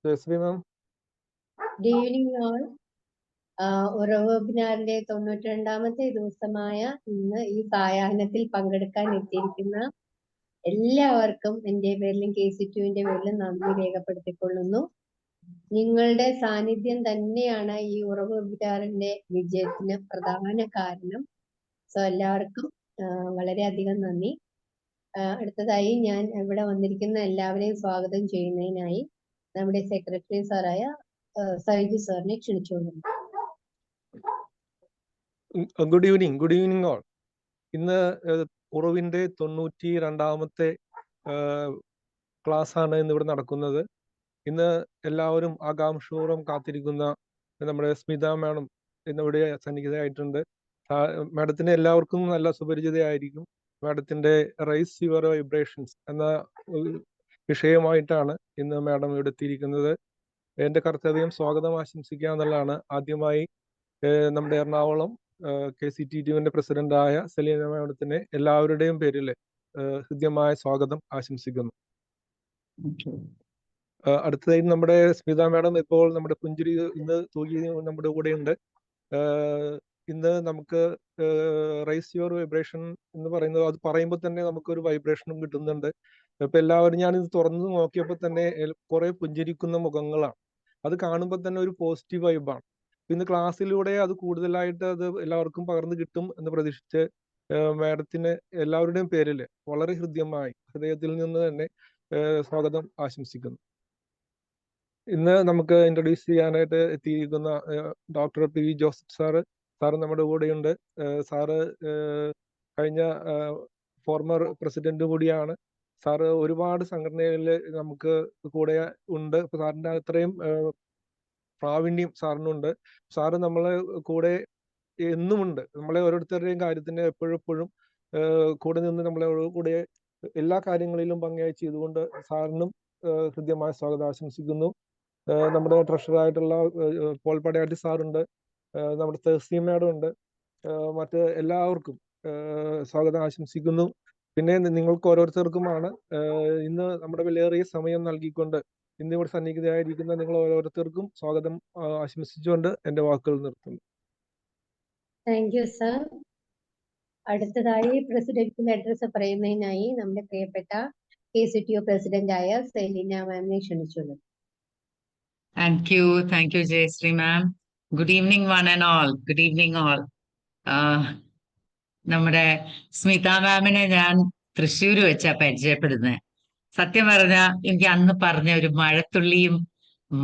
Jayashree ma'am. Good evening all. ഉറവ് വെബിനാറിന്റെ 92ാമത്തെ ദിവസമായ ഇന്ന് ഈ സായാഹ്നത്തിൽ പങ്കെടുക്കാൻ എത്തിയിരിക്കുന്ന എല്ലാവർക്കും എൻ്റെ പേരിലും KC2വിന്റെ പേരിലും നന്ദി രേഖപ്പെടുത്തിക്കൊള്ളുന്നു. നിങ്ങളുടെ സാന്നിധ്യം തന്നെയാണ് ഈ ഉറവ് വെബിനാറിന്റെ വിജയത്തിന് പ്രധാന കാരണം. സോ എല്ലാവർക്കും വളരെയധികം നന്ദി. അടുത്തതായി ഞാൻ ഇവിടെ വന്നിരിക്കുന്ന എല്ലാവരെയും സ്വാഗതം ചെയ്യുന്നതിനായി നമ്മുടെ സെക്രട്ടറി സാറായ സൈജു സാറിനെ ക്ഷണിച്ചുകൊള്ളുന്നു. Good evening all. ഇന്ന് ഉറവിന്റെ 92ാമത്തെ ക്ലാസ് ആണ് ഇന്ന് ഇവിടെ നടക്കുന്നത്. ഇന്ന് എല്ലാവരും ആകാംക്ഷപൂർവ്വം കാത്തിരിക്കുന്ന നമ്മുടെ സ്മിത മാഡം ഇന്നിവിടെ സന്നിഹിതയായിട്ടുണ്ട്. മാഡത്തിന് എല്ലാവർക്കും നല്ല സുപരിചിതയായിരിക്കും. മാഡത്തിന്റെ റൈസ് യുവർ വൈബ്രേഷൻസ് എന്ന വിഷയമായിട്ടാണ് ഇന്ന് മാഡം ഇവിടെ എത്തിയിരിക്കുന്നത്. എന്റെ കർത്തവ്യം സ്വാഗതം ആശംസിക്കുക എന്നുള്ളതാണ്. ആദ്യമായി നമ്മുടെ എറണാകുളം KC2വിന്റെ പ്രസിഡന്റായ സെലീന മാഡത്തിന് എല്ലാവരുടെയും പേരിൽ ഹൃദ്യമായ സ്വാഗതം ആശംസിക്കുന്നു. അടുത്തതായി നമ്മുടെ സ്മിത മാഡം ഇപ്പോൾ നമ്മുടെ പുഞ്ചിരി ഇന്ന് തൂകി നമ്മുടെ കൂടെയുണ്ട്. ഇന്ന് നമുക്ക് റൈസ് യുവർ വൈബ്രേഷൻ എന്ന് പറയുന്നത്, അത് പറയുമ്പോൾ തന്നെ നമുക്കൊരു വൈബ്രേഷനും കിട്ടുന്നുണ്ട്. ഇപ്പൊ എല്ലാവരും ഞാനിത് തുറന്നു നോക്കിയപ്പോൾ തന്നെ കുറെ പുഞ്ചിരിക്കുന്ന മുഖങ്ങളാണ്. അത് കാണുമ്പോൾ തന്നെ ഒരു പോസിറ്റീവ് വൈബാണ്. ഇന്ന് ക്ലാസ്സിലൂടെ അത് കൂടുതലായിട്ട് അത് എല്ലാവർക്കും പകർന്നു കിട്ടും എന്ന് പ്രതീക്ഷിച്ച് മാഡത്തിന് എല്ലാവരുടെയും പേരിൽ വളരെ ഹൃദയത്തിൽ നിന്ന് തന്നെ സ്വാഗതം ആശംസിക്കുന്നു. ഇന്ന് നമുക്ക് ഇൻട്രൊഡ്യൂസ് ചെയ്യാനായിട്ട് എത്തിയിരിക്കുന്ന ഡോക്ടർ PV ജോസഫ് സാറ് നമ്മുടെ കൂടെയുണ്ട്. സാറ് കഴിഞ്ഞ ഫോർമർ പ്രസിഡന്റ് കൂടിയാണ്. സാറ് ഒരുപാട് സംഘടനകളിൽ നമുക്ക് കൂടെ ഉണ്ട്. ഇപ്പൊ സാറിന്റെ അത്രയും പ്രാവീണ്യം സാറിനുണ്ട്. സാറ് നമ്മളെ കൂടെ എന്നുമുണ്ട്. നമ്മളെ ഓരോരുത്തരുടെയും കാര്യത്തിന് എപ്പോഴും കൂടെ നിന്ന് നമ്മളെ കൂടെ എല്ലാ കാര്യങ്ങളിലും ഭംഗിയായി ചെയ്തുകൊണ്ട് സാറിനും ഹൃദ്യമായ സ്വാഗതം ആശംസിക്കുന്നു. നമ്മുടെ ട്രഷറായിട്ടുള്ള പോൾ പടയാട്ടി സാറുണ്ട്, നമ്മുടെ തേഴ്സി മാഡം ഉണ്ട്. മറ്റ് എല്ലാവർക്കും സ്വാഗതം ആശംസിക്കുന്നു. പിന്നെ നിങ്ങൾക്ക് ഓരോരുത്തർക്കുമാണ് ഇന്ന് നമ്മുടെ വിലയേറിയ സമയം നൽകിക്കൊണ്ട് ഇന്നിവിടെ സന്നിഹിതരായിരിക്കുന്ന നിങ്ങൾ ഓരോരുത്തർക്കും സ്വാഗതം ആശംസിച്ചുകൊണ്ട് എന്റെ വാക്കുകൾ നിർത്തുന്നു. Thank you sir. അടുത്തതായി പ്രസിഡന്റിന്റെ അഡ്രസ് പറയുന്നതിനായി നമ്മുടെ പ്രിയപ്പെട്ട KC2 പ്രസിഡന്റായ Selina മാമിനെ ക്ഷണിച്ചുള്ളൂ. Thank you, Jayashree ma'am. Good evening, one and all. Good evening, all. നമ്മുടെ സ്മിത മാമിനെ ഞാൻ തൃശ്ശൂർ വെച്ചാ പരിചയപ്പെടുന്നത്. സത്യം പറഞ്ഞ എനിക്ക് അന്ന് പറഞ്ഞ ഒരു മഴത്തുള്ളിയും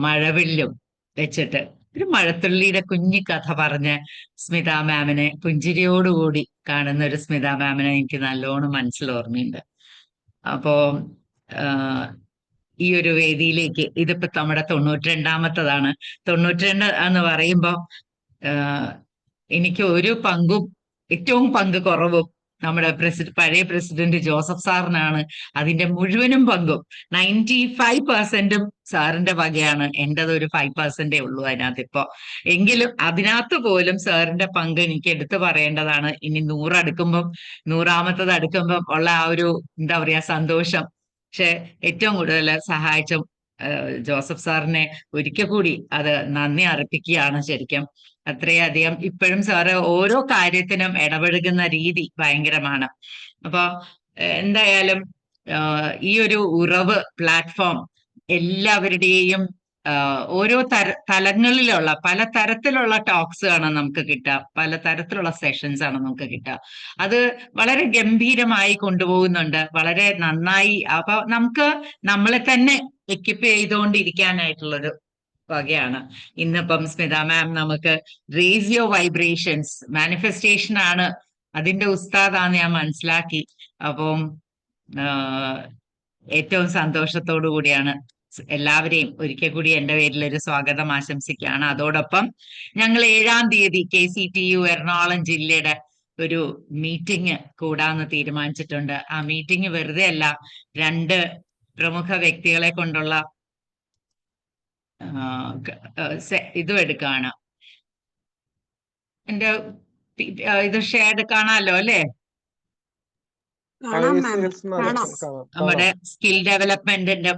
മഴവില്ലും വെച്ചിട്ട് ഒരു മഴത്തുള്ളിയുടെ കുഞ്ഞി കഥ പറഞ്ഞ് സ്മിത മാമിനെ പുഞ്ചിരിയോടുകൂടി കാണുന്ന ഒരു സ്മിത മാമിനെ എനിക്ക് നല്ലോണം മനസ്സിൽ ഓർമ്മയുണ്ട്. അപ്പോ ഈ ഒരു വേദിയിലേക്ക് ഇതിപ്പോ നമ്മുടെ 92ാമത്തതാണ്. 92 എന്ന് പറയുമ്പോൾ എനിക്ക് ഒരു പങ്കും ഏറ്റവും പങ്ക് കുറവും നമ്മുടെ പഴയ പ്രസിഡന്റ് ജോസഫ് സാറിനാണ്. അതിന്റെ മുഴുവനും പങ്കും 95% സാറിന്റെ വകയാണ്. എന്റേത് ഒരു 5% ഉള്ളൂ അതിനകത്ത് ഇപ്പോ. എങ്കിലും അതിനകത്ത് പോലും സാറിന്റെ പങ്ക് എനിക്ക് എടുത്തു പറയേണ്ടതാണ്. ഇനി 100 അടുക്കുമ്പം 100ാമത്തത് അടുക്കുമ്പം ഉള്ള ആ ഒരു എന്താ പറയാ സന്തോഷം. പക്ഷെ ഏറ്റവും കൂടുതൽ സഹായിച്ച ജോസഫ് സാറിനെ ഒരിക്കൽ കൂടി അത് നന്ദി അർപ്പിക്കുകയാണ്. ശരിക്കും അത്രയധികം ഇപ്പോഴും സാറ് ഓരോ കാര്യത്തിനും ഇടപഴകുന്ന രീതി ഭയങ്കരമാണ്. അപ്പൊ എന്തായാലും ഈ ഒരു ഉറവ് പ്ലാറ്റ്ഫോം എല്ലാവരുടെയും ഓരോ തലങ്ങളിലുള്ള പല തരത്തിലുള്ള ടോക്സ് ആണ് നമുക്ക് കിട്ടുക, പല തരത്തിലുള്ള സെഷൻസ് ആണ് നമുക്ക് കിട്ടുക. അത് വളരെ ഗംഭീരമായി കൊണ്ടുപോകുന്നുണ്ട്, വളരെ നന്നായി. അപ്പൊ നമുക്ക് നമ്മളെ തന്നെ എക്വിപ്പ് ചെയ്തുകൊണ്ടിരിക്കാനായിട്ടുള്ളൊരു വകയാണ്. ഇന്നിപ്പം സ്മിത മാം നമുക്ക് റേസ് യുവർ വൈബ്രേഷൻസ് മാനിഫെസ്റ്റേഷൻ ആണ് അതിന്റെ ഉസ്താദാന്ന് ഞാൻ മനസ്സിലാക്കി. അപ്പം ഏറ്റവും സന്തോഷത്തോടു കൂടിയാണ് എല്ലാവരെയും ഒരിക്കൽ കൂടി എൻ്റെ പേരിൽ ഒരു സ്വാഗതം ആശംസിക്കുകയാണ്. അതോടൊപ്പം ഞങ്ങൾ 7-ാം തീയതി KC2 എറണാകുളം ജില്ലയുടെ ഒരു മീറ്റിംഗ് കൂടാന്ന് തീരുമാനിച്ചിട്ടുണ്ട്. ആ മീറ്റിംഗ് വെറുതെ അല്ല, 2 പ്രമുഖ വ്യക്തികളെ കൊണ്ടുള്ള ഇതും എടുക്കാണ്. എൻ്റെ ഇത് ഷെയർഡ് കാണാമല്ലോ അല്ലേ? കാണാം മാം, ACLs കാണാം. കാണാം. നമ്മുടെ സ്കിൽ ഡെവലപ്മെന്റിന്റെ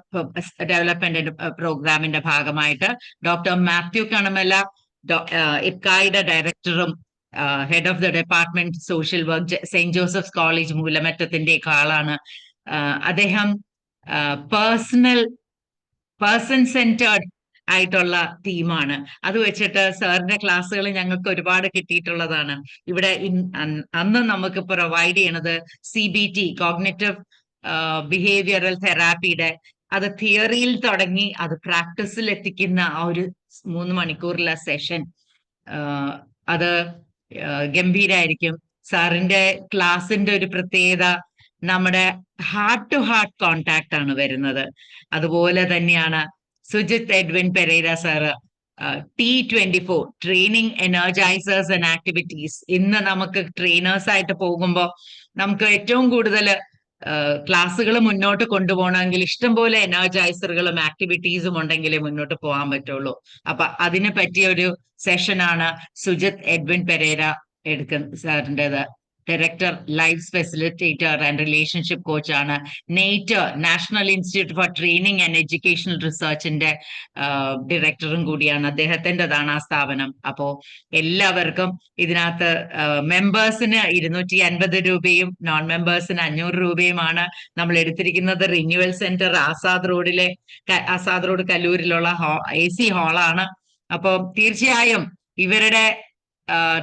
പ്രോഗ്രാമിന്റെ ഭാഗമായിട്ട് ഡോക്ടർ മാത്യു കണമല, ഇപ്കായുടെ ഡയറക്ടറും head of the department social work saint Joseph's college മൂലമറ്റത്തിന്റെ ആളാണ്. അദ്ദേഹം പേഴ്സൺ സെന്റേർഡ് ആയിട്ടുള്ള ടീമാണ്. അത് വെച്ചിട്ട് സാറിന്റെ ക്ലാസ്സുകൾ ഞങ്ങൾക്ക് ഒരുപാട് കിട്ടിയിട്ടുള്ളതാണ്. ഇവിടെ അന്ന് നമുക്ക് പ്രൊവൈഡ് ചെയ്യണത് CBT, കോഗ്നിറ്റീവ് ബിഹേവിയറൽ തെറാപ്പിയുടെ, അത് തിയറിയിൽ തുടങ്ങി അത് പ്രാക്ടീസിൽ എത്തിക്കുന്ന ആ ഒരു 3 മണിക്കൂറിലെ സെഷൻ, അത് ഗംഭീരായിരിക്കും. സാറിന്റെ ക്ലാസിന്റെ ഒരു പ്രത്യേകത നമ്മുടെ ഹാർട്ട് ടു ഹാർട്ട് കോണ്ടാക്ട് ആണ് വരുന്നത്. അതുപോലെ തന്നെയാണ് Sujith Edwin Pereira sir T24 training energisers and activities. ഇന്ന് നമുക്ക് ട്രെയിനേഴ്സ് ആയിട്ട് പോകുമ്പോൾ നമുക്ക് ഏറ്റവും കൂടുതൽ ക്ലാസ്സുകൾ മുന്നോട്ട് കൊണ്ടുപോകണമെങ്കിൽ ഇഷ്ടംപോലെ എനർജൈസറുകളും ആക്ടിവിറ്റീസും ഉണ്ടെങ്കിലേ മുന്നോട്ട് പോകാൻ പറ്റുള്ളൂ. അപ്പൊ അതിനെ പറ്റിയ ഒരു സെഷനാണ് സുജിത് എഡ്വിൻ പെരേര സാറിൻ്റെത്. Director, life facilitator and relationship കോച്ചാണ്. നേറ്റർ, national institute for training and educational റിസർച്ചിന്റെ ഡയറക്ടറും കൂടിയാണ്. അദ്ദേഹത്തിൻ്റെതാണ് ആ സ്ഥാപനം. അപ്പോ എല്ലാവർക്കും ഇതിനകത്ത് മെമ്പേഴ്സിന് 250 രൂപയും നോൺ മെമ്പേഴ്സിന് 500 രൂപയുമാണ് നമ്മൾ എടുത്തിരിക്കുന്നത്. റിന്യൂവൽ സെന്റർ ആസാദ് റോഡ് കല്ലൂരിലുള്ള AC ഹാളാണ്. അപ്പോൾ തീർച്ചയായും ഇവരുടെ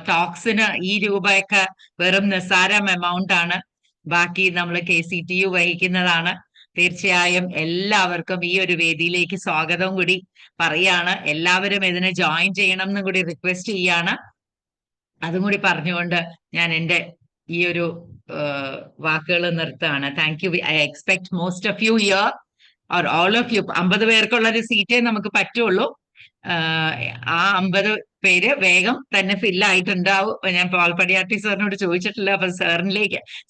ടോക്സിന് ഈ രൂപയൊക്കെ വെറും നിസ്സാരം എമൗണ്ട് ആണ്. ബാക്കി നമ്മൾ KCTU വഹിക്കുന്നതാണ്. തീർച്ചയായും എല്ലാവർക്കും ഈ ഒരു വേദിയിലേക്ക് സ്വാഗതം കൂടി പറയാണ്. എല്ലാവരും ഇതിനെ ജോയിൻ ചെയ്യണം എന്നും കൂടി റിക്വസ്റ്റ് ചെയ്യാണ്. അതും കൂടി പറഞ്ഞുകൊണ്ട് ഞാൻ എൻ്റെ ഈ ഒരു വാക്കുകൾ നിർത്തുകയാണ്. Thank you. I expect most of you here or all of you. 50 പേർക്കുള്ള ഒരു സീറ്റേ നമുക്ക് പറ്റുള്ളൂ. ആ 50 പേര് വേഗം തന്നെ ഫില്ലായിട്ടുണ്ടാവും. ഞാൻ പോൾ പടിയാട്ടി സാറിനോട് ചോദിച്ചിട്ടില്ല. അപ്പൊ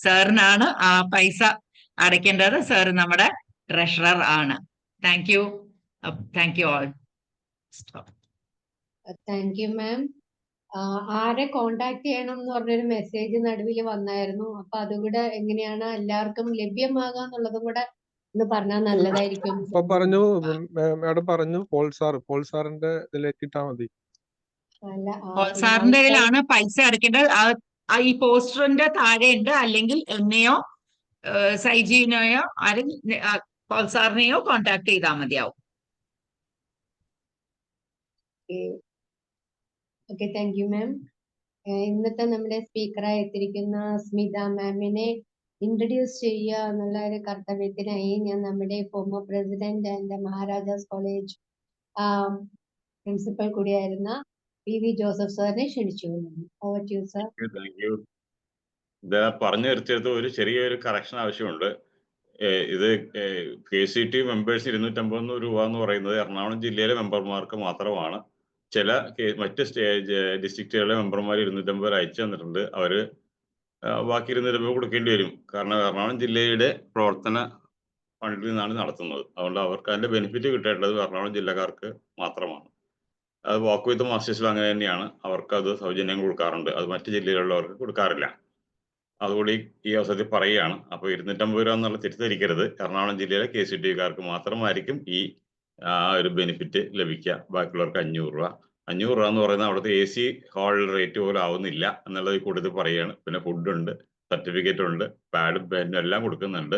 സാറിനാണ് ആ പൈസ അടയ്ക്കേണ്ടത്. സാർ നമ്മുടെ ട്രഷറർ ആണ്. Thank you. Thank you all. Thank you ma'am. ആരെ കോണ്ടാക്ട് ചെയ്യണം എന്ന് പറഞ്ഞൊരു മെസ്സേജ് നടുവിൽ വന്നായിരുന്നു. അപ്പൊ അതുകൂടെ എങ്ങനെയാണ് എല്ലാവർക്കും ലഭ്യമാകാന്നുള്ളതും കൂടെ ഒന്ന് പറഞ്ഞാൽ നല്ലതായിരിക്കും. ഇപ്പൊ പറഞ്ഞു മാഡം പറഞ്ഞു, പോൾ സാറിന്റെ ഇതിലേക്ക് ഇട്ടാ മതി. സാറിന്റെ കയ്യിലാണ് പൈസ അടയ്ക്കേണ്ടത്. ഈ പോസ്റ്ററിന്റെ താഴെ ഉണ്ട്. അല്ലെങ്കിൽ എന്നെയോ സൈജീനെയോ പോൾ സാറിനെയോ കോണ്ടാക്ട് ചെയ്താൽ മതിയാവും. Okay, thank you ma'am. ഇന്നത്തെ നമ്മുടെ സ്പീക്കറായി എത്തിയിരിക്കുന്ന സ്മിത മാമിനെ ഇൻട്രൊഡ്യൂസ് ചെയ്യുക എന്നുള്ള ഒരു കർത്തവ്യത്തിനായി ഞാൻ നമ്മുടെ former president and Maharajas college principal കൂടിയായിരുന്ന PV ജോസഫ് സാറിനെ ക്ഷണിച്ചു. Over to you sir. Thank you. ഇത് പറഞ്ഞു നിർത്തിയത് ഒരു ചെറിയൊരു കറക്ഷൻ ആവശ്യമുണ്ട്. ഇത് KCTU മെമ്പേഴ്സ് 250 രൂപ എന്ന് പറയുന്നത് എറണാകുളം ജില്ലയിലെ മെമ്പർമാർക്ക് മാത്രമാണ്. ചില മറ്റ് ഡിസ്ട്രിക്റ്റുകളിലെ മെമ്പർമാർ 250 അയച്ചു തന്നിട്ടുണ്ട്. അവര് ബാക്കി 200 രൂപ കൊടുക്കേണ്ടി വരും. കാരണം എറണാകുളം ജില്ലയുടെ പ്രവർത്തന ഫണ്ടിൽ നിന്നാണ് നടത്തുന്നത്. അതുകൊണ്ട് അവർക്ക് അതിന്റെ ബെനിഫിറ്റ് കിട്ടേണ്ടത് എറണാകുളം ജില്ലക്കാർക്ക് മാത്രമാണ്. അത് വാക്ക് വിത്ത് മാസ്റ്റേഴ്സിൽ അങ്ങനെ തന്നെയാണ്. അവർക്ക് അത് സൗജന്യം കൊടുക്കാറുണ്ട്. അത് മറ്റ് ജില്ലകളിലുള്ളവർക്ക് കൊടുക്കാറില്ല. അതുകൂടി ഈ അവസരത്തിൽ പറയുകയാണ്. അപ്പോൾ 250 രൂപ എന്നുള്ള തെറ്റിദ്ധരിക്കരുത്. എറണാകുളം ജില്ലയിലെ KCTUക്കാർക്ക് മാത്രമായിരിക്കും ഈ ഒരു ബെനിഫിറ്റ് ലഭിക്കുക. ബാക്കിയുള്ളവർക്ക് 500 രൂപ. 500 രൂപ എന്ന് പറയുന്നത് അവിടുത്തെ AC ഹാൾ റേറ്റ് പോലും ആവുന്നില്ല എന്നുള്ളത് കൂടുതൽ പറയുകയാണ്. പിന്നെ ഫുഡുണ്ട്, സർട്ടിഫിക്കറ്റ് ഉണ്ട്, പാഡും പെന്നും എല്ലാം കൊടുക്കുന്നുണ്ട്.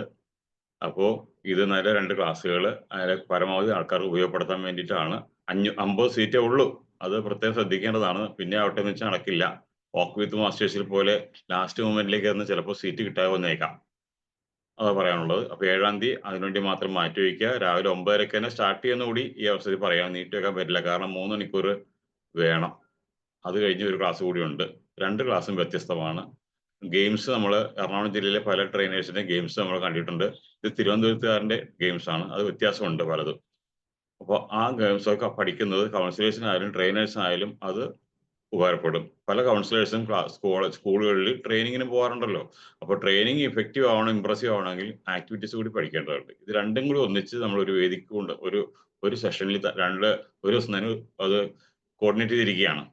അപ്പോൾ ഇത് നല്ല 2 ക്ലാസ്സുകൾ അതിലെ പരമാവധി ആൾക്കാർക്ക് ഉപയോഗപ്പെടുത്താൻ വേണ്ടിയിട്ടാണ്. 50 സീറ്റേ ഉള്ളൂ. അത് പ്രത്യേകം ശ്രദ്ധിക്കേണ്ടതാണ്. പിന്നെ ആവട്ടെ എന്ന് വെച്ചാൽ നടക്കില്ല. വാക്ക് വിത്ത് മാസ്റ്റേഴ്സിൽ പോലെ ലാസ്റ്റ് മൊമെന്റിലേക്ക് വന്ന് ചിലപ്പോൾ സീറ്റ് കിട്ടാതെ വന്നേക്കാം. അതാ പറയാനുള്ളത്. അപ്പോൾ 7-ാം തീയതി അതിനുവേണ്ടി മാത്രം മാറ്റി വയ്ക്കുക. രാവിലെ 9:30 തന്നെ സ്റ്റാർട്ട് ചെയ്യുന്ന കൂടി ഈ അവസരത്തിൽ പറയാൻ നീട്ടി വെക്കാൻ പറ്റില്ല. കാരണം 3 മണിക്കൂർ വേണം. അത് കഴിഞ്ഞ് ഒരു ക്ലാസ് കൂടി ഉണ്ട്. 2 ക്ലാസ്സും വ്യത്യസ്തമാണ്. ഗെയിംസ് നമ്മൾ എറണാകുളം ജില്ലയിലെ പല ട്രെയിനേഴ്സിന്റെ ഗെയിംസ് നമ്മൾ കണ്ടിട്ടുണ്ട്. ഇത് തിരുവനന്തപുരത്തുകാരന്റെ ഗെയിംസ് ആണ്. അത് വ്യത്യാസമുണ്ട് പലതും. അപ്പോൾ ആ ഗെയിംസ് ഒക്കെ പഠിക്കുന്നത് കൗൺസിലേഴ്സിനായാലും ട്രെയിനേഴ്സിനായാലും അത് ഉപകാരപ്പെടും. പല കൗൺസിലേഴ്സും സ്കൂളുകളിൽ ട്രെയിനിങ്ങിന് പോകാറുണ്ടല്ലോ. അപ്പോൾ ട്രെയിനിങ് ഇഫക്റ്റീവ് ആവണം, ഇംപ്രസീവ് ആവണമെങ്കിൽ ആക്ടിവിറ്റീസ് കൂടി പഠിക്കേണ്ടതുണ്ട്. ഇത് രണ്ടും കൂടി ഒന്നിച്ച് നമ്മൾ ഒരു വേദിക്ക് കൊണ്ട് ഒരു സെഷനിൽ ഒരു ദിവസം തന്നെ അത് കോർഡിനേറ്റ് ചെയ്തിരിക്കുകയാണ്.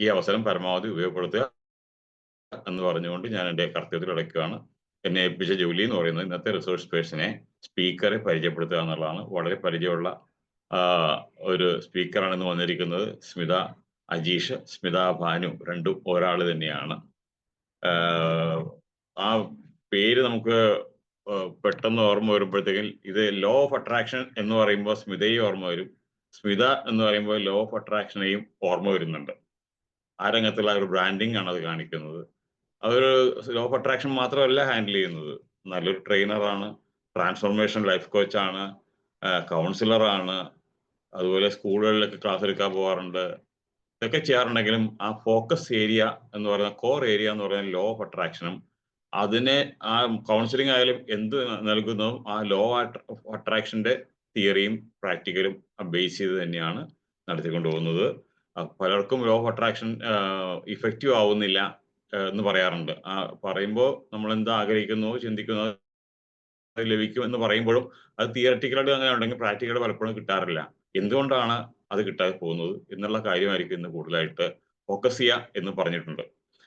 ഈ അവസരം പരമാവധി ഉപയോഗപ്പെടുത്തുക എന്ന് പറഞ്ഞുകൊണ്ട് ഞാൻ എൻ്റെ കർത്തവ്യത്തിൽ അടയ്ക്കുകയാണ്. എന്നെ ഏൽപ്പിച്ച ജോലി എന്ന് പറയുന്നത് ഇന്നത്തെ റിസോഴ്സ് പേഴ്സണെ സ്പീക്കറെ പരിചയപ്പെടുത്തുക എന്നുള്ളതാണ്. വളരെ പരിചയമുള്ള ഒരു സ്പീക്കറാണ് ഇന്ന് വന്നിരിക്കുന്നത്. സ്മിത അജീഷ്, സ്മിത ഭാനു, രണ്ടും ഒരാൾ തന്നെയാണ്. ആ പേര് നമുക്ക് പെട്ടെന്ന് ഓർമ്മ വരുമ്പോഴത്തേക്കും ഇത് ലോ ഓഫ് അട്രാക്ഷൻ എന്ന് പറയുമ്പോൾ സ്മിതയും ഓർമ്മ വരും, സ്മിത എന്ന് പറയുമ്പോൾ ലോ ഓഫ് അട്രാക്ഷനെയും ഓർമ്മ വരുന്നുണ്ട്. ആ രംഗത്തുള്ള ഒരു ബ്രാൻഡിങ് ആണ് അത് കാണിക്കുന്നത്. അതൊരു ലോ ഓഫ് അട്രാക്ഷൻ മാത്രമല്ല ഹാൻഡിൽ ചെയ്യുന്നത്, നല്ലൊരു ട്രെയിനറാണ്, ട്രാൻസ്ഫോർമേഷൻ ലൈഫ് കോച്ചാണ്, കൗൺസിലറാണ്, അതുപോലെ സ്കൂളുകളിലൊക്കെ ക്ലാസ് എടുക്കാൻ പോകാറുണ്ട്. ഇതൊക്കെ ചെയ്യാറുണ്ടെങ്കിലും ആ ഫോക്കസ് ഏരിയ എന്ന് പറയുന്ന കോർ ഏരിയ എന്ന് പറയുന്ന ലോ ഓഫ് അട്രാക്ഷനും അതിനെ ആ കൗൺസിലിംഗ് ആയാലും എന്ത് നൽകുന്നതും ആ ലോ ഓഫ് അട്രാക്ഷന്റെ തിയറിയും പ്രാക്ടിക്കലും ബേസ് ചെയ്ത് തന്നെയാണ് നടത്തിക്കൊണ്ട് പോകുന്നത്. പലർക്കും ലോ ഓഫ് അട്രാക്ഷൻ ഇഫക്റ്റീവ് ആവുന്നില്ല എന്ന് പറയാറുണ്ട്. പറയുമ്പോൾ നമ്മൾ എന്താ ആഗ്രഹിക്കുന്നോ ചിന്തിക്കുന്നോ ലഭിക്കുമെന്ന് പറയുമ്പോഴും അത് തിയററ്റിക്കലായിട്ട് അങ്ങനെ ഉണ്ടെങ്കിൽ പ്രാക്ടിക്കൽ പലപ്പോഴും കിട്ടാറില്ല. എന്തുകൊണ്ടാണ് അത് കിട്ടാതെ പോകുന്നത് എന്നുള്ള കാര്യമായിരിക്കും ഇന്ന് കൂടുതലായിട്ട് ഫോക്കസ് ചെയ്യുക എന്ന് പറഞ്ഞിട്ടുണ്ട്.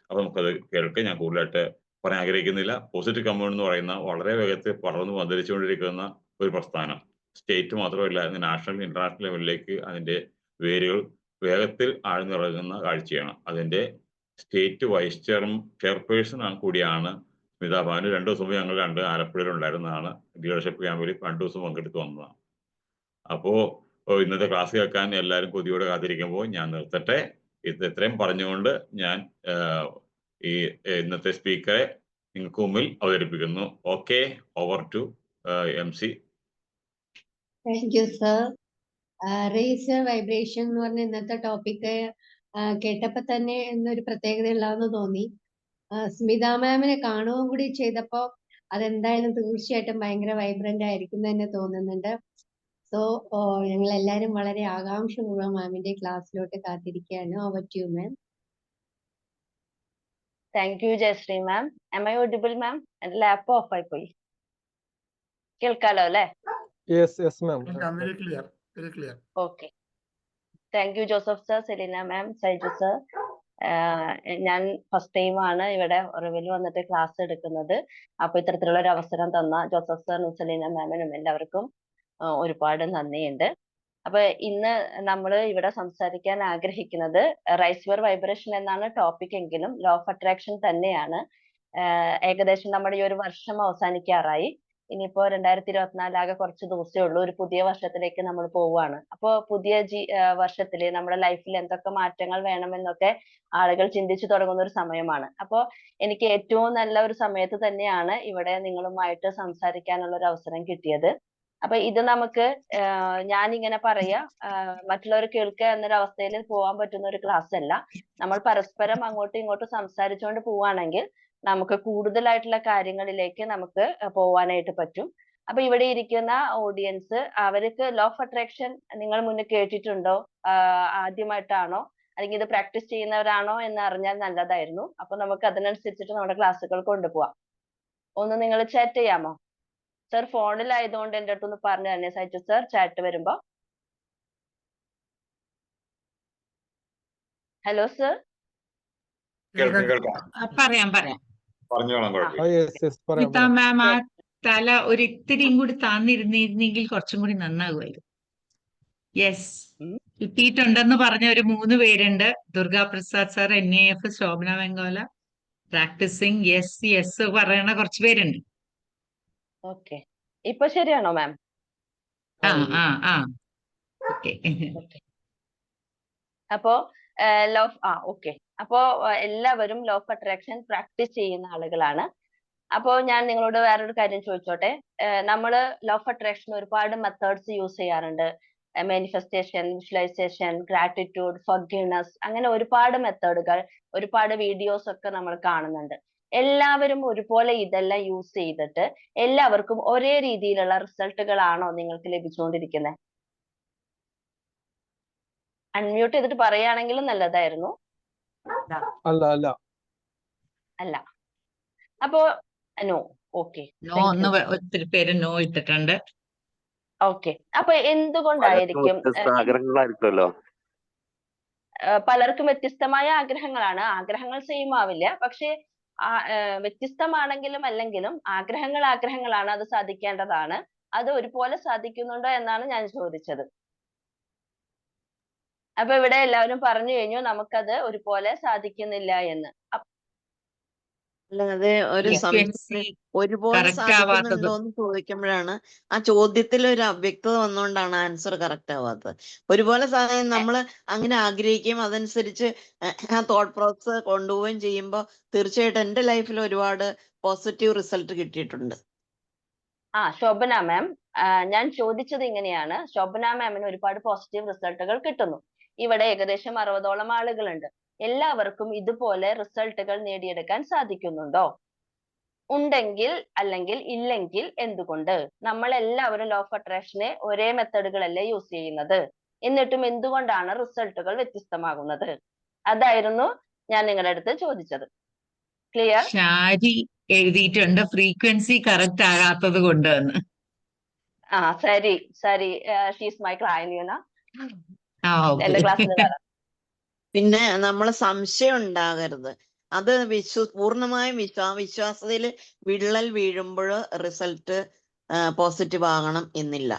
അപ്പൊ നമുക്കത് കേൾക്കെ ഞാൻ കൂടുതലായിട്ട് പറയാൻ ആഗ്രഹിക്കുന്നില്ല. പോസിറ്റീവ് കമ്പൗണ്ട് എന്ന് പറയുന്ന വളരെ വേഗത്തിൽ പടർന്നു പന്തലിച്ചുകൊണ്ടിരിക്കുന്ന ഒരു പ്രസ്ഥാനം, സ്റ്റേറ്റ് മാത്രമല്ല ഇന്ന് നാഷണൽ ഇന്റർനാഷണൽ ലെവലിലേക്ക് അതിന്റെ വേരുകൾ വേഗത്തിൽ ആഴ്ന്നിറങ്ങുന്ന കാഴ്ചയാണ്. അതിന്റെ സ്റ്റേറ്റ് വൈസ് ചെയർപേഴ്സൺ കൂടിയാണ് സ്മിത ഭാനു. 2 ദിവസം മുമ്പ് ഞങ്ങൾ ആലപ്പുഴയിൽ ഉണ്ടായിരുന്നതാണ്. ലീഡർഷിപ്പ് ക്യാമ്പിൽ 2 ദിവസം പങ്കെടുത്ത് വന്നതാണ്. അപ്പോ ഇന്നത്തെ ക്ലാസ് കേൾക്കാൻ എല്ലാവരും കൊതിയോടെ കാത്തിരിക്കുമ്പോൾ ഞാൻ നിർത്തട്ടെ. ഇത്രയും പറഞ്ഞുകൊണ്ട് ഞാൻ ഈ ഇന്നത്തെ സ്പീക്കറെ നിങ്ങൾക്ക് മുമ്പിൽ അവതരിപ്പിക്കുന്നു. Okay, over to MC. Thank you sir. Race vibration എന്ന് പറഞ്ഞ ഇന്നത്തെ ടോപ്പിക്ക് കേട്ടപ്പോ തന്നെ എന്നൊരു പ്രത്യേകത ഉള്ളതെന്ന് തോന്നി. സ്മിത മാമിനെ കാണുകയും കൂടി ചെയ്തപ്പോ അതെന്തായാലും തീർച്ചയായിട്ടും ഭയങ്കര വൈബ്രന്റ് ആയിരിക്കും തന്നെ തോന്നുന്നുണ്ട്. സോ ഞങ്ങൾ എല്ലാവരും വളരെ ആകാംക്ഷപൂർവ്വം മാമിന്റെ ക്ലാസ്സിലോട്ട് കാത്തിരിക്കുകയാണ്. Over to you ma'am. Thank you Jayashree ma'am. am I audible ma'am? എന്റെ ലാപ്പ് ഓഫ് ആയി പോയി. കേൾക്കാലോ അല്ലേ? Yes ma'am. Very clear, very clear. Okay, thank you Joseph sir, Selina ma'am, Saiju sir. ഞാൻ ഫസ്റ്റ് ടൈം ആണ് ഇവിടെ റിവ്യൂവിൽ വന്നിട്ട് ക്ലാസ് എടുക്കുന്നത്. അപ്പൊ ഇത്തരത്തിലുള്ള ഒരു അവസരം തന്ന ജോസഫ് സാറിനും സെലീന മാമിനും എല്ലാവർക്കും ഒരുപാട് നന്ദിയുണ്ട്. അപ്പൊ ഇന്ന് നമ്മൾ ഇവിടെ സംസാരിക്കാൻ ആഗ്രഹിക്കുന്നത് റൈസ് യുവർ വൈബ്രേഷൻ എന്നാണ് ടോപ്പിക് എങ്കിലും ലോ ഓഫ് അട്രാക്ഷൻ തന്നെയാണ്. ഏകദേശം നമ്മുടെ ഈ ഒരു വർഷം അവസാനിക്കാറായി. ഇനിയിപ്പോ 2024 ആകെ കുറച്ച് ദിവസമേ ഉള്ളൂ. ഒരു പുതിയ വർഷത്തിലേക്ക് നമ്മൾ പോവുകയാണ്. അപ്പോ പുതിയ വർഷത്തില് നമ്മുടെ ലൈഫിൽ എന്തൊക്കെ മാറ്റങ്ങൾ വേണമെന്നൊക്കെ ആളുകൾ ചിന്തിച്ചു തുടങ്ങുന്ന ഒരു സമയമാണ്. അപ്പോ എനിക്ക് ഏറ്റവും നല്ല ഒരു സമയത്ത് തന്നെയാണ് ഇവിടെ നിങ്ങളുമായിട്ട് സംസാരിക്കാനുള്ള ഒരു അവസരം കിട്ടിയത്. അപ്പൊ ഇത് നമുക്ക് ഞാനിങ്ങനെ പറയാ മറ്റുള്ളവർ കേൾക്കുക എന്നൊരു അവസ്ഥയിൽ പോകാൻ പറ്റുന്ന ഒരു ക്ലാസ് അല്ല. നമ്മൾ പരസ്പരം അങ്ങോട്ടും ഇങ്ങോട്ടും സംസാരിച്ചുകൊണ്ട് പോവുകയാണെങ്കിൽ നമുക്ക് കൂടുതലായിട്ടുള്ള കാര്യങ്ങളിലേക്ക് നമുക്ക് പോവാനായിട്ട് പറ്റും. അപ്പൊ ഇവിടെ ഇരിക്കുന്ന ഓഡിയൻസ് അവർക്ക് ലോ ഓഫ് അട്രാക്ഷൻ നിങ്ങൾ മുന്നേ കേട്ടിട്ടുണ്ടോ, ആദ്യമായിട്ടാണോ, അല്ലെങ്കിൽ ഇത് പ്രാക്ടീസ് ചെയ്യുന്നവരാണോ എന്ന് അറിഞ്ഞാൽ നല്ലതായിരുന്നു. അപ്പൊ നമുക്ക് അതിനനുസരിച്ചിട്ട് നമ്മുടെ ക്ലാസ്സുകൾ കൊണ്ടുപോവാം. ഒന്ന് നിങ്ങൾ ചാറ്റ് ചെയ്യാമോ? സർ ഫോണിലായതുകൊണ്ട് എൻ്റെ അടുത്തൊന്ന് പറഞ്ഞു തന്നെ സൈജു സർ ചാറ്റ് വരുമ്പോ. Hello sir. പറയാം. സ്മിത മാം ആ തല ഒരു ഇത്തിരിയും കൂടി താന്നിരുന്നിരുന്നെങ്കിൽ കുറച്ചും കൂടി നന്നാകുമായിരുന്നു. യെസ്, കിട്ടിയിട്ടുണ്ടെന്ന് പറഞ്ഞ ഒരു 3 പേരുണ്ട്. Durga Prasad sir, NAF, Shobhana Vengola, practising. Yes പറയണ കുറച്ച് പേരുണ്ട്. ഓക്കെ, ഇപ്പൊ ശരിയാണോ മാം? ഓക്കെ. അപ്പോ ഓക്കെ, അപ്പോ എല്ലാവരും ലോ ഓഫ് അട്രാക്ഷൻ പ്രാക്ടീസ് ചെയ്യുന്ന ആളുകളാണ്. അപ്പോ ഞാൻ നിങ്ങളോട് വേറൊരു കാര്യം ചോദിച്ചോട്ടെ. നമ്മള് ലോ ഓഫ് അട്രാക്ഷൻ ഒരുപാട് മെത്തേഡ്സ് യൂസ് ചെയ്യാറുണ്ട്. മാനിഫെസ്റ്റേഷൻ, വിഷ്വലൈസേഷൻ, ഗ്രാറ്റിറ്റ്യൂഡ്, ഫർഗിവ്നെസ്, അങ്ങനെ ഒരുപാട് മെത്തേഡുകൾ, ഒരുപാട് വീഡിയോസ് ഒക്കെ നമ്മൾ കാണുന്നുണ്ട്. എല്ലാവരും ഒരുപോലെ ഇതെല്ലാം യൂസ് ചെയ്തിട്ട് എല്ലാവർക്കും ഒരേ രീതിയിലുള്ള റിസൾട്ടുകളാണോ നിങ്ങൾക്ക് ലഭിച്ചുകൊണ്ടിരിക്കുന്നത്? അൺമ്യൂട്ട് ചെയ്തിട്ട് പറയുകയാണെങ്കിലും നല്ലതായിരുന്നു. അല്ല. അപ്പോ നോ. ഓക്കെ, ഒത്തിരി പേര് നോ ഇട്ടിട്ടുണ്ട്. ഓക്കെ, അപ്പൊ എന്തുകൊണ്ടായിരിക്കും? പലർക്കും വ്യത്യസ്തമായ ആഗ്രഹങ്ങളാണ്. ആഗ്രഹങ്ങൾ സെയിം ആവില്ല, പക്ഷെ വ്യത്യസ്തമാണെങ്കിലും അല്ലെങ്കിലും ആഗ്രഹങ്ങൾ ആഗ്രഹങ്ങളാണ്, അത് സാധിക്കേണ്ടതാണ്. അത് ഒരുപോലെ സാധിക്കുന്നുണ്ടോ എന്നാണ് ഞാൻ ചോദിച്ചത്. അപ്പൊ ഇവിടെ എല്ലാവരും പറഞ്ഞു കഴിഞ്ഞു നമുക്കത് ഒരുപോലെ സാധിക്കുന്നില്ല എന്ന്. അല്ലാതെ ഒരു ഫ്രീക്വൻസി ഒരുപോലെ കറക്റ്റ് ആവാത്തത്. സാധിക്കുന്നുണ്ടോ എന്ന് ചോദിക്കുമ്പോഴാണ് ആ ചോദ്യത്തിൽ ഒരു അവ്യക്തത വന്നുകൊണ്ടാണ് ആൻസർ കറക്റ്റ് ആവാത്തത്. ഒരുപോലെ നമ്മൾ അങ്ങനെ ആഗ്രഹിക്കുകയും അതനുസരിച്ച് ആ തോട്ട് പ്രോസസ് കൊണ്ടുപോവുകയും ചെയ്യുമ്പോൾ തീർച്ചയായിട്ടും എൻ്റെ ലൈഫിൽ ഒരുപാട് പോസിറ്റീവ് റിസൾട്ട് കിട്ടിയിട്ടുണ്ട്. ശോഭന മാം, ഞാൻ ചോദിച്ചത് ഇങ്ങനെയാണ്. ശോഭന മാമിന് ഒരുപാട് പോസിറ്റീവ് റിസൾട്ടുകൾ കിട്ടുന്നു. ഇവിടെ ഏകദേശം 60ഓളം ആളുകളുണ്ട്. എല്ലാവർക്കും ഇതുപോലെ റിസൾട്ടുകൾ നേടിയെടുക്കാൻ സാധിക്കുന്നുണ്ടോ? ഉണ്ടെങ്കിൽ അല്ലെങ്കിൽ ഇല്ലെങ്കിൽ എന്തുകൊണ്ട്? നമ്മൾ എല്ലാവരും ലോ ഓഫ് അട്രാക്ഷനെ ഒരേ മെത്തഡുകളല്ലേ യൂസ് ചെയ്യുന്നത്, എന്നിട്ടും എന്തുകൊണ്ടാണ് റിസൾട്ടുകൾ വ്യത്യസ്തമാകുന്നത്? അതായിരുന്നു ഞാൻ നിങ്ങളുടെ അടുത്ത് ചോദിച്ചത്. ക്ലിയർ? ഷാരി എഴുതിയിട്ടുണ്ട് ഫ്രീക്വൻസി കറക്റ്റ് ആകാത്തത് കൊണ്ട് എന്ന്. സരി ഷീസ് മൈ ക്ലയന്റ്. എന്റെ ഓക്കെ. ക്ലാസ്സിൽ വരാം. പിന്നെ നമ്മൾ സംശയം ഉണ്ടാകരുത്. അത് പൂർണ്ണമായും വിശ്വാസത്തിൽ വിള്ളൽ വീഴുമ്പോൾ റിസൾട്ട് പോസിറ്റീവ് ആകണം എന്നില്ല.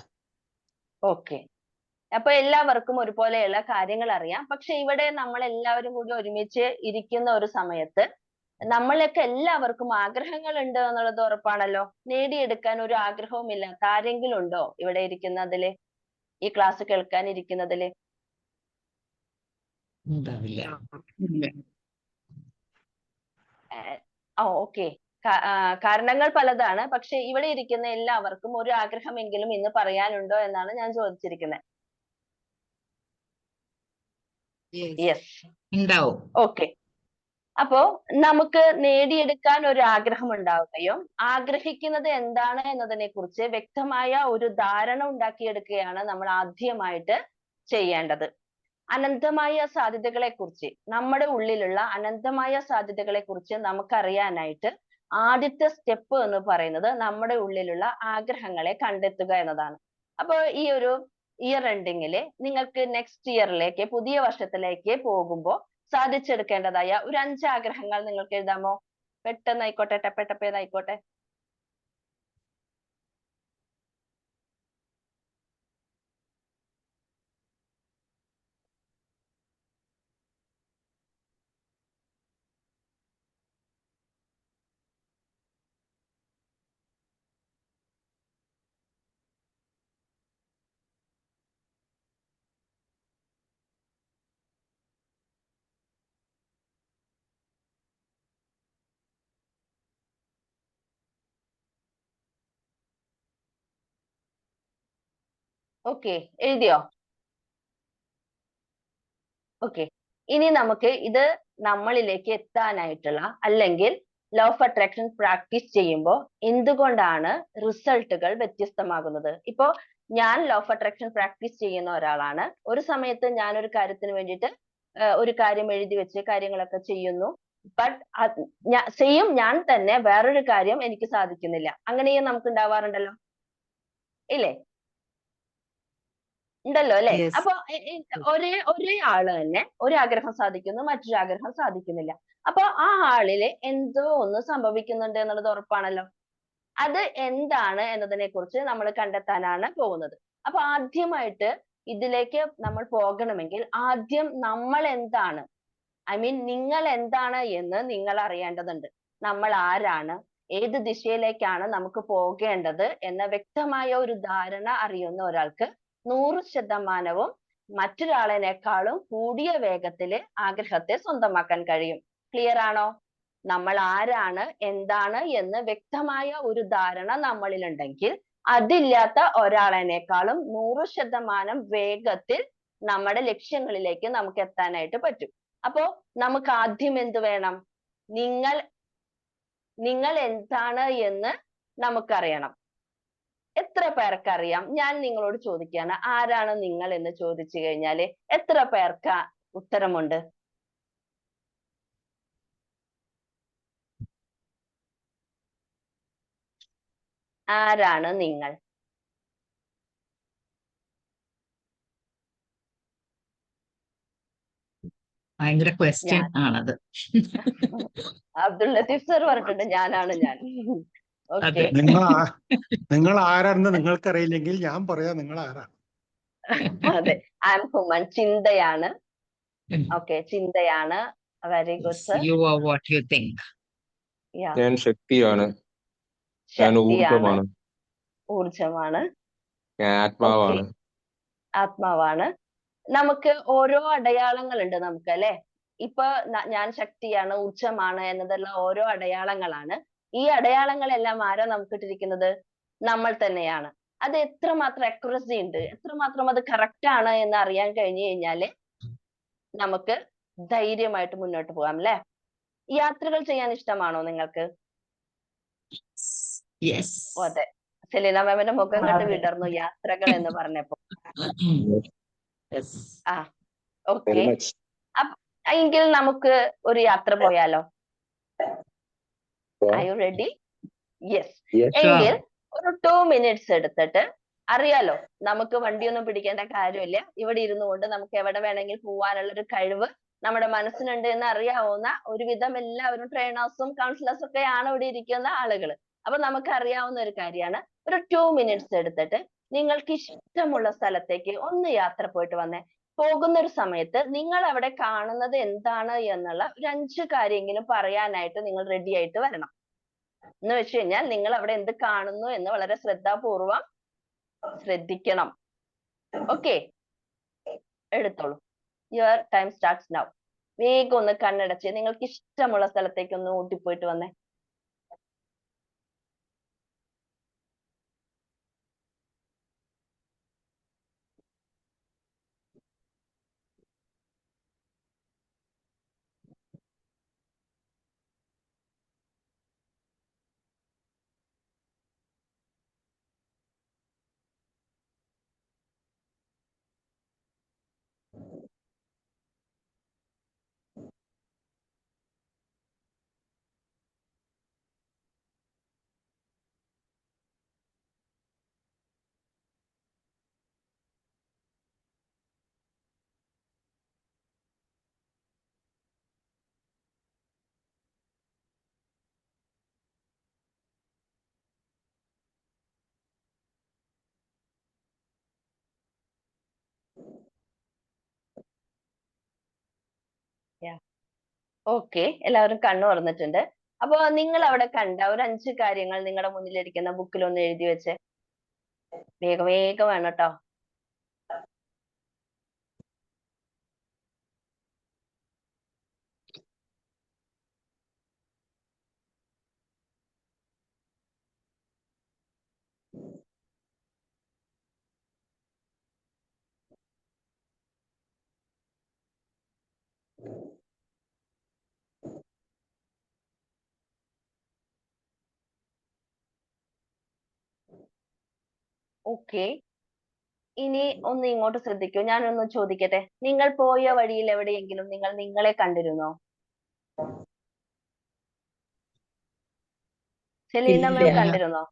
ഓക്കെ, അപ്പൊ എല്ലാവർക്കും ഒരുപോലെയുള്ള കാര്യങ്ങൾ അറിയാം. പക്ഷെ ഇവിടെ നമ്മൾ എല്ലാവരും കൂടി ഒരുമിച്ച് ഇരിക്കുന്ന ഒരു സമയത്ത് നമ്മളൊക്കെ എല്ലാവർക്കും ആഗ്രഹങ്ങൾ ഉണ്ട് എന്നുള്ളത് ഉറപ്പാണല്ലോ. നേടിയെടുക്കാൻ ഒരു ആഗ്രഹവും ഇല്ലാത്ത ആരെങ്കിലും ഉണ്ടോ ഇവിടെ ഇരിക്കുന്നതില്, ഈ ക്ലാസ് കേൾക്കാൻ ഇരിക്കുന്നതില്? ഉണ്ടാവില്ല. ഓക്കെ, കാരണങ്ങൾ പലതാണ്. പക്ഷെ ഇവിടെ ഇരിക്കുന്ന എല്ലാവർക്കും ഒരു ആഗ്രഹമെങ്കിലും ഇന്ന് പറയാനുണ്ടോ എന്നാണ് ഞാൻ ചോദിച്ചിരിക്കുന്നത്. യെസ്, ഉണ്ടാവും. ഓക്കെ. അപ്പോ നമുക്ക് നേടിയെടുക്കാൻ ഒരു ആഗ്രഹം ഉണ്ടാവുകയും ആഗ്രഹിക്കുന്നത് എന്താണ് എന്നതിനെ കുറിച്ച് വ്യക്തമായ ഒരു ധാരണ ഉണ്ടാക്കിയെടുക്കുകയാണ് നമ്മൾ ആദ്യമായിട്ട് ചെയ്യേണ്ടത്. അനന്തമായ സാധ്യതകളെ കുറിച്ച്, നമ്മുടെ ഉള്ളിലുള്ള അനന്തമായ സാധ്യതകളെ കുറിച്ച് നമുക്കറിയാനായിട്ട് ആദ്യത്തെ സ്റ്റെപ്പ് എന്ന് പറയുന്നത് നമ്മുടെ ഉള്ളിലുള്ള ആഗ്രഹങ്ങളെ കണ്ടെത്തുക എന്നതാണ്. അപ്പൊ ഈ ഒരു ഇയർ എൻഡിങ്ങില് നിങ്ങൾക്ക് നെക്സ്റ്റ് ഇയറിലേക്ക്, പുതിയ വർഷത്തിലേക്ക് പോകുമ്പോൾ സാധിച്ചെടുക്കേണ്ടതായ ഒരു 5 ആഗ്രഹങ്ങൾ നിങ്ങൾക്ക് എഴുതാമോ? പെട്ടെന്നായിക്കോട്ടെ, ടപ്പേന്നായിക്കോട്ടെ. ഓക്കെ, എഴുതിയോ? ഓക്കെ, ഇനി നമുക്ക് ഇത് നമ്മളിലേക്ക് എത്താനായിട്ടുള്ള, അല്ലെങ്കിൽ ലോ ഓഫ് അട്രാക്ഷൻ പ്രാക്ടീസ് ചെയ്യുമ്പോൾ എന്തുകൊണ്ടാണ് റിസൾട്ടുകൾ വ്യത്യസ്തമാകുന്നത്? ഇപ്പോ ഞാൻ ലോ ഓഫ് അട്രാക്ഷൻ പ്രാക്ടീസ് ചെയ്യുന്ന ഒരാളാണ്. ഒരു സമയത്ത് ഞാൻ ഒരു കാര്യത്തിന് വേണ്ടിയിട്ട് ഒരു കാര്യം എഴുതി വെച്ച് കാര്യങ്ങളൊക്കെ ചെയ്യുന്നു. ബട്ട് സെയിം ഞാൻ തന്നെ വേറൊരു കാര്യം എനിക്ക് സാധിക്കുന്നില്ല. അങ്ങനെയും നമുക്ക് ഉണ്ടാവാറുണ്ടല്ലോ, ഇല്ലേ? ഉണ്ടല്ലോ അല്ലെ? Yes. അപ്പൊ ഒരേ ആള് തന്നെ ഒരു ആഗ്രഹം സാധിക്കുന്നു, മറ്റൊരു ആഗ്രഹം സാധിക്കുന്നില്ല. അപ്പൊ ആ ആളില് എന്തോ ഒന്ന് സംഭവിക്കുന്നുണ്ട് എന്നുള്ളത് ഉറപ്പാണല്ലോ. അത് എന്താണ് എന്നതിനെ കുറിച്ച് നമ്മൾ കണ്ടെത്താനാണ് പോകുന്നത്. അപ്പൊ ആദ്യമായിട്ട് ഇതിലേക്ക് നമ്മൾ പോകണമെങ്കിൽ ആദ്യം നമ്മൾ എന്താണ്, ഐ മീൻ നിങ്ങൾ എന്താണ് എന്ന് നിങ്ങൾ അറിയേണ്ടതുണ്ട്. നമ്മൾ ആരാണ്, ഏത് ദിശയിലേക്കാണ് നമുക്ക് പോകേണ്ടത് എന്ന വ്യക്തമായ ഒരു ധാരണ അറിയുന്ന ഒരാൾക്ക് 100% മറ്റൊരാളിനേക്കാളും കൂടിയ വേഗത്തില് ആഗ്രഹത്തെ സ്വന്തമാക്കാൻ കഴിയും. ക്ലിയർ ആണോ? നമ്മൾ ആരാണ്, എന്താണ് എന്ന് വ്യക്തമായ ഒരു ധാരണ നമ്മളിലുണ്ടെങ്കിൽ അതില്ലാത്ത ഒരാളിനേക്കാളും 100% വേഗത്തിൽ നമ്മുടെ ലക്ഷ്യങ്ങളിലേക്ക് നമുക്ക് എത്താനായിട്ട് പറ്റും. അപ്പോ നമുക്ക് ആദ്യം എന്ത് വേണം? നിങ്ങൾ എന്താണ് എന്ന് നമുക്കറിയണം. എത്ര പേർക്കറിയാം? ഞാൻ നിങ്ങളോട് ചോദിക്കുകയാണ്, ആരാണ് നിങ്ങൾ എന്ന് ചോദിച്ചു കഴിഞ്ഞാല് എത്ര പേർക്ക് ഉത്തരമുണ്ട്? ആരാണ് നിങ്ങൾ? ഭയങ്കര ക്വസ്റ്റ്യൻ ഞാൻ ആണത്. അബ്ദുൾ ലത്തീഫ് സർ പറഞ്ഞിട്ടുണ്ട് ഞാനാണ് ഞാൻ. ഓക്കെ, അതെ. നിങ്ങൾ ആരാണെന്ന് നിങ്ങൾക്കറിയില്ലെങ്കിൽ ഞാൻ പറയാം നിങ്ങൾ ആരാണ്. അതെ. I'm human. ചിന്തയാണ്. ഓക്കെ, ചിന്തയാണ്. Very good sir. You are what you think. Yeah, ഞാൻ ശക്തിയാണ്. ഞാൻ ശക്തിയാണ്, ഊർജമാണ്. ഊർജമാണ്. ഞാൻ ഓക്കെ, ആത്മാവാണ്. ആത്മാവാണ്. നമുക്ക് ഓരോ അടയാളങ്ങളുണ്ട് നമുക്ക്, അല്ലെ? ഇപ്പൊ ഞാൻ ശക്തിയാണ്, ഊർജമാണ് എന്നതെല്ലാം ഓരോ അടയാളങ്ങളാണ്. ഈ അടയാളങ്ങളെല്ലാം ആരാ നമുക്ക് ഇട്ടിരിക്കുന്നത്? നമ്മൾ തന്നെയാണ്. അത് എത്രമാത്രം അക്യുറസി ഉണ്ട്, എത്രമാത്രം അത് കറക്റ്റ് ആണ് എന്ന് അറിയാൻ കഴിഞ്ഞു കഴിഞ്ഞാല് നമുക്ക് ധൈര്യമായിട്ട് മുന്നോട്ട് പോകാം, അല്ലെ? യാത്രകൾ ചെയ്യാൻ ഇഷ്ടമാണോ നിങ്ങൾക്ക്? Yes. ഓ, അതെ. സെലീന മാമിന്റെ മുഖം കണ്ട് വിടർന്നു യാത്രകൾ എന്ന് പറഞ്ഞപ്പോ. Yes. ആ, ഓക്കെ. എങ്കിൽ നമുക്ക് ഒരു യാത്ര പോയാലോ? Are you ready? Yes. എങ്കിൽ ഒരു 2 minutes എടുത്തിട്ട്, അറിയാലോ നമുക്ക് വണ്ടിയൊന്നും പിടിക്കേണ്ട കാര്യമില്ല, ഇവിടെ ഇരുന്നു കൊണ്ട് നമുക്ക് എവിടെ വേണമെങ്കിൽ പോവാനുള്ള ഒരു കഴിവ് നമ്മുടെ മനസ്സിനുണ്ട് എന്ന് അറിയാവുന്ന ഒരുവിധം എല്ലാവരും ട്രെയിനേഴ്സും കൗൺസിലേഴ്സും ഒക്കെയാണ് ഇവിടെ ഇരിക്കുന്ന ആളുകൾ. അപ്പൊ നമുക്ക് അറിയാവുന്ന ഒരു കാര്യമാണ്. ഒരു 2 minutes എടുത്തിട്ട് നിങ്ങൾക്ക് ഇഷ്ടമുള്ള സ്ഥലത്തേക്ക് ഒന്ന് യാത്ര പോയിട്ട് വന്നേ. പോകുന്ന ഒരു സമയത്ത് നിങ്ങൾ അവിടെ കാണുന്നത് എന്താണ് എന്നുള്ള ഒരു 5 കാര്യമെങ്കിലും പറയാനായിട്ട് നിങ്ങൾ റെഡി ആയിട്ട് വരണം. എന്ന് വെച്ച് കഴിഞ്ഞാൽ നിങ്ങൾ അവിടെ എന്ത് കാണുന്നു എന്ന് വളരെ ശ്രദ്ധാപൂർവം ശ്രദ്ധിക്കണം. ഓക്കെ, എടുത്തോളൂ. Your time starts now. വേഗം ഒന്ന് കണ്ണടച്ച് നിങ്ങൾക്ക് ഇഷ്ടമുള്ള സ്ഥലത്തേക്ക് ഒന്ന് ഓട്ടിപ്പോയിട്ട് വന്നേ. ഓക്കെ, എല്ലാവരും കണ്ണു തുറന്നിട്ടുണ്ട്. അപ്പൊ നിങ്ങൾ അവിടെ കണ്ട ഒരു 5 കാര്യങ്ങൾ നിങ്ങളുടെ മുന്നിലിരിക്കുന്ന ബുക്കിൽ ഒന്ന് എഴുതി വെച്ചേ. വേഗം വേഗം വേണം കേട്ടോ. ഓക്കെ, ഇനി ഒന്ന് ഇങ്ങോട്ട് ശ്രദ്ധിക്കൂ. ഞാനൊന്ന് ചോദിക്കട്ടെ, നിങ്ങൾ പോയ വഴിയിൽ എവിടെയെങ്കിലും നിങ്ങൾ നിങ്ങളെ കണ്ടിരുന്നോ? സെലീന മാം ഇല്ല. കണ്ടിരുന്നോ?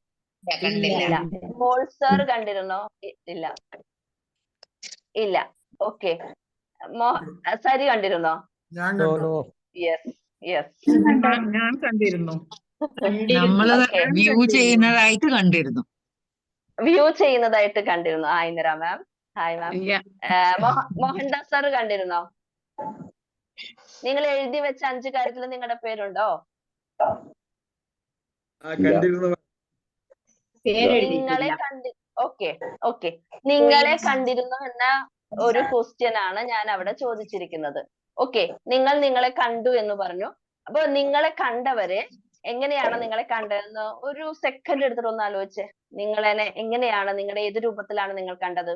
കണ്ടില്ല. ഇല്ല. പോൾ സർ കണ്ടിരുന്നോ? ഇല്ല. ഇല്ല. ഓക്കെ, സരി കണ്ടിരുന്നോ? ഞാൻ നോ കണ്ടു. നോ. Yes, yes. ഞാൻ കണ്ടിരുന്നു. നമ്മള് ഓക്കെ, വ്യൂ ചെയ്യുന്നതായിട്ട് കണ്ടിരുന്നു. വ്യൂ ചെയ്യുന്നതായിട്ട് കണ്ടിരുന്നു. ആ, Indira ma'am. Hi ma'am. Yeah. Mohandas sir കണ്ടിരുന്നോ? നിങ്ങൾ എഴുതി വെച്ച 5 കാര്യത്തിൽ നിങ്ങളുടെ പേരുണ്ടോ? കണ്ടിരുന്നു. നിങ്ങളെ ഓക്കെ, ഓക്കെ. നിങ്ങളെ കണ്ടിരുന്നു എന്ന ഒരു ക്വസ്റ്റ്യൻ ആണ് ഞാൻ അവിടെ ചോദിച്ചിരിക്കുന്നത്. ഓക്കെ, നിങ്ങൾ നിങ്ങളെ കണ്ടു എന്ന് പറഞ്ഞു. അപ്പൊ നിങ്ങളെ കണ്ടവരെ എങ്ങനെയാണ് നിങ്ങളെ കണ്ടതെന്ന് ഒരു സെക്കൻഡ് എടുത്തിട്ട് ഒന്ന് ആലോചിച്ചേ. നിങ്ങളെ എങ്ങനെയാണ്, നിങ്ങളുടെ ഏത് രൂപത്തിലാണ് നിങ്ങൾ കണ്ടത്?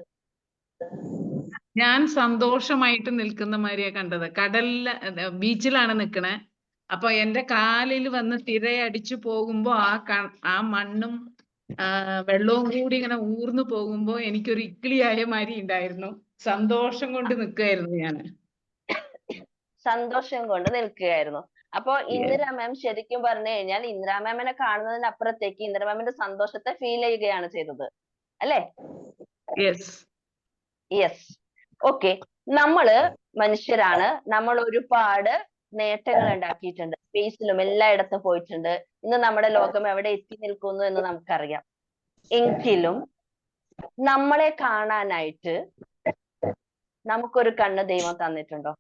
ഞാൻ സന്തോഷമായിട്ട് നിൽക്കുന്ന മാതിരിയാ കണ്ടത്. ബീച്ചിലാണ് നിക്കണേ. അപ്പൊ എന്റെ കാലിൽ വന്ന് തിരയടിച്ചു പോകുമ്പോ ആ മണ്ണും വെള്ളവും കൂടി ഇങ്ങനെ ഊർന്നു പോകുമ്പോ എനിക്കൊരു ഇക്കിളിയായ മാതിരി ഉണ്ടായിരുന്നു. സന്തോഷം കൊണ്ട് നിൽക്കുകയായിരുന്നു ഞാന്. സന്തോഷം കൊണ്ട് നിൽക്കുകയായിരുന്നു. അപ്പൊ ഇന്ദിര മാം ശരിക്കും പറഞ്ഞു കഴിഞ്ഞാൽ ഇന്ദിര മാമിനെ കാണുന്നതിനപ്പുറത്തേക്ക് ഇന്ദിര മാമിന്റെ സന്തോഷത്തെ ഫീൽ ചെയ്യുകയാണ് ചെയ്തത്, അല്ലെ? യെസ്. യെസ്. ഓക്കെ, നമ്മള് മനുഷ്യരാണ്, നമ്മൾ ഒരുപാട് നേട്ടങ്ങൾ ഉണ്ടാക്കിയിട്ടുണ്ട്, സ്പേസിലും എല്ലായിടത്തും പോയിട്ടുണ്ട്. ഇന്ന് നമ്മുടെ ലോകം എവിടെ എത്തി നിൽക്കുന്നു എന്ന് നമുക്കറിയാം. എങ്കിലും നമ്മളെ കാണാനായിട്ട് നമുക്കൊരു കണ്ണ് ദൈവം തന്നിട്ടുണ്ടോ?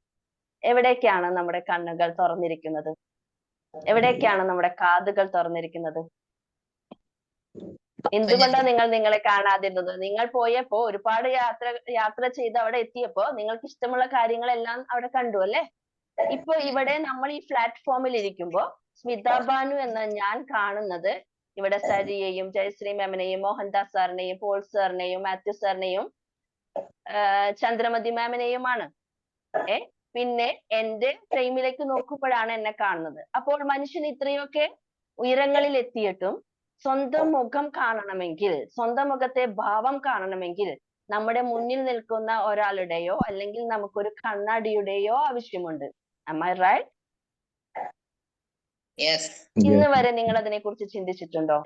എവിടേക്കാണ് നമ്മുടെ കണ്ണുകൾ തുറന്നിരിക്കുന്നത്? എവിടേക്കാണ് നമ്മുടെ കാതുകൾ തുറന്നിരിക്കുന്നത്? എന്തുകൊണ്ടാണ് നിങ്ങൾ നിങ്ങളെ കാണാതിരുന്നത്? നിങ്ങൾ പോയപ്പോ ഒരുപാട് യാത്ര ചെയ്ത് അവിടെ എത്തിയപ്പോ നിങ്ങൾക്ക് ഇഷ്ടമുള്ള കാര്യങ്ങളെല്ലാം അവിടെ കണ്ടു അല്ലേ? ഇപ്പൊ ഇവിടെ നമ്മൾ ഈ പ്ലാറ്റ്ഫോമിൽ ഇരിക്കുമ്പോ സ്മിത ബാനു എന്ന ഞാൻ കാണുന്നത് ഇവിടെ സരിയെയും ജയശ്രീ മാമിനെയും മോഹൻദാസ് സാറിനെയും പോൾ സാറിനെയും മാത്യു സാറിനെയും ചന്ദ്രമതി മാമിനെയുമാണ്. പിന്നെ എന്റെ ഫ്രെയിമിലേക്ക് നോക്കുമ്പോഴാണ് എന്നെ കാണുന്നത്. അപ്പോൾ മനുഷ്യൻ ഇത്രയൊക്കെ ഉയരങ്ങളിൽ എത്തിയിട്ടും സ്വന്തം മുഖം കാണണമെങ്കിൽ, സ്വന്തം മുഖത്തെ ഭാവം കാണണമെങ്കിൽ നമ്മുടെ മുന്നിൽ നിൽക്കുന്ന ഒരാളുടെയോ അല്ലെങ്കിൽ നമുക്കൊരു കണ്ണാടിയുടെയോ ആവശ്യമുണ്ട്. Am I right? ഇന്ന് വരെ നിങ്ങൾ അതിനെ കുറിച്ച് ചിന്തിച്ചിട്ടുണ്ടോ?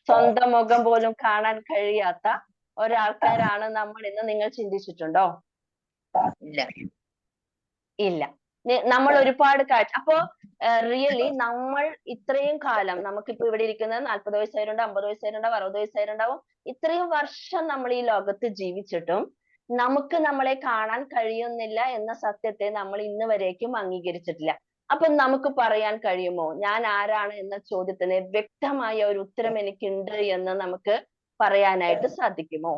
സ്വന്തം മുഖം പോലും കാണാൻ കഴിയാത്ത ഒരാൾക്കാരാണ് നമ്മൾ എന്ന് നിങ്ങൾ ചിന്തിച്ചിട്ടുണ്ടോ? ഇല്ല. നമ്മൾ ഒരുപാട് അപ്പോ റിയലി നമ്മൾ ഇത്രയും കാലം, നമുക്കിപ്പോ ഇവിടെ ഇരിക്കുന്നത് 40 വയസ്സായവരുണ്ട്, 50 വയസ്സായവരുണ്ടാവും, 60 വയസ്സായവരുണ്ടാവും. ഇത്രയും വർഷം നമ്മൾ ഈ ലോകത്ത് ജീവിച്ചിട്ടും നമുക്ക് നമ്മളെ കാണാൻ കഴിയുന്നില്ല എന്ന സത്യത്തെ നമ്മൾ ഇന്ന് വരേക്കും അംഗീകരിച്ചിട്ടില്ല. അപ്പൊ നമുക്ക് പറയാൻ കഴിയുമോ ഞാൻ ആരാണ് എന്ന ചോദ്യത്തിന് വ്യക്തമായ ഒരു ഉത്തരം എനിക്കുണ്ട് എന്ന് നമുക്ക് പറയാനായിട്ട് സാധിക്കുമോ?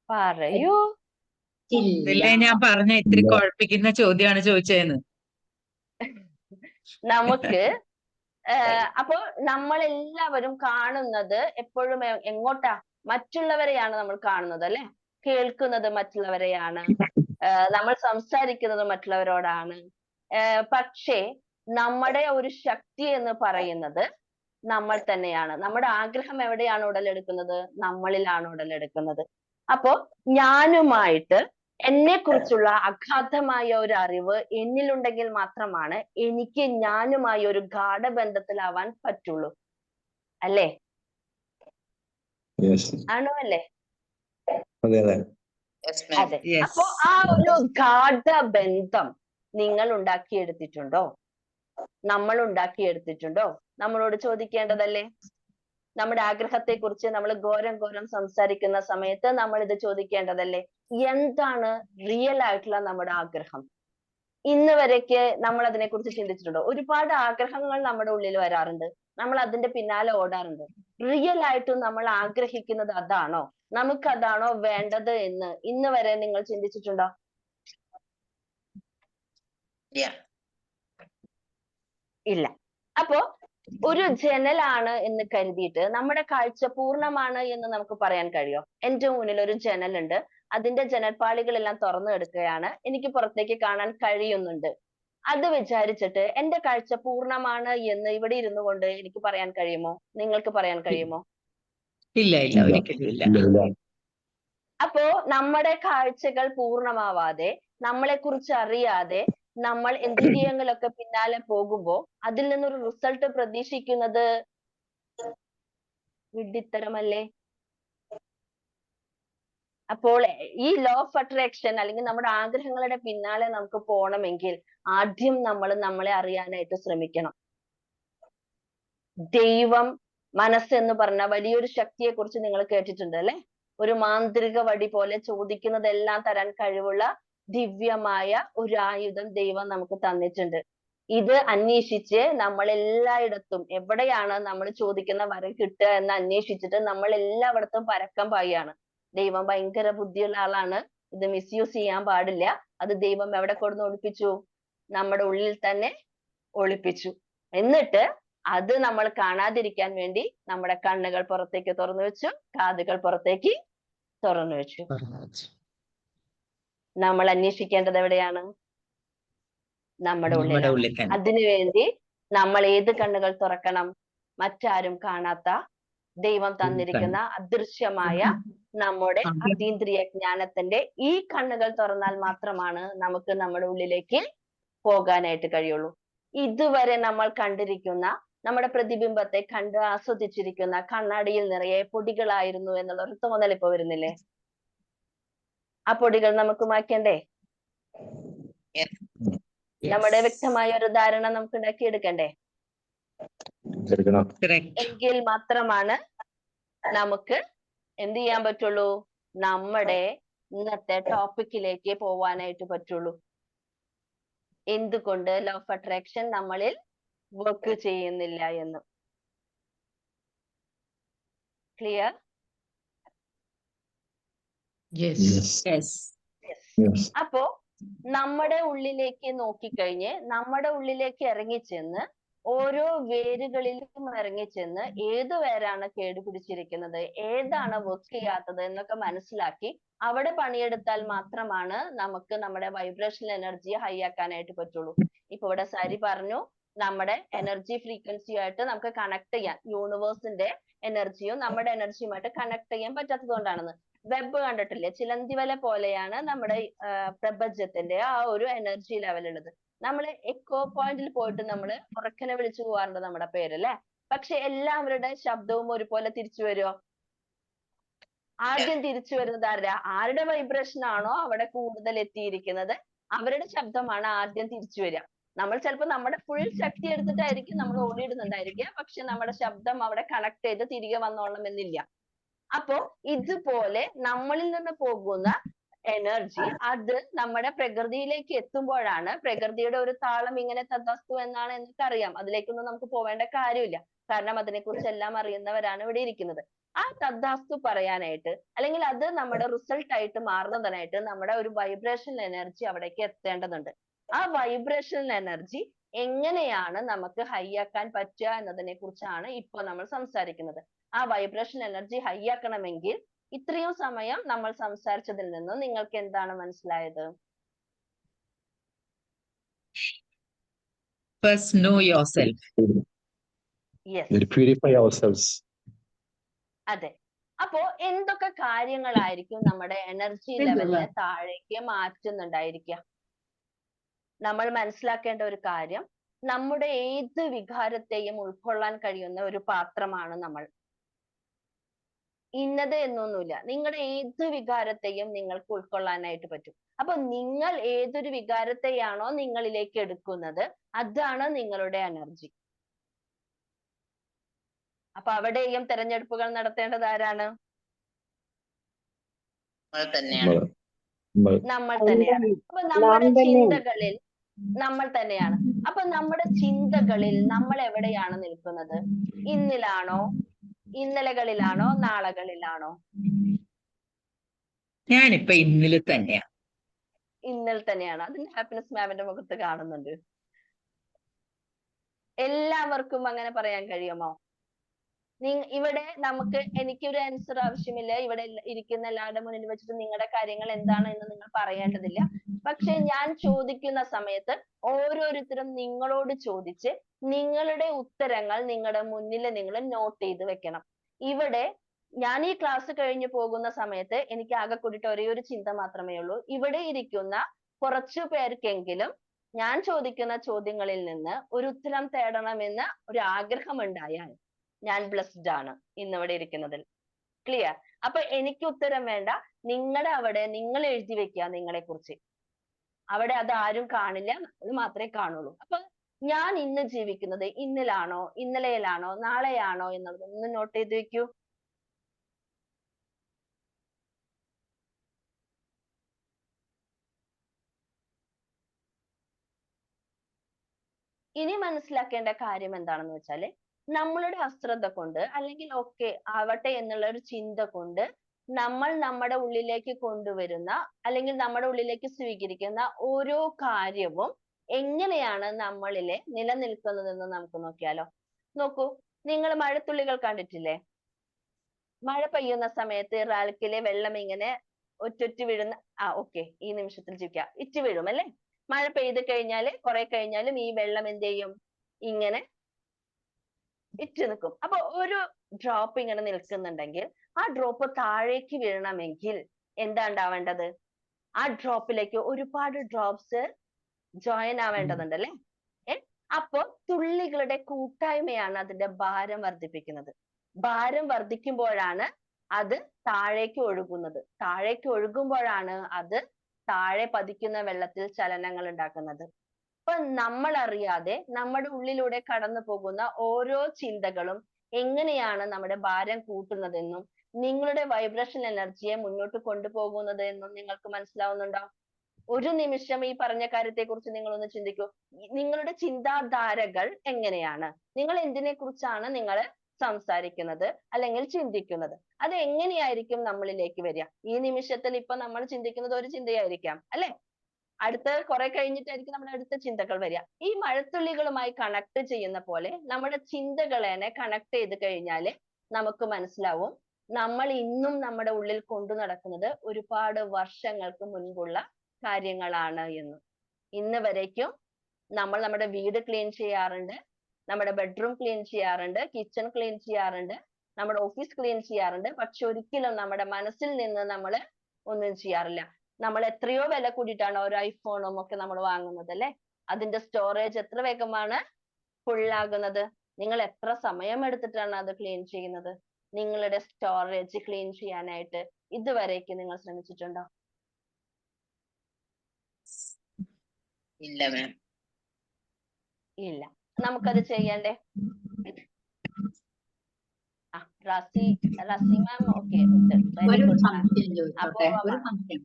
പറയൂ. ഇല്ലേ, ഞാൻ പറഞ്ഞ ഇത്തിരി കുഴപ്പിക്കുന്ന ചോദ്യമാണ് ചോദിച്ചതെന്ന്. നമുക്ക് അപ്പോ നമ്മളെല്ലാവരും കാണുന്നത് എപ്പോഴും എങ്ങോട്ടാ? മറ്റുള്ളവരെയാണ് നമ്മൾ കാണുന്നത് അല്ലെ? കേൾക്കുന്നത് മറ്റുള്ളവരെയാണ്, നമ്മൾ സംസാരിക്കുന്നത് മറ്റുള്ളവരോടാണ്. പക്ഷേ നമ്മുടെ ഒരു ശക്തി എന്ന് പറയുന്നത് നമ്മൾ തന്നെയാണ്. നമ്മുടെ ആഗ്രഹം എവിടെയാണ് ഉടലെടുക്കുന്നത്? നമ്മളിലാണ് ഉടലെടുക്കുന്നത്. അപ്പോ ഞാനുമായിട്ട് എന്നെ കുറിച്ചുള്ള അഗാധമായ ഒരു അറിവ് എന്നിലുണ്ടെങ്കിൽ മാത്രമാണ് എനിക്ക് ഞാനുമായി ഒരു ഗാഢബന്ധത്തിലാവാൻ പറ്റുള്ളൂ. അല്ലേ? ആണോ അല്ലേ? അതെ. അപ്പോ ആ ഒരു ഗാഢബന്ധം നിങ്ങൾ ഉണ്ടാക്കിയെടുത്തിട്ടുണ്ടോ? നമ്മൾ ഉണ്ടാക്കിയെടുത്തിട്ടുണ്ടോ? നമ്മളോട് ചോദിക്കേണ്ടതല്ലേ? നമ്മുടെ ആഗ്രഹത്തെ കുറിച്ച് നമ്മൾ ഘോരം സംസാരിക്കുന്ന സമയത്ത് നമ്മൾ ഇത് ചോദിക്കേണ്ടതല്ലേ? എന്താണ് റിയൽ ആയിട്ടുള്ള നമ്മുടെ ആഗ്രഹം? ഇന്ന് വരേക്ക് നമ്മൾ അതിനെ കുറിച്ച് ചിന്തിച്ചിട്ടുണ്ടോ? ഒരുപാട് ആഗ്രഹങ്ങൾ നമ്മുടെ ഉള്ളിൽ വരാറുണ്ട്, നമ്മൾ അതിന്റെ പിന്നാലെ ഓടാറുണ്ട്. റിയൽ ആയിട്ടും നമ്മൾ ആഗ്രഹിക്കുന്നത് അതാണോ? നമുക്ക് അതാണോ വേണ്ടത് എന്ന് ഇന്ന് വരെ നിങ്ങൾ ചിന്തിച്ചിട്ടുണ്ടോ? ഇല്ല. അപ്പോ ഒരു ജനലാണ് എന്ന് കരുതിയിട്ട് നമ്മുടെ കാഴ്ച പൂർണ്ണമാണ് എന്ന് നമുക്ക് പറയാൻ കഴിയോ? എന്റെ മുന്നിൽ ഒരു ജനലുണ്ട്, അതിന്റെ ജനൽപ്പാളികളെല്ലാം തുറന്നു കിടക്കുകയാണ്, എനിക്ക് പുറത്തേക്ക് കാണാൻ കഴിയുന്നുണ്ട്. അത് വിചാരിച്ചിട്ട് എന്റെ കാഴ്ച പൂർണ്ണമാണ് എന്ന് ഇവിടെ ഇരുന്നു കൊണ്ട് എനിക്ക് പറയാൻ കഴിയുമോ? നിങ്ങൾക്ക് പറയാൻ കഴിയുമോ? ഇല്ല, ഒരിക്കലും ഇല്ല. അപ്പോ നമ്മുടെ കാഴ്ചകൾ പൂർണ്ണമാവാതെ, നമ്മളെ കുറിച്ച് അറിയാതെ നമ്മൾ എന്തിന്റെയെങ്കിലൊക്കെ പിന്നാലെ പോകുമ്പോ അതിൽ നിന്നൊരു റിസൾട്ട് പ്രതീക്ഷിക്കുന്നത് വിഡ്ഢിത്തരമല്ലേ? അപ്പോൾ ഈ ലോ ഓഫ് അട്രാക്ഷൻ അല്ലെങ്കിൽ നമ്മുടെ ആഗ്രഹങ്ങളുടെ പിന്നാലെ നമുക്ക് പോകണമെങ്കിൽ ആദ്യം നമ്മൾ നമ്മളെ അറിയാനായിട്ട് ശ്രമിക്കണം. ദൈവം മനസ്സെന്ന് പറഞ്ഞ വലിയൊരു ശക്തിയെ കുറിച്ച് നിങ്ങൾ കേട്ടിട്ടുണ്ട് അല്ലെ? ഒരു മാന്ത്രിക വടി പോലെ ചോദിക്കുന്നതെല്ലാം തരാൻ കഴിവുള്ള ദിവ്യമായ ഒരു ആയുധം ദൈവം നമുക്ക് തന്നിട്ടുണ്ട്. ഇത് അന്വേഷിച്ച് നമ്മൾ എല്ലായിടത്തും എവിടെയാണ് നമ്മൾ ചോദിക്കുന്ന വരം കിട്ടുക എന്ന് അന്വേഷിച്ചിട്ട് നമ്മൾ എല്ലായിടത്തും പരക്കം പായാണ്. ദൈവം ഭയങ്കര ബുദ്ധിയുള്ള ആളാണ്, ഇത് മിസ്യൂസ് ചെയ്യാൻ പാടില്ല. അത് ദൈവം എവിടെ കൊടുന്ന് ഒളിപ്പിച്ചു? നമ്മുടെ ഉള്ളിൽ തന്നെ ഒളിപ്പിച്ചു. എന്നിട്ട് അത് നമ്മൾ കാണാതിരിക്കാൻ വേണ്ടി നമ്മുടെ കണ്ണുകൾ പുറത്തേക്ക് തുറന്നു വെച്ചു, കാതുകൾ പുറത്തേക്ക് തുറന്നു വെച്ചു. നമ്മൾ അന്വേഷിക്കേണ്ടത് എവിടെയാണ്? നമ്മുടെ ഉള്ളിലാണ്. അതിനുവേണ്ടി നമ്മൾ ഏത് കണ്ണുകൾ തുറക്കണം? മറ്റാരും കാണാത്ത ദൈവം തന്നിരിക്കുന്ന അദൃശ്യമായ നമ്മുടെ അതീന്ദ്രിയ ജ്ഞാനത്തിന്റെ ഈ കണ്ണുകൾ തുറന്നാൽ മാത്രമാണ് നമുക്ക് നമ്മുടെ ഉള്ളിലേക്ക് പോകാനായിട്ട് കഴിയുള്ളൂ. ഇതുവരെ നമ്മൾ കണ്ടിരിക്കുന്ന നമ്മുടെ പ്രതിബിംബത്തെ കണ്ട് ആസ്വദിച്ചിരിക്കുന്ന കണ്ണാടിയിൽ നിറയെ പൊടികളായിരുന്നു എന്നുള്ള ഒരു തോന്നൽ ഇപ്പൊ വരുന്നില്ലേ? ആ പൊടികൾ നമുക്ക് മാറ്റണ്ടേ? നമ്മുടെ വ്യക്തമായ ഒരു ധാരണ നമുക്ക് ഉണ്ടാക്കിയെടുക്കണ്ടേ? എങ്കിൽ മാത്രമാണ് നമുക്ക് എന്ത് ചെയ്യാൻ പറ്റുള്ളൂ? നമ്മുടെ ഇന്നത്തെ ടോപ്പിക്കിലേക്ക് പോവാനായിട്ട് പറ്റുള്ളൂ. എന്തുകൊണ്ട് ലോ ഓഫ് അട്രാക്ഷൻ നമ്മളിൽ വർക്ക് ചെയ്യുന്നില്ല എന്ന്. ക്ലിയർ? അപ്പോ നമ്മുടെ ഉള്ളിലേക്ക് നോക്കിക്കഴിഞ്ഞ് നമ്മുടെ ഉള്ളിലേക്ക് ഇറങ്ങിച്ചെന്ന് ഓരോ വേരുകളിലും ഇറങ്ങിച്ചെന്ന് ഏത് വേരാണ് കേടുപിടിച്ചിരിക്കുന്നത്, ഏതാണ് വർക്ക് ചെയ്യാത്തത് എന്നൊക്കെ മനസ്സിലാക്കി അവിടെ പണിയെടുത്താൽ മാത്രമാണ് നമുക്ക് നമ്മുടെ വൈബ്രേഷണൽ എനർജി ഹൈ ആക്കാനായിട്ട് പറ്റുള്ളൂ. ഇപ്പൊ ഇവിടെ സരി പറഞ്ഞു, നമ്മുടെ എനർജി ഫ്രീക്വൻസിയുമായിട്ട് നമുക്ക് കണക്ട് ചെയ്യാൻ, യൂണിവേഴ്സിന്റെ എനർജിയും നമ്മുടെ എനർജിയുമായിട്ട് കണക്ട് ചെയ്യാൻ പറ്റാത്തത് കൊണ്ടാണെന്ന്. വെബ് കണ്ടിട്ടില്ലേ? ചിലന്തി വല പോലെയാണ് നമ്മുടെ പ്രപഞ്ചത്തിന്റെ ആ ഒരു എനർജി ലെവൽ ഉള്ളത്. നമ്മള് എക്കോ പോയിന്റിൽ പോയിട്ട് നമ്മള് ഉറക്കനെ വിളിച്ചു പോവാറുണ്ട് നമ്മുടെ പേരല്ലേ. പക്ഷെ എല്ലാവരുടെ ശബ്ദവും ഒരുപോലെ തിരിച്ചു വരുമോ? ആദ്യം തിരിച്ചു വരുന്നത് ആരുടെ വൈബ്രേഷൻ ആണോ അവിടെ കൂടുതൽ എത്തിയിരിക്കുന്നത് അവരുടെ ശബ്ദമാണ് ആദ്യം തിരിച്ചു വരിക. നമ്മൾ ചിലപ്പോൾ നമ്മുടെ ഫുൾ ശക്തി എടുത്തിട്ടായിരിക്കും നമ്മൾ ഓടിയിടുന്നുണ്ടായിരിക്കുക, പക്ഷെ നമ്മുടെ ശബ്ദം അവിടെ കണക്ട് ചെയ്ത് തിരികെ വന്നോളണം എന്നില്ല. അപ്പോ ഇതുപോലെ നമ്മളിൽ നിന്ന് പോകുന്ന എനർജി അത് നമ്മുടെ പ്രകൃതിയിലേക്ക് എത്തുമ്പോഴാണ്, പ്രകൃതിയുടെ ഒരു താളം ഇങ്ങനെ തഥാസ്തു എന്നാണ് എനിക്കറിയാം, അതിലേക്കൊന്നും നമുക്ക് പോവേണ്ട കാര്യമില്ല, കാരണം അതിനെക്കുറിച്ച് എല്ലാം അറിയുന്നവരാണ് ഇവിടെ ഇരിക്കുന്നത്. ആ തഥാസ്തു പറയാനായിട്ട് അല്ലെങ്കിൽ അത് നമ്മുടെ റിസൾട്ട് ആയിട്ട് മാറുന്നതിനായിട്ട് നമ്മുടെ ഒരു വൈബ്രേഷൻ എനർജി അവിടേക്ക് എത്തേണ്ടതുണ്ട്. ആ വൈബ്രേഷൻ എനർജി എങ്ങനെയാണ് നമുക്ക് ഹൈ ആക്കാൻ പറ്റുക എന്നതിനെ കുറിച്ചാണ് ഇപ്പൊ നമ്മൾ സംസാരിക്കുന്നത്. ആ വൈബ്രേഷൻ എനർജി ഹൈ ആക്കണമെങ്കിൽ ഇത്രയും സമയം നമ്മൾ സംസാരിച്ചതിൽ നിന്ന് നിങ്ങൾക്ക് എന്താണ് മനസ്സിലായത്? First know yourself. Yes. Purify ourselves. അതെ. അപ്പോ എന്തൊക്കെ കാര്യങ്ങളായിരിക്കും നമ്മുടെ എനർജി ലെവലിനെ താഴേക്ക് മാറ്റുന്നുണ്ടായിരിക്കുക? നമ്മൾ മനസ്സിലാക്കേണ്ട ഒരു കാര്യം, നമ്മുടെ ഏത് വികാരത്തെയും ഉൾക്കൊള്ളാൻ കഴിയുന്ന ഒരു പാത്രമാണ് നമ്മൾ. ഇന്നത് എന്നൊന്നുമില്ല, നിങ്ങളുടെ ഏത് വികാരത്തെയും നിങ്ങൾക്ക് ഉൾക്കൊള്ളാനായിട്ട് പറ്റും. അപ്പൊ നിങ്ങൾ ഏതൊരു വികാരത്തെയാണോ നിങ്ങളിലേക്ക് എടുക്കുന്നത് അതാണ് നിങ്ങളുടെ എനർജി. അപ്പൊ അവിടെയും തെരഞ്ഞെടുപ്പുകൾ നടത്തേണ്ടത് ആരാണ്? നമ്മൾ തന്നെയാണ്. അപ്പൊ നമ്മുടെ ചിന്തകളിൽ നമ്മൾ തന്നെയാണ്. അപ്പൊ നമ്മുടെ ചിന്തകളിൽ നമ്മൾ എവിടെയാണ് നിൽക്കുന്നത്? ഇന്നിലാണോ, ഇന്നലകളിലാണോ, നാളകളിലാണോ? ഞാനിപ്പോ ഇന്നലെ തന്നെയാണ്. ഇന്നലെ തന്നെയാണ്. അതിന് ഹാപ്പിനെസ് മാമിന്റെ മുഖത്ത് കാണുന്നുണ്ട്. എല്ലാവർക്കും അങ്ങനെ പറയാൻ കഴിയുമോ? ഇവിടെ എനിക്കൊരു ആൻസർ ആവശ്യമില്ല. ഇവിടെ ഇരിക്കുന്ന എല്ലാവരുടെ മുന്നിൽ വെച്ചിട്ട് നിങ്ങളുടെ കാര്യങ്ങൾ എന്താണ് എന്ന് നിങ്ങൾ പറയേണ്ടതില്ല. പക്ഷെ ഞാൻ ചോദിക്കുന്ന സമയത്ത് ഓരോരുത്തരും നിങ്ങളോട് ചോദിച്ച് നിങ്ങളുടെ ഉത്തരങ്ങൾ നിങ്ങളുടെ മുന്നിൽ നിങ്ങൾ നോട്ട് ചെയ്ത് വെക്കണം. ഇവിടെ ഞാൻ ഈ ക്ലാസ് കഴിഞ്ഞു പോകുന്ന സമയത്ത് എനിക്ക് ആകെ കൂടിയിട്ട് ഒരേ ഒരു ചിന്ത മാത്രമേ ഉള്ളൂ. ഇവിടെ ഇരിക്കുന്ന കുറച്ചു പേർക്കെങ്കിലും ഞാൻ ചോദിക്കുന്ന ചോദ്യങ്ങളിൽ നിന്ന് ഒരു ഉത്തരം തേടണമെന്ന് ഒരു ആഗ്രഹം ഉണ്ടായാൽ ഞാൻ ബ്ലെസ്ഡ് ആണ് ഇന്നിവിടെ ഇരിക്കുന്നതിൽ. ക്ലിയർ? അപ്പൊ എനിക്ക് ഉത്തരം വേണ്ട, നിങ്ങളുടെ അവിടെ നിങ്ങൾ എഴുതി വെക്കുക നിങ്ങളെ കുറിച്ച്. അവിടെ അത് ആരും കാണില്ല, അത് മാത്രമേ കാണുള്ളൂ. അപ്പൊ ഞാൻ ഇന്ന് ജീവിക്കുന്നത് ഇന്നിലാണോ, ഇന്നലെയിലാണോ, നാളെയാണോ എന്നുള്ളത് ഒന്ന് നോട്ട് ചെയ്ത് വെക്കൂ. ഇനി മനസ്സിലാക്കേണ്ട കാര്യം എന്താണെന്ന് വെച്ചാല്, നമ്മളുടെ അശ്രദ്ധ കൊണ്ട് അല്ലെങ്കിൽ ഒക്കെ ആവട്ടെ എന്നുള്ള ഒരു ചിന്ത കൊണ്ട് നമ്മൾ നമ്മുടെ ഉള്ളിലേക്ക് കൊണ്ടുവരുന്ന അല്ലെങ്കിൽ നമ്മുടെ ഉള്ളിലേക്ക് സ്വീകരിക്കുന്ന ഓരോ കാര്യവും എങ്ങനെയാണ് നമ്മളിലെ നിലനിൽക്കുന്നതെന്ന് നമുക്ക് നോക്കിയാലോ. നോക്കൂ, നിങ്ങൾ മഴത്തുള്ളികൾ കണ്ടിട്ടില്ലേ? മഴ പെയ്യുന്ന സമയത്ത് റാൽക്കിലെ വെള്ളം ഇങ്ങനെ ഒറ്റൊറ്റ വീഴുന്ന ഈ നിമിഷത്തിൽ ജീവിക്കാം, ഇറ്റ് വീഴും അല്ലെ? മഴ പെയ്ത് കഴിഞ്ഞാല് കുറെ കഴിഞ്ഞാലും ഈ വെള്ളം എന്ത് ചെയ്യും? ഇങ്ങനെ ഇറ്റ് നിൽക്കും. അപ്പൊ ഒരു ഡ്രോപ്പ് ഇങ്ങനെ നിൽക്കുന്നുണ്ടെങ്കിൽ ആ ഡ്രോപ്പ് താഴേക്ക് വീഴണമെങ്കിൽ എന്താ ഉണ്ടാവേണ്ടത്? ആ ഡ്രോപ്പിലേക്ക് ഒരുപാട് ഡ്രോപ്സ് ജോയിൻ ആവേണ്ടതുണ്ട് അല്ലെ? അപ്പൊ തുള്ളികളുടെ കൂട്ടായ്മയാണ് അതിന്റെ ഭാരം വർദ്ധിപ്പിക്കുന്നത്. ഭാരം വർദ്ധിക്കുമ്പോഴാണ് അത് താഴേക്ക് ഒഴുകുന്നത്. താഴേക്ക് ഒഴുകുമ്പോഴാണ് അത് താഴെ പതിക്കുന്ന വെള്ളത്തിൽ ചലനങ്ങൾ ഉണ്ടാക്കുന്നത്. അപ്പൊ നമ്മൾ അറിയാതെ നമ്മുടെ ഉള്ളിലൂടെ കടന്നു പോകുന്ന ഓരോ ചിന്തകളും എങ്ങനെയാണ് നമ്മുടെ ഭാരം കൂട്ടുന്നതെന്നും നിങ്ങളുടെ വൈബ്രേഷൻ എനർജിയെ മുന്നോട്ട് കൊണ്ടുപോകുന്നത് എന്നും നിങ്ങൾക്ക് മനസ്സിലാവുന്നുണ്ടോ? ഒരു നിമിഷം ഈ പറഞ്ഞ കാര്യത്തെ കുറിച്ച് നിങ്ങൾ ഒന്ന് ചിന്തിക്കൂ. നിങ്ങളുടെ ചിന്താധാരകൾ എങ്ങനെയാണ്? നിങ്ങൾ എന്തിനെ കുറിച്ചാണ് നിങ്ങൾ സംസാരിക്കുന്നത് അല്ലെങ്കിൽ ചിന്തിക്കുന്നത്? അത് എങ്ങനെയായിരിക്കും നമ്മളിലേക്ക് വരിക? ഈ നിമിഷത്തിൽ ഇപ്പൊ നമ്മൾ ചിന്തിക്കുന്നത് ഒരു ചിന്തയായിരിക്കാം, അല്ലെ? അടുത്ത കുറെ കഴിഞ്ഞിട്ടായിരിക്കും നമ്മുടെ അടുത്ത ചിന്തകൾ വരിക. ഈ മഴത്തുള്ളികളുമായി കണക്ട് ചെയ്യുന്ന പോലെ നമ്മുടെ ചിന്തകളെ കണക്ട് ചെയ്ത് കഴിഞ്ഞാല് നമുക്ക് മനസ്സിലാവും നമ്മൾ ഇന്നും നമ്മുടെ ഉള്ളിൽ കൊണ്ടു നടക്കുന്നത് ഒരുപാട് വർഷങ്ങൾക്ക് മുൻപുള്ള കാര്യങ്ങളാണ് എന്ന്. ഇന്ന് വരേക്കും നമ്മൾ നമ്മുടെ വീട് ക്ലീൻ ചെയ്യാറുണ്ട്, നമ്മുടെ ബെഡ്റൂം ക്ലീൻ ചെയ്യാറുണ്ട്, കിച്ചൺ ക്ലീൻ ചെയ്യാറുണ്ട്, നമ്മുടെ ഓഫീസ് ക്ലീൻ ചെയ്യാറുണ്ട്. പക്ഷെ ഒരിക്കലും നമ്മുടെ മനസ്സിൽ നിന്ന് നമ്മൾ ഒന്നും ചെയ്യാറില്ല. നമ്മൾ എത്രയോ വില കൂടിയിട്ടാണ് ഒരു ഐഫോണും ഒക്കെ നമ്മൾ വാങ്ങുന്നത്, അല്ലെ? അതിന്റെ സ്റ്റോറേജ് എത്ര വേഗമാണ് ഫുൾ ആകുന്നത്. നിങ്ങൾ എത്ര സമയം എടുത്തിട്ടാണ് അത് ക്ലീൻ ചെയ്യുന്നത്? നിങ്ങളുടെ സ്റ്റോറേജ് ക്ലീൻ ചെയ്യാനായിട്ട് ഇതുവരേക്ക് നിങ്ങൾ ശ്രമിച്ചിട്ടുണ്ടോ? ഇല്ല മാം. ഇല്ല. നമുക്കത് ചെയ്യണ്ടേ? റസി മാം ഓക്കെ ഉണ്ട്. വെരി ഒരു ഗുഡ് മാം. സംശയം അപ്പോ ചോദിച്ചോട്ടെ?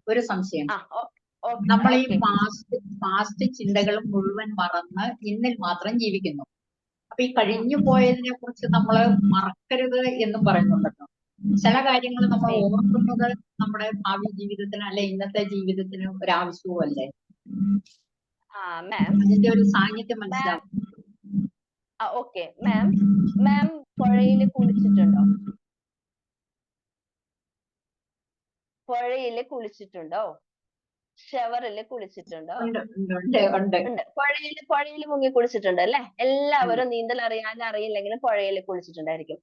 ഒരു സംശയം. ഓക്കെ നമ്മൾ ഈ ഓക്കെ പാസ്റ്റ് ചിന്തകൾ മുഴുവൻ മറന്ന് ഇന്നിൽ മാത്രം ജീവിക്കുന്നു. അപ്പൊ ഈ കഴിഞ്ഞു പോയതിനെ കുറിച്ച് നമ്മൾ മറക്കരുത് എന്നും പറയുന്നുണ്ടല്ലോ. ചില കാര്യങ്ങൾ നമ്മൾ ഓർക്കുന്നത് നമ്മുടെ ഭാവി ജീവിതത്തിന് അല്ലെ ഇന്നത്തെ ജീവിതത്തിന് ഒരു ആവശ്യവും അല്ലേ? മാം അതിന്റെ ഒരു സാന്നിധ്യം മനസ്സിലാവും. ഓക്കെ മാം പുഴയിൽ കുളിച്ചിട്ടുണ്ടോ? പുഴയിൽ കുളിച്ചിട്ടുണ്ടോ? ഷവറിൽ കുളിച്ചിട്ടുണ്ടോ? ഉണ്ട്. പുഴയിൽ മുങ്ങി കുളിച്ചിട്ടുണ്ട് അല്ലെ? എല്ലാവരും നീന്തൽ അറിയില്ലെങ്കിലും പുഴയിൽ കുളിച്ചിട്ടുണ്ടായിരിക്കും.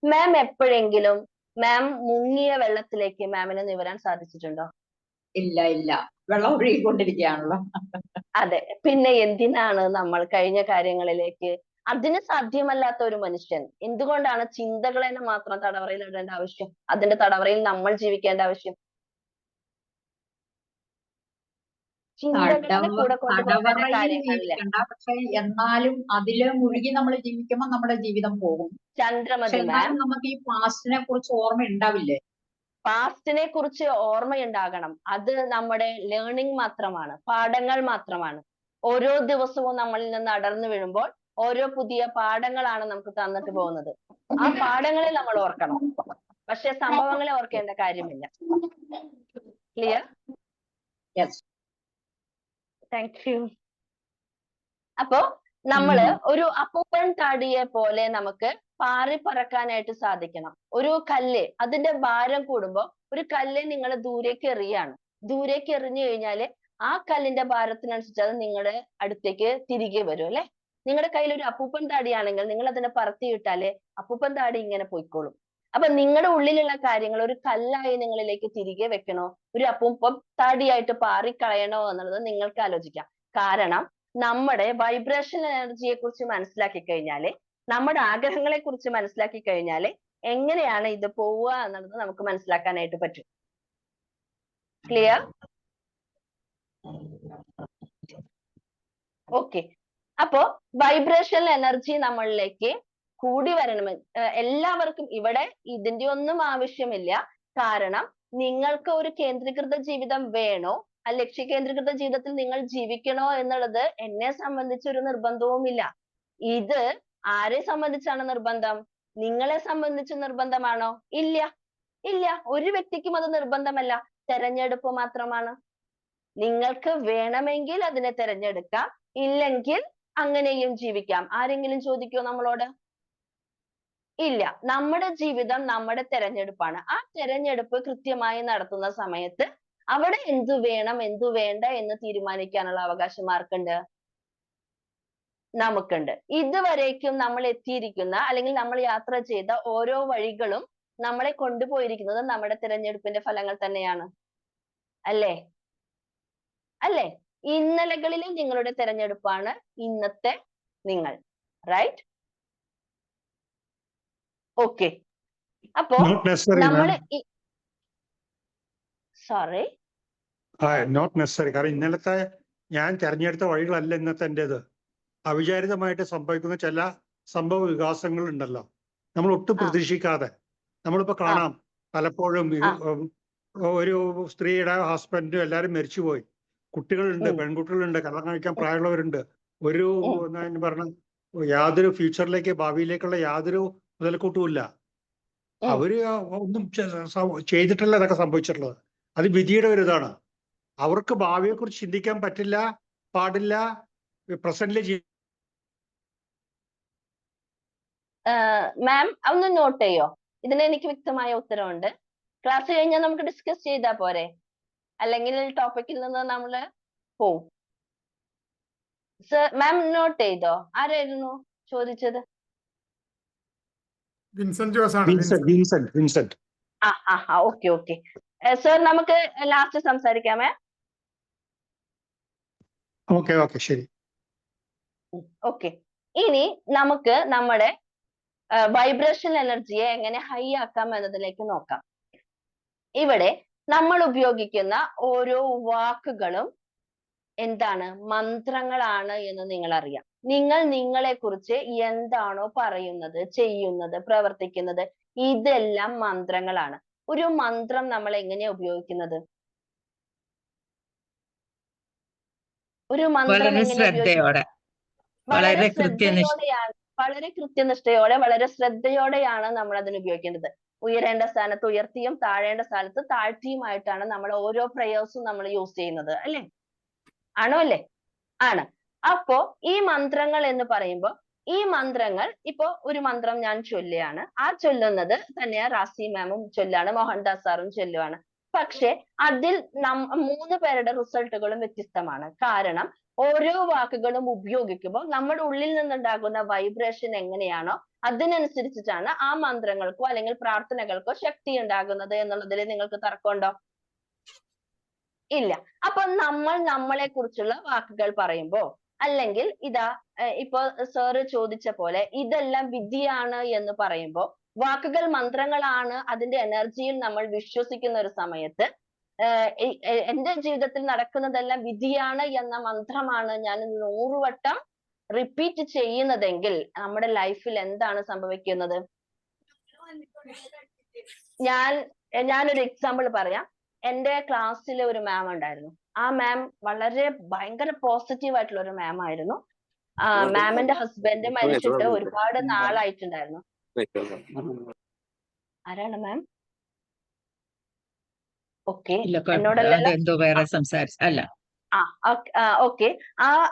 മാം എപ്പോഴെങ്കിലും മാം മുങ്ങിയ വെള്ളത്തിലേക്ക് മാമിന് നിവരാൻ സാധിച്ചിട്ടുണ്ടോ? ഇല്ല. വെള്ളം ഒഴുകിക്കൊണ്ടിരിക്കുകയാണല്ലോ. അതെ, പിന്നെ എന്തിനാണ് നമ്മൾ കഴിഞ്ഞ കാര്യങ്ങളിലേക്ക്? അതിന് സാധ്യമല്ലാത്ത ഒരു മനുഷ്യൻ എന്തുകൊണ്ടാണ് ചിന്തകളെ മാത്രം തടവറയിൽ ഇടേണ്ട ആവശ്യം? അതിന്റെ തടവറയിൽ നമ്മൾ ജീവിക്കേണ്ട ആവശ്യം? ചിന്തകളെ കൂടെ കൊണ്ടുപോകേണ്ട കാര്യങ്ങളില്ല. പക്ഷെ എന്നാലും അതില് മുഴുകി നമ്മൾ ജീവിക്കുമ്പോൾ നമ്മുടെ ജീവിതം പോകും. ചന്ദ്രമതി മാം, നമുക്ക് ഈ പാസ്റ്റിനെ കുറിച്ച് ഓർമ്മ ഉണ്ടാവില്ലേ? പാസ്റ്റിനെ കുറിച്ച് ഓർമ്മയുണ്ടാകണം. അത് നമ്മുടെ ലേണിംഗ് മാത്രമാണ്, പാഠങ്ങൾ മാത്രമാണ്. ഓരോ ദിവസവും നമ്മളിൽ നിന്ന് അടർന്നു വീഴുമ്പോൾ ഓരോ പുതിയ പാഠങ്ങളാണ് നമുക്ക് തന്നിട്ട് പോകുന്നത്. ആ പാഠങ്ങളെ നമ്മൾ ഓർക്കണം, പക്ഷെ സംഭവങ്ങളെ ഓർക്കേണ്ട കാര്യമില്ല. ക്ലിയർ? യെസ്. Thank you. അപ്പോ നമ്മള് ഒരു അപ്പൂപ്പൻ താടിയെ പോലെ നമുക്ക് പാറി പറക്കാനായിട്ട് സാധിക്കണം. ഒരു കല്ല്, അതിന്റെ ഭാരം കൂടുമ്പോ ഒരു കല്ല് നിങ്ങൾ ദൂരേക്ക് എറിയാണ്. ദൂരേക്ക് എറിഞ്ഞു കഴിഞ്ഞാല് ആ കല്ലിന്റെ ഭാരത്തിനനുസരിച്ച് അത് നിങ്ങളുടെ അടുത്തേക്ക് തിരികെ വരും, അല്ലെ? നിങ്ങളുടെ കയ്യിൽ ഒരു അപ്പൂപ്പൻ താടിയാണെങ്കിൽ നിങ്ങൾ അതിനെ പറത്തിയിട്ടാല് അപ്പൂപ്പൻ താടി ഇങ്ങനെ പോയിക്കോളും. അപ്പൊ നിങ്ങളുടെ ഉള്ളിലുള്ള കാര്യങ്ങൾ ഒരു കല്ലായി നിങ്ങളിലേക്ക് തിരികെ വെക്കണോ, ഒരു അപ്പൂപ്പൻ താടിയായിട്ട് പാറിക്കളയണോ എന്നുള്ളത് നിങ്ങൾക്ക് ആലോചിക്കാം. കാരണം നമ്മുടെ വൈബ്രേഷൻ എനർജിയെ കുറിച്ച് മനസ്സിലാക്കി കഴിഞ്ഞാല്, നമ്മുടെ ആഗ്രഹങ്ങളെ കുറിച്ച് മനസ്സിലാക്കി കഴിഞ്ഞാല് എങ്ങനെയാണ് ഇത് പോവുക എന്നുള്ളത് നമുക്ക് മനസ്സിലാക്കാനായിട്ട് പറ്റും. ക്ലിയർ? ഓക്കെ. അപ്പോ വൈബ്രേഷൻ എനർജി നമ്മളിലേക്ക് കൂടി വരണമെന്ന് എല്ലാവർക്കും ഇവിടെ ഇതിന്റെ ഒന്നും ആവശ്യമില്ല. കാരണം നിങ്ങൾക്ക് ഒരു കേന്ദ്രീകൃത ജീവിതം വേണോ, ആ ലക്ഷ്യ കേന്ദ്രീകൃത ജീവിതത്തിൽ നിങ്ങൾ ജീവിക്കണോ എന്നുള്ളത് എന്നെ സംബന്ധിച്ച് ഒരു നിർബന്ധവുമില്ല. ഇത് ആരെ സംബന്ധിച്ചാണ് നിർബന്ധം? നിങ്ങളെ സംബന്ധിച്ച് നിർബന്ധമാണോ? ഇല്ല. ഒരു വ്യക്തിക്കും അത് നിർബന്ധമല്ല, തെരഞ്ഞെടുപ്പ് മാത്രമാണ്. നിങ്ങൾക്ക് വേണമെങ്കിൽ അതിനെ തെരഞ്ഞെടുക്കാം, ഇല്ലെങ്കിൽ അങ്ങനെയും ജീവിക്കാം. ആരെങ്കിലും ചോദിക്കോ നമ്മളോട്? ഇല്ല. നമ്മുടെ ജീവിതം നമ്മുടെ തെരഞ്ഞെടുപ്പാണ്. ആ തെരഞ്ഞെടുപ്പ് കൃത്യമായി നടത്തുന്ന സമയത്ത് അവിടെ എന്തു വേണം എന്തു വേണ്ട എന്ന് തീരുമാനിക്കാനുള്ള അവകാശം ആർക്കുണ്ട്? നമുക്കുണ്ട്. ഇതുവരേക്കും നമ്മൾ എത്തിയിരിക്കുന്ന അല്ലെങ്കിൽ നമ്മൾ യാത്ര ചെയ്ത ഓരോ വഴികളും നമ്മളെ കൊണ്ടുപോയിരിക്കുന്നത് നമ്മുടെ തിരഞ്ഞെടുപ്പിന്റെ ഫലങ്ങൾ തന്നെയാണ്, അല്ലേ? ഇന്നലകളിലെ നിങ്ങളുടെ തെരഞ്ഞെടുപ്പാണ് ഇന്നത്തെ നിങ്ങൾ. റൈറ്റ്? ഓക്കെ. അപ്പോ നോട്ട് നെസസറി നമ്മള് സോറി നോട്ട് നെസസറി. കാരണം ഇന്നലത്തെ ഞാൻ തെരഞ്ഞെടുത്ത വഴികളല്ല ഇന്നത്തെ എന്റേത്. അവിചാരിതമായിട്ട് സംഭവിക്കുന്ന ചില സംഭവ വികാസങ്ങൾ ഉണ്ടല്ലോ, നമ്മൾ ഒട്ടും പ്രതീക്ഷിക്കാതെ. നമ്മളിപ്പോ കാണാം പലപ്പോഴും ഒരു സ്ത്രീയുടെ ഹസ്ബൻഡ് എല്ലാവരും മരിച്ചുപോയി, കുട്ടികളുണ്ട്, പെൺകുട്ടികളുണ്ട്, കല്യാണം കഴിക്കാൻ പ്രായമുള്ളവരുണ്ട്, ഒരു പറഞ്ഞ യാതൊരു ഫ്യൂച്ചറിലേക്ക് ഭാവിയിലേക്കുള്ള യാതൊരു മുതൽക്കൂട്ടുമില്ല. അവര് ഒന്നും ചെയ്തിട്ടല്ല അതൊക്കെ സംഭവിച്ചിട്ടുള്ളത്. അത് വിധിയുടെ ഒരു ഇതാണ്. അവർക്ക് ഭാവിയെ കുറിച്ച് ചിന്തിക്കാൻ പറ്റില്ല, പാടില്ല. പ്രസന്റില് മാം ഒന്ന് നോട്ട് ചെയ്യോ? ഇതിന് എനിക്ക് വ്യക്തമായ ഉത്തരവുണ്ട്. ക്ലാസ് കഴിഞ്ഞാൽ നമുക്ക് ഡിസ്കസ് ചെയ്താ പോരെ? അല്ലെങ്കിൽ ടോപ്പിക്കിൽ നിന്ന് നമ്മള് പോവും. മാം നോട്ട് ചെയ്തോ? ആരായിരുന്നു ചോദിച്ചത്? വിൻസെന്റ്. ഓക്കെ ഓക്കെ സർ, നമുക്ക് ലാസ്റ്റ് സംസാരിക്കാമേ? ഓക്കെ ശരി. ഓക്കെ. ഇനി നമുക്ക് നമ്മുടെ വൈബ്രേഷൻ എനർജിയെ എങ്ങനെ ഹൈ ആക്കാം എന്നതിലേക്ക് നോക്കാം. ഇവിടെ നമ്മൾ ഉപയോഗിക്കുന്ന ഓരോ വാക്കുകളും എന്താണ്? മന്ത്രങ്ങളാണ് എന്ന് നിങ്ങൾ അറിയാം. നിങ്ങൾ നിങ്ങളെ കുറിച്ച് എന്താണോ പറയുന്നത്, ചെയ്യുന്നത്, പ്രവർത്തിക്കുന്നത്, ഇതെല്ലാം മന്ത്രങ്ങളാണ്. ഒരു മന്ത്രം നമ്മൾ എങ്ങനെയാ ഉപയോഗിക്കുന്നത്? ഒരു മന്ത്രം എങ്ങനെയാ ഉപയോഗിക്കുന്നത്? വളരെ ശ്രദ്ധയോടെയാണ്, വളരെ കൃത്യനിഷ്ഠയോടെ, വളരെ ശ്രദ്ധയോടെയാണ് നമ്മൾ അതിന് ഉപയോഗിക്കേണ്ടത്. ഉയരേണ്ട സ്ഥാനത്ത് ഉയർത്തിയും താഴേണ്ട സ്ഥാനത്ത് താഴ്ത്തിയുമായിട്ടാണ് നമ്മൾ ഓരോ പ്രേയേഴ്സും നമ്മൾ യൂസ് ചെയ്യുന്നത്, അല്ലേ? ആണോ അല്ലേ? ആണ്. അപ്പോ ഈ മന്ത്രങ്ങൾ എന്ന് പറയുമ്പോൾ ഈ മന്ത്രങ്ങൾ, ഇപ്പോ ഒരു മന്ത്രം ഞാൻ ചൊല്ലുകയാണ്. ആ ചൊല്ലുന്നത് തന്നെ റാസി മാമും ചൊല്ലാണ്, മോഹൻദാസ് സാറും ചൊല്ലുവാണ്. പക്ഷെ അതിൽ 3 പേരുടെ റിസൾട്ടുകളും വ്യത്യസ്തമാണ്. കാരണം ഓരോ വാക്കുകളും ഉപയോഗിക്കുമ്പോൾ നമ്മുടെ ഉള്ളിൽ നിന്നുണ്ടാകുന്ന വൈബ്രേഷൻ എങ്ങനെയാണോ അതിനനുസരിച്ചിട്ടാണ് ആ മന്ത്രങ്ങൾക്കോ അല്ലെങ്കിൽ പ്രാർത്ഥനകൾക്കോ ശക്തി ഉണ്ടാകുന്നത് എന്നുള്ളതിൽ നിങ്ങൾക്ക് തർക്കമുണ്ടോ? ഇല്ല. അപ്പൊ നമ്മൾ നമ്മളെ കുറിച്ചുള്ള വാക്കുകൾ പറയുമ്പോ, അല്ലെങ്കിൽ ഇതാ ഇപ്പൊ സാറ് ചോദിച്ച പോലെ ഇതെല്ലാം വിധിയാണ് എന്ന് പറയുമ്പോ, വാക്കുകൾ മന്ത്രങ്ങളാണ്, അതിന്റെ എനർജിയിൽ നമ്മൾ വിശ്വസിക്കുന്ന ഒരു സമയത്ത് എന്റെ ജീവിതത്തിൽ നടക്കുന്നതെല്ലാം വിധിയാണ് എന്ന മന്ത്രമാണ് ഞാൻ 100 വട്ടം റിപ്പീറ്റ് ചെയ്യുന്നതെങ്കിൽ നമ്മുടെ ലൈഫിൽ എന്താണ് സംഭവിക്കുന്നത്? ഞാനൊരു എക്സാമ്പിൾ പറയാം. എന്റെ ക്ലാസ്സിൽ ഒരു മാം ഉണ്ടായിരുന്നു. ആ മാം വളരെ ഭയങ്കര പോസിറ്റീവ് ആയിട്ടുള്ള ഒരു മാം ആയിരുന്നു. മാമിന്റെ ഹസ്ബൻഡ് മരിച്ചിട്ട് ഒരുപാട് നാളായിട്ടുണ്ടായിരുന്നു. ആരാണ് മാം? ഓക്കെ, എന്നോടല്ല. ഓക്കെ.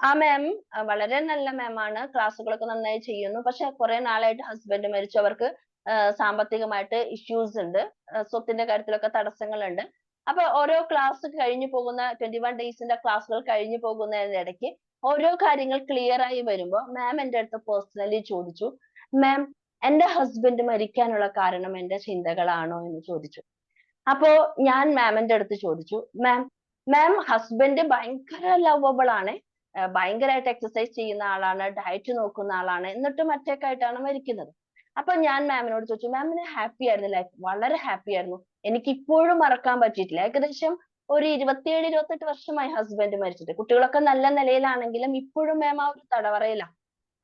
ആ മാം വളരെ നല്ല മാമാണ്, ക്ലാസ്സുകളൊക്കെ നന്നായി ചെയ്യുന്നു. പക്ഷെ കുറെ നാളായിട്ട് ഹസ്ബൻഡ് മരിച്ചു. അവർക്ക് സാമ്പത്തികമായിട്ട് ഇഷ്യൂസ് ഉണ്ട്, സ്വത്തിന്റെ കാര്യത്തിലൊക്കെ തടസ്സങ്ങളുണ്ട്. അപ്പൊ ഓരോ ക്ലാസ് കഴിഞ്ഞു പോകുന്ന 21 ഡേയ്സിന്റെ ക്ലാസ്സുകൾ കഴിഞ്ഞു പോകുന്നതിനിടയ്ക്ക് ഓരോ കാര്യങ്ങൾ ക്ലിയർ ആയി വരുമ്പോ മാം എന്റെ അടുത്ത് പേഴ്സണലി ചോദിച്ചു, മാം എന്റെ ഹസ്ബൻഡ് മരിക്കാനുള്ള കാരണം എന്റെ ചിന്തകളാണോ എന്ന് ചോദിച്ചു. അപ്പോ ഞാൻ മാമിന്റെ അടുത്ത് ചോദിച്ചു, മാം ഹസ്ബൻഡ് ഭയങ്കര ലവബിൾ ആണ്, ഭയങ്കരമായിട്ട് എക്സസൈസ് ചെയ്യുന്ന ആളാണ്, ഡയറ്റ് നോക്കുന്ന ആളാണ്, എന്നിട്ടും അറ്റാക്ക് ആയിട്ടാണ് മരിക്കുന്നത്. അപ്പൊ ഞാൻ മാമിനോട് ചോദിച്ചു, മാമിന് ഹാപ്പി ആയിരുന്നു ലൈഫ്? വളരെ ഹാപ്പി ആയിരുന്നു, എനിക്ക് ഇപ്പോഴും മറക്കാൻ പറ്റിയിട്ടില്ല. ഏകദേശം ഒരു 27-28 വർഷമായി ഹസ്ബൻഡ് മരിച്ചിട്ട്. കുട്ടികളൊക്കെ നല്ല നിലയിലാണെങ്കിലും ഇപ്പോഴും മാം ആ ഒരു തടവറയില്ല.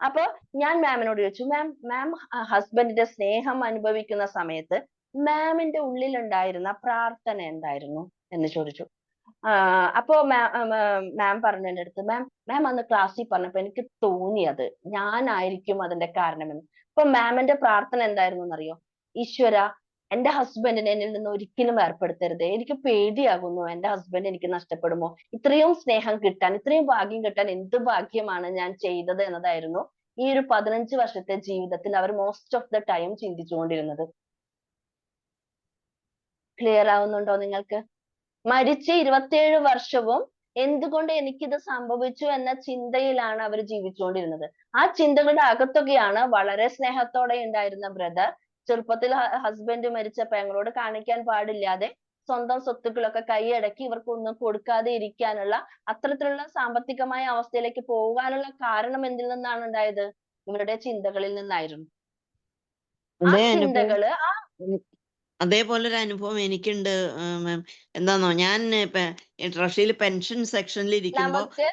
അപ്പൊ ഞാൻ മാമിനോട് ചോദിച്ചു, മാം ഹസ്ബൻഡിന്റെ സ്നേഹം അനുഭവിക്കുന്ന സമയത്ത് മാമിന്റെ ഉള്ളിലുണ്ടായിരുന്ന പ്രാർത്ഥന എന്തായിരുന്നു എന്ന് ചോദിച്ചു. അപ്പോ മാം പറഞ്ഞു എന്റെ അടുത്ത്, മാം അന്ന് ക്ലാസ്സിൽ പറഞ്ഞപ്പോ എനിക്ക് തോന്നിയത് ഞാനായിരിക്കും അതിന്റെ കാരണമെന്ന്. അപ്പൊ മാമിന്റെ പ്രാർത്ഥന എന്തായിരുന്നു എന്നറിയോ? ഈശ്വര, എന്റെ ഹസ്ബൻഡിനെ എന്നിൽ നിന്ന് ഒരിക്കലും ഏർപ്പെടുത്തരുത്, എനിക്ക് പേടിയാകുന്നു എന്റെ ഹസ്ബൻഡ് എനിക്ക് നഷ്ടപ്പെടുമോ, ഇത്രയും സ്നേഹം കിട്ടാൻ, ഇത്രയും ഭാഗ്യം കിട്ടാൻ എന്ത് ഭാഗ്യമാണ് ഞാൻ ചെയ്തത് എന്നതായിരുന്നു ഈ ഒരു 15 വർഷത്തെ ജീവിതത്തിൽ അവർ മോസ്റ്റ് ഓഫ് ദ ടൈം ചിന്തിച്ചുകൊണ്ടിരുന്നത്. ക്ലിയർ ആവുന്നുണ്ടോ നിങ്ങൾക്ക്? മരിച്ച് 27 വർഷവും എന്തുകൊണ്ട് എനിക്കിത് സംഭവിച്ചു എന്ന ചിന്തയിലാണ് അവർ ജീവിച്ചുകൊണ്ടിരുന്നത്. ആ ചിന്തകളുടെ അകത്തൊക്കെയാണ് വളരെ സ്നേഹത്തോടെ ഉണ്ടായിരുന്ന ബ്രദർ ചെറുപ്പത്തിൽ ഹസ്ബൻഡ് മരിച്ച പെങ്ങളോട് കാണിക്കാൻ പാടില്ലാതെ സ്വന്തം സ്വത്തുക്കളൊക്കെ കൈയടക്കി ഇവർക്കൊന്നും കൊടുക്കാതെ ഇരിക്കാനുള്ള അത്തരത്തിലുള്ള സാമ്പത്തികമായ അവസ്ഥയിലേക്ക് പോകാനുള്ള കാരണം എന്തിൽ നിന്നാണ് ഉണ്ടായത്? ഇവരുടെ ചിന്തകളിൽ നിന്നായിരുന്നു. ആ അതേ അനുഭവം ചിന്തകള് അതേപോലെ ഒരു അനുഭവം എനിക്കുണ്ട് മാം. എന്താന്നോ, ഞാൻ ട്രഷറിയിൽ പെൻഷൻ സെക്ഷനിൽ ഇരിക്കുമ്പോ നമുക്ക്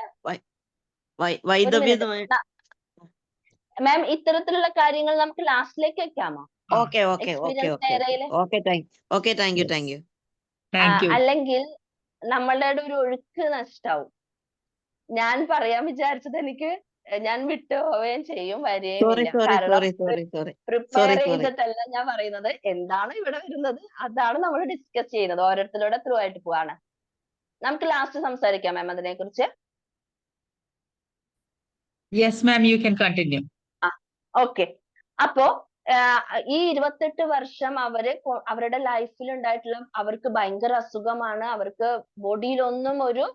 വൈദവ്യതുമായി മാം ഇത്തരത്തിലുള്ള കാര്യങ്ങൾ നമുക്ക് ലാസ്റ്റിലേക്ക് വെക്കാമോ? Okay okay okay experience okay ഏരിയയില് okay thank you thank you. Thank you. അല്ലെങ്കിൽ നമ്മളുടെ ഒരു ഒഴുക്ക് നഷ്ടാവും. ഞാൻ പറയാൻ വിചാരിച്ചത് ഞാൻ വിട്ടുപോവുകയും ചെയ്യും, വരികയും സോറി ഇല്ല. സോറി കാരണം sorry sorry sorry prepare sorry ചെയ്തിട്ടല്ല ഞാൻ പറയുന്നത്. എന്താണ് ഇവിടെ വരുന്നത് അതാണ് നമ്മൾ ഡിസ്കസ് ചെയ്യുന്നത്. ഓരോരുത്തരുടെ ത്രൂ ആയിട്ട് പോവാണ്. നമുക്ക് ലാസ്റ്റ് സംസാരിക്കാം മാം അതിനെ കുറിച്ച്. Yes ma'am, you can continue. Okay. അപ്പോ ഈ 28 വർഷം അവരുടെ ലൈഫിൽ ഉണ്ടായിട്ടുള്ള, അവർക്ക് ഭയങ്കര അസുഖമാണ്, അവർക്ക് ബോഡിയിലൊന്നും ഒരു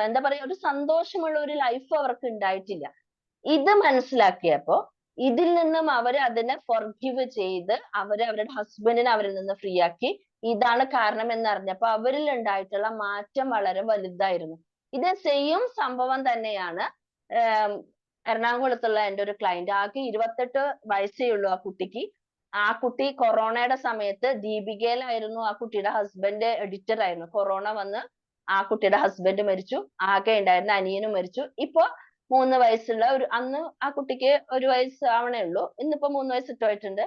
എന്താ പറയാ, ഒരു സന്തോഷമുള്ള ഒരു ലൈഫ് അവർക്ക് ഉണ്ടായിട്ടില്ല. ഇത് മനസ്സിലാക്കിയപ്പോ ഇതിൽ നിന്നും അതിനെ ഫൊർഗിവ് ചെയ്ത് അവരുടെ ഹസ്ബൻഡിനെ അവരിൽ നിന്ന് ഫ്രീ ആക്കി. ഇതാണ് കാരണം എന്നറിഞ്ഞപ്പോ അവരിൽ ഉണ്ടായിട്ടുള്ള മാറ്റം വളരെ വലുതായിരുന്നു. ഇത് സെയിം സംഭവം തന്നെയാണ് എറണാകുളത്തുള്ള എൻ്റെ ഒരു ക്ലയന്റ്. ആകെ 28 വയസ്സേ ഉള്ളൂ ആ കുട്ടിക്ക്. ആ കുട്ടി കൊറോണയുടെ സമയത്ത് ദീപികയിലായിരുന്നു. ആ കുട്ടിയുടെ ഹസ്ബൻഡ് എഡിറ്റർ ആയിരുന്നു. കൊറോണ വന്ന് ആ കുട്ടിയുടെ ഹസ്ബൻഡ് മരിച്ചു. ആകെ ഉണ്ടായിരുന്ന അനിയനും മരിച്ചു. ഇപ്പൊ 3 വയസ്സുള്ള അന്ന് ആ കുട്ടിക്ക് 1 വയസ്സ് ആവണേ ഉള്ളൂ. ഇന്നിപ്പോ 3 വയസ്സ് ഇട്ടായിട്ടുണ്ട്.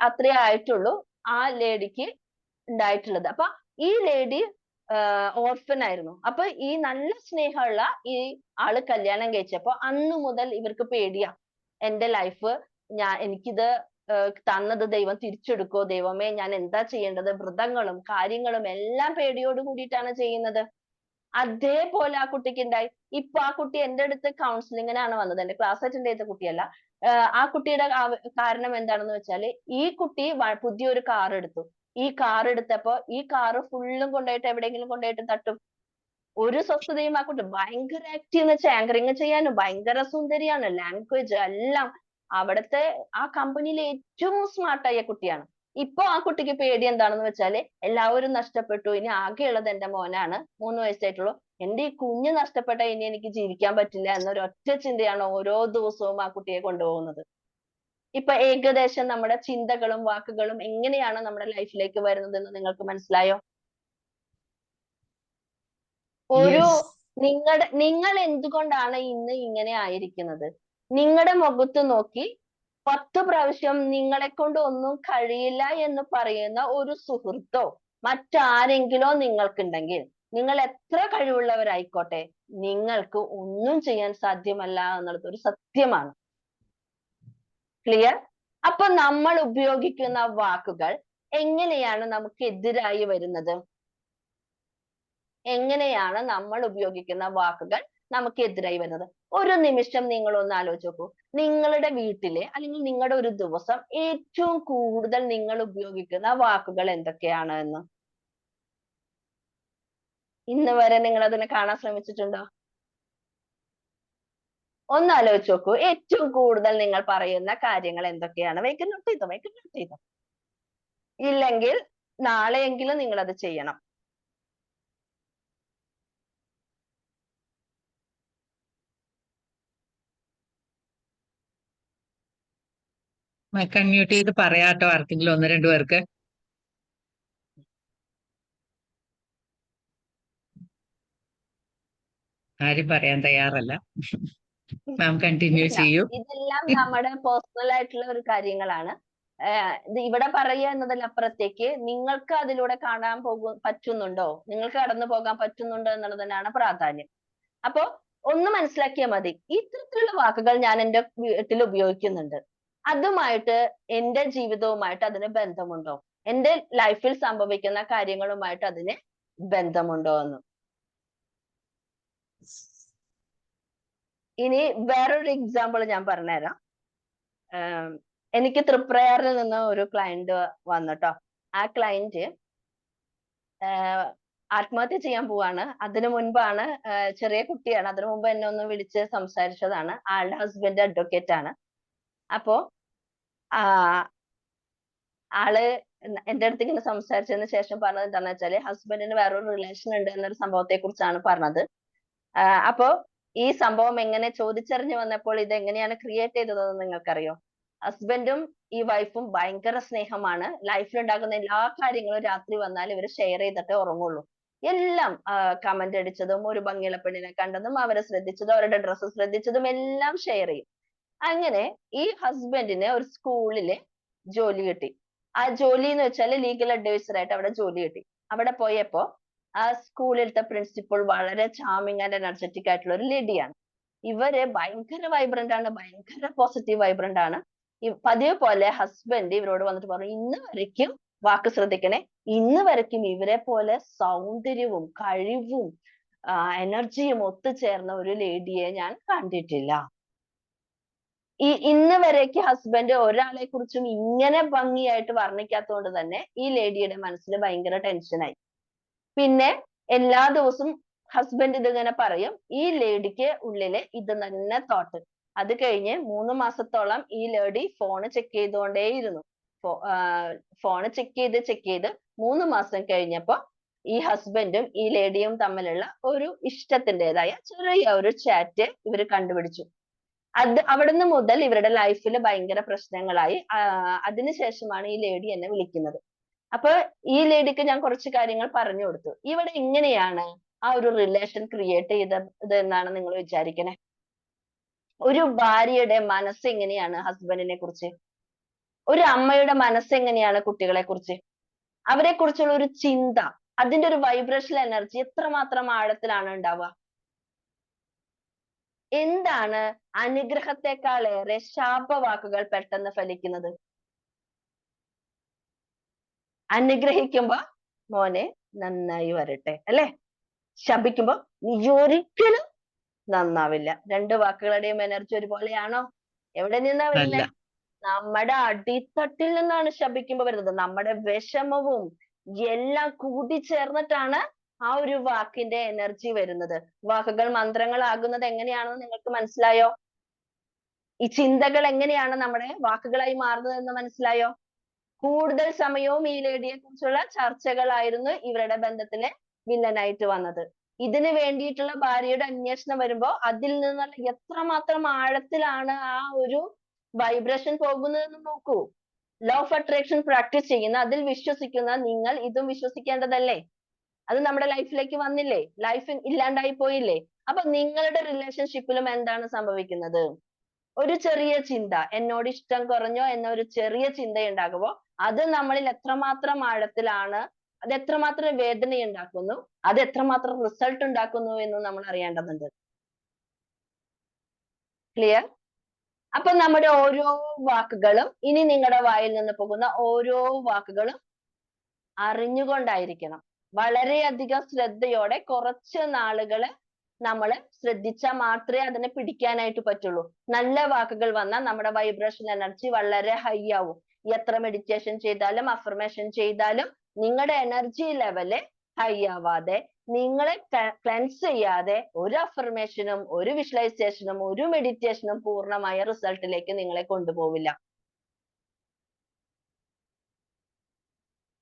അത്രേ ആയിട്ടുള്ളൂ ആ ലേഡിക്ക് ഉണ്ടായിട്ടുള്ളത്. അപ്പൊ ഈ ലേഡി ഓർഫൻ ആയിരുന്നു. അപ്പൊ ഈ നല്ല സ്നേഹമുള്ള ഈ ആള് കല്യാണം കഴിച്ചപ്പോ അന്ന് മുതൽ ഇവർക്ക് പേടിയാ. എന്റെ ലൈഫ് എനിക്കിത് തന്നത് ദൈവം തിരിച്ചെടുക്കോ, ദൈവമേ ഞാൻ എന്താ ചെയ്യേണ്ടത്? വ്രതങ്ങളും കാര്യങ്ങളും എല്ലാം പേടിയോട് കൂടിയിട്ടാണ് ചെയ്യുന്നത്. അതേപോലെ ആ കുട്ടിക്ക് ഉണ്ടായി. ഇപ്പൊ ആ കുട്ടി എന്റെ അടുത്ത് കൗൺസിലിങ്ങിനാണ് വന്നത്. എന്റെ ക്ലാസ് അറ്റൻഡ് ചെയ്ത കുട്ടിയല്ല. ആ കുട്ടിയുടെ കാരണം എന്താണെന്ന് വെച്ചാല്, ഈ കുട്ടി പുതിയൊരു കാർ എടുത്തു. ഈ കാർ എടുത്തപ്പോ ഈ കാറ് ഫുള്ളും കൊണ്ടുപോയിട്ട് എവിടെയെങ്കിലും കൊണ്ടുപോയിട്ട് തട്ടും. ഒരു സ്വസ്ഥതയും ആ കുട്ടി. ഭയങ്കര ആക്റ്റീവ് എന്ന് വെച്ചാൽ ആങ്കറിങ് ചെയ്യാനും ഭയങ്കര സുന്ദരിയാണ്, ലാംഗ്വേജ് എല്ലാം. അവിടുത്തെ ആ കമ്പനിയിലെ ഏറ്റവും സ്മാർട്ടായ കുട്ടിയാണ്. ഇപ്പൊ ആ കുട്ടിക്ക് പേടി എന്താണെന്ന് വെച്ചാല്, എല്ലാവരും നഷ്ടപ്പെട്ടു, ഇനി ആകെയുള്ളത് എന്റെ മോനാണ്, 3 വയസ്സായിട്ടുള്ളൂ. എന്റെ ഈ കുഞ്ഞ് നഷ്ടപ്പെട്ട ഇനി എനിക്ക് ജീവിക്കാൻ പറ്റില്ല എന്നൊരു ഒറ്റ ചിന്തയാണ് ഓരോ ദിവസവും ആ കുട്ടിയെ കൊണ്ടുപോകുന്നത്. ഇപ്പൊ ഏകദേശം നമ്മുടെ ചിന്തകളും വാക്കുകളും എങ്ങനെയാണ് നമ്മുടെ ലൈഫിലേക്ക് വരുന്നത് എന്ന് നിങ്ങൾക്ക് മനസ്സിലായോ? ഒരു നിങ്ങൾ എന്തുകൊണ്ടാണ് ഇന്ന് ഇങ്ങനെ ആയിരിക്കുന്നത്? നിങ്ങളുടെ മുഖത്ത് നോക്കി 10 പ്രാവശ്യം നിങ്ങളെ കൊണ്ട് ഒന്നും കഴിയില്ല എന്ന് പറയുന്ന ഒരു സുഹൃത്തോ മറ്റാരെങ്കിലോ നിങ്ങൾക്കുണ്ടെങ്കിൽ, നിങ്ങൾ എത്ര കഴിവുള്ളവരായിക്കോട്ടെ, നിങ്ങൾക്ക് ഒന്നും ചെയ്യാൻ സാധ്യമല്ല എന്നുള്ളത് ഒരു സത്യമാണ്. ക്ലിയർ? അപ്പൊ നമ്മൾ ഉപയോഗിക്കുന്ന വാക്കുകൾ എങ്ങനെയാണ് നമുക്ക് എതിരായി വരുന്നത്? എങ്ങനെയാണ് നമ്മൾ ഉപയോഗിക്കുന്ന വാക്കുകൾ നമുക്ക് എതിരായി വരുന്നത്? ഒരു നിമിഷം നിങ്ങൾ ഒന്ന് ആലോചിച്ച് നോക്കൂ. നിങ്ങളുടെ വീട്ടിലെ അല്ലെങ്കിൽ നിങ്ങളുടെ ഒരു ദിവസം ഏറ്റവും കൂടുതൽ നിങ്ങൾ ഉപയോഗിക്കുന്ന വാക്കുകൾ എന്തൊക്കെയാണ് എന്ന് ഇന്ന് വരെ നിങ്ങൾ അതിനെ കാണാൻ ശ്രമിച്ചിട്ടുണ്ടോ? ഒന്ന് ആലോചിച്ച് നോക്കൂ. ഏറ്റവും കൂടുതൽ നിങ്ങൾ പറയുന്ന കാര്യങ്ങൾ എന്തൊക്കെയാണ്? വേഗം നോട്ട് ചെയ്തോ. ഇല്ലെങ്കിൽ നാളെയെങ്കിലും നിങ്ങൾ അത് ചെയ്യണം. കമ്മ്യൂട്ട് ചെയ്ത് പറയാട്ടോ ആർക്കെങ്കിലും 1-2 പേർക്ക്. ആരും പറയാൻ തയ്യാറല്ല. മാം കണ്ടിന്യൂ ചെയ്യൂ. ഇതെല്ലാം നമ്മുടെ പേഴ്സണൽ ആയിട്ടുള്ള ഒരു കാര്യങ്ങളാണ്. ഇത് ഇവിടെ പറയുക എന്നതിനപ്പുറത്തേക്ക് നിങ്ങൾക്ക് അതിലൂടെ പറ്റുന്നുണ്ടോ, നിങ്ങൾക്ക് കടന്നു പോകാൻ പറ്റുന്നുണ്ടോ എന്നുള്ളതിനാണ് പ്രാധാന്യം. അപ്പോ ഒന്ന് മനസ്സിലാക്കിയാൽ മതി, ഇത്തരത്തിലുള്ള വാക്കുകൾ ഞാൻ എൻ്റെ വീട്ടിൽ ഉപയോഗിക്കുന്നുണ്ട്, അതുമായിട്ട് എൻ്റെ ജീവിതവുമായിട്ട് അതിന് ബന്ധമുണ്ടോ, എൻ്റെ ലൈഫിൽ സംഭവിക്കുന്ന കാര്യങ്ങളുമായിട്ട് അതിന് ബന്ധമുണ്ടോ എന്ന്. ഇനി വേറൊരു എക്സാമ്പിൾ ഞാൻ പറഞ്ഞുതരാം. എനിക്ക് തൃപ്രയാറിൽ നിന്ന് ഒരു ക്ലയന്റ് വന്നിട്ടോ. ആ ക്ലയന്റ് ആത്മഹത്യ ചെയ്യാൻ പോവാണ്. അതിനു മുൻപാണ്, ചെറിയ കുട്ടിയാണ്, അതിനു മുമ്പ് എന്നെ ഒന്ന് വിളിച്ച് സംസാരിച്ചതാണ്. ആളുടെ ഹസ്ബൻഡ് അഡ്വക്കേറ്റ് ആണ്. അപ്പോ ആള് എന്റെ അടുത്ത് ഇങ്ങനെ സംസാരിച്ചതിന് ശേഷം പറഞ്ഞത് എന്താണെന്ന് വെച്ചാല് ഹസ്ബൻഡിന് വേറൊരു റിലേഷൻ ഉണ്ട് എന്നൊരു സംഭവത്തെ കുറിച്ചാണ് പറഞ്ഞത്. അപ്പോ ഈ സംഭവം എങ്ങനെ ചോദിച്ചറിഞ്ഞു വന്നപ്പോൾ ഇത് എങ്ങനെയാണ് ക്രിയേറ്റ് ചെയ്തതെന്ന് നിങ്ങൾക്കറിയോ? ഹസ്ബൻഡും ഈ വൈഫും ഭയങ്കര സ്നേഹമാണ്. ലൈഫിൽ ഉണ്ടാകുന്ന എല്ലാ കാര്യങ്ങളും രാത്രി വന്നാൽ ഇവർ ഷെയർ ചെയ്തിട്ടേ ഉറങ്ങുള്ളൂ. എല്ലാം കമന്റ് അടിച്ചതും ഒരു ഭംഗിയുള്ള പെണ്ണിനെ കണ്ടതും അവരെ ശ്രദ്ധിച്ചതും അവരുടെ ഡ്രസ്സ് ശ്രദ്ധിച്ചതും എല്ലാം ഷെയർ ചെയ്യും. അങ്ങനെ ഈ ഹസ്ബൻഡിന് ഒരു സ്കൂളില് ജോലി കിട്ടി. ആ ജോലി എന്ന് വെച്ചാൽ ലീഗൽ അഡ്വൈസർ ആയിട്ട് അവിടെ ജോലി കിട്ടി. അവിടെ പോയപ്പോ ആ സ്കൂളിലത്തെ പ്രിൻസിപ്പൾ വളരെ ചാമിങ് ആൻഡ് എനർജറ്റിക് ആയിട്ടുള്ള ഒരു ലേഡിയാണ്. ഇവര് ഭയങ്കര വൈബ്രന്റ് ആണ്, ഭയങ്കര പോസിറ്റീവ് വൈബ്രന്റ് ആണ്. പതിവ് പോലെ ഹസ്ബൻഡ് ഇവരോട് വന്നിട്ട് പറഞ്ഞു, ഇന്ന് വരയ്ക്കും വാക്ക് ശ്രദ്ധിക്കണേ, ഇന്ന് വരയ്ക്കും ഇവരെ പോലെ സൗന്ദര്യവും കഴിവും എനർജിയും ഒത്തുചേർന്ന ഒരു ലേഡിയെ ഞാൻ കണ്ടിട്ടില്ല. ഇന്ന് വരേക്ക് ഹസ്ബൻഡ് ഒരാളെ കുറിച്ചും ഇങ്ങനെ ഭംഗിയായിട്ട് വർണ്ണിക്കാത്തതുകൊണ്ട് തന്നെ ഈ ലേഡിയുടെ മനസ്സിൽ ഭയങ്കര ടെൻഷനായി. പിന്നെ എല്ലാ ദിവസവും ഹസ്ബൻഡ് ഇതിങ്ങനെ പറയും, ഈ ലേഡിക്ക് ഉള്ളില് ഇത് തന്നെ തോട്ട്. അത് കഴിഞ്ഞ് 3 മാസത്തോളം ഈ ലേഡി ഫോണ് ചെക്ക് ചെയ്തുകൊണ്ടേയിരുന്നു. ഫോണ് ചെക്ക് ചെയ്ത് 3 മാസം കഴിഞ്ഞപ്പോ ഈ ഹസ്ബൻഡും ഈ ലേഡിയും തമ്മിലുള്ള ഒരു ഇഷ്ടത്തിൻ്റെതായ ചെറിയ ഒരു ചാറ്റ് ഇവര് കണ്ടുപിടിച്ചു. അവിടുന്ന് മുതൽ ഇവരുടെ ലൈഫിൽ ഭയങ്കര പ്രശ്നങ്ങളായി. അതിനുശേഷമാണ് ഈ ലേഡി എന്നെ വിളിക്കുന്നത്. അപ്പൊ ഈ ലേഡിക്ക് ഞാൻ കുറച്ച് കാര്യങ്ങൾ പറഞ്ഞു കൊടുത്തു. ഇവിടെ എങ്ങനെയാണ് ആ ഒരു റിലേഷൻ ക്രിയേറ്റ് ചെയ്തത് എന്നാണ് നിങ്ങൾ വിചാരിക്കണേ? ഒരു ഭാര്യയുടെ മനസ്സ് എങ്ങനെയാണ് ഹസ്ബൻഡിനെ കുറിച്ച്, ഒരു അമ്മയുടെ മനസ്സ് എങ്ങനെയാണ് കുട്ടികളെ കുറിച്ച്, അവരെ കുറിച്ചുള്ള ഒരു ചിന്ത, അതിന്റെ ഒരു വൈബ്രേഷൻ എനർജി എത്രമാത്രം ആഴത്തിലാണ് ഉണ്ടാവുക? എന്താണ് അനുഗ്രഹത്തെക്കാളേറെ ശാപവാക്കുകൾ പെട്ടെന്ന് ഫലിക്കുന്നത്? അനുഗ്രഹിക്കുമ്പോ മോനെ നന്നായി വരട്ടെ അല്ലെ, ശപിക്കുമ്പോ നീ ഒരിക്കലും നന്നാവില്ല. 2 വാക്കുകളുടെയും എനർജി ഒരുപോലെയാണോ? എവിടെ നിന്നാ വരുന്നേ? നമ്മുടെ അടിത്തട്ടിൽ നിന്നാണ് ശപിക്കുമ്പോ വരുന്നത്. നമ്മുടെ വിഷമവും എല്ലാം കൂടിച്ചേർന്നിട്ടാണ് ആ ഒരു വാക്കിന്റെ എനർജി വരുന്നത്. വാക്കുകൾ മന്ത്രങ്ങളാകുന്നത് എങ്ങനെയാണെന്ന് നിങ്ങൾക്ക് മനസ്സിലായോ? ഈ ചിന്തകൾ എങ്ങനെയാണ് നമ്മുടെ വാക്കുകളായി മാറുന്നത് എന്ന് മനസ്സിലായോ? കൂടുതൽ സമയവും ഈ ലേഡിയെ കുറിച്ചുള്ള ചർച്ചകളായിരുന്നു ഇവരുടെ ബന്ധത്തിലെ വില്ലനായിട്ട് വന്നത്. ഇതിന് വേണ്ടിയിട്ടുള്ള ഭാര്യയുടെ അന്വേഷണം വരുമ്പോ അതിൽ നിന്നുള്ള എത്രമാത്രം ആഴത്തിലാണ് ആ ഒരു വൈബ്രേഷൻ പോകുന്നതെന്ന് നോക്കൂ. ലോ ഓഫ് അട്രാക്ഷൻ പ്രാക്ടീസ് ചെയ്യുന്ന, അതിൽ വിശ്വസിക്കുന്ന നിങ്ങൾ ഇതും വിശ്വസിക്കേണ്ടതല്ലേ? അത് നമ്മുടെ ലൈഫിലേക്ക് വന്നില്ലേ? ലൈഫ് ഇല്ലാണ്ടായി പോയില്ലേ? അപ്പൊ നിങ്ങളുടെ റിലേഷൻഷിപ്പിലും എന്താണ് സംഭവിക്കുന്നത്? ഒരു ചെറിയ ചിന്ത, എന്നോട് ഇഷ്ടം കുറഞ്ഞോ എന്നൊരു ചെറിയ ചിന്ത ഉണ്ടാകുമ്പോ അത് നമ്മളിൽ എത്രമാത്രം ആഴത്തിലാണ്, അത് എത്രമാത്രം വേദന ഉണ്ടാക്കുന്നു, അത് എത്രമാത്രം റിസൾട്ട് ഉണ്ടാക്കുന്നു എന്ന് നമ്മൾ അറിയേണ്ടതുണ്ട്. ക്ലിയർ? അപ്പൊ നമ്മുടെ ഓരോ വാക്കുകളും, ഇനി നിങ്ങളുടെ വായിൽ നിന്ന് പോകുന്ന ഓരോ വാക്കുകളും അറിഞ്ഞുകൊണ്ടായിരിക്കണം. വളരെയധികം ശ്രദ്ധയോടെ കുറച്ച് നാളുകള് നമ്മൾ ശ്രദ്ധിച്ചാൽ മാത്രമേ അതിനെ പിടിക്കാനായിട്ട് പറ്റുള്ളൂ. നല്ല വാക്കുകൾ വന്നാൽ നമ്മുടെ വൈബ്രേഷൻ എനർജി വളരെ ഹൈ ആവും. എത്ര മെഡിറ്റേഷൻ ചെയ്താലും അഫർമേഷൻ ചെയ്താലും നിങ്ങളുടെ എനർജി ലെവല് ഹൈ ആവാതെ, നിങ്ങളെ ക്ലെൻസ് ചെയ്യാതെ ഒരു അഫർമേഷനും ഒരു വിഷ്വലൈസേഷനും ഒരു മെഡിറ്റേഷനും പൂർണ്ണമായ റിസൾട്ടിലേക്ക് നിങ്ങളെ കൊണ്ടുപോവില്ല.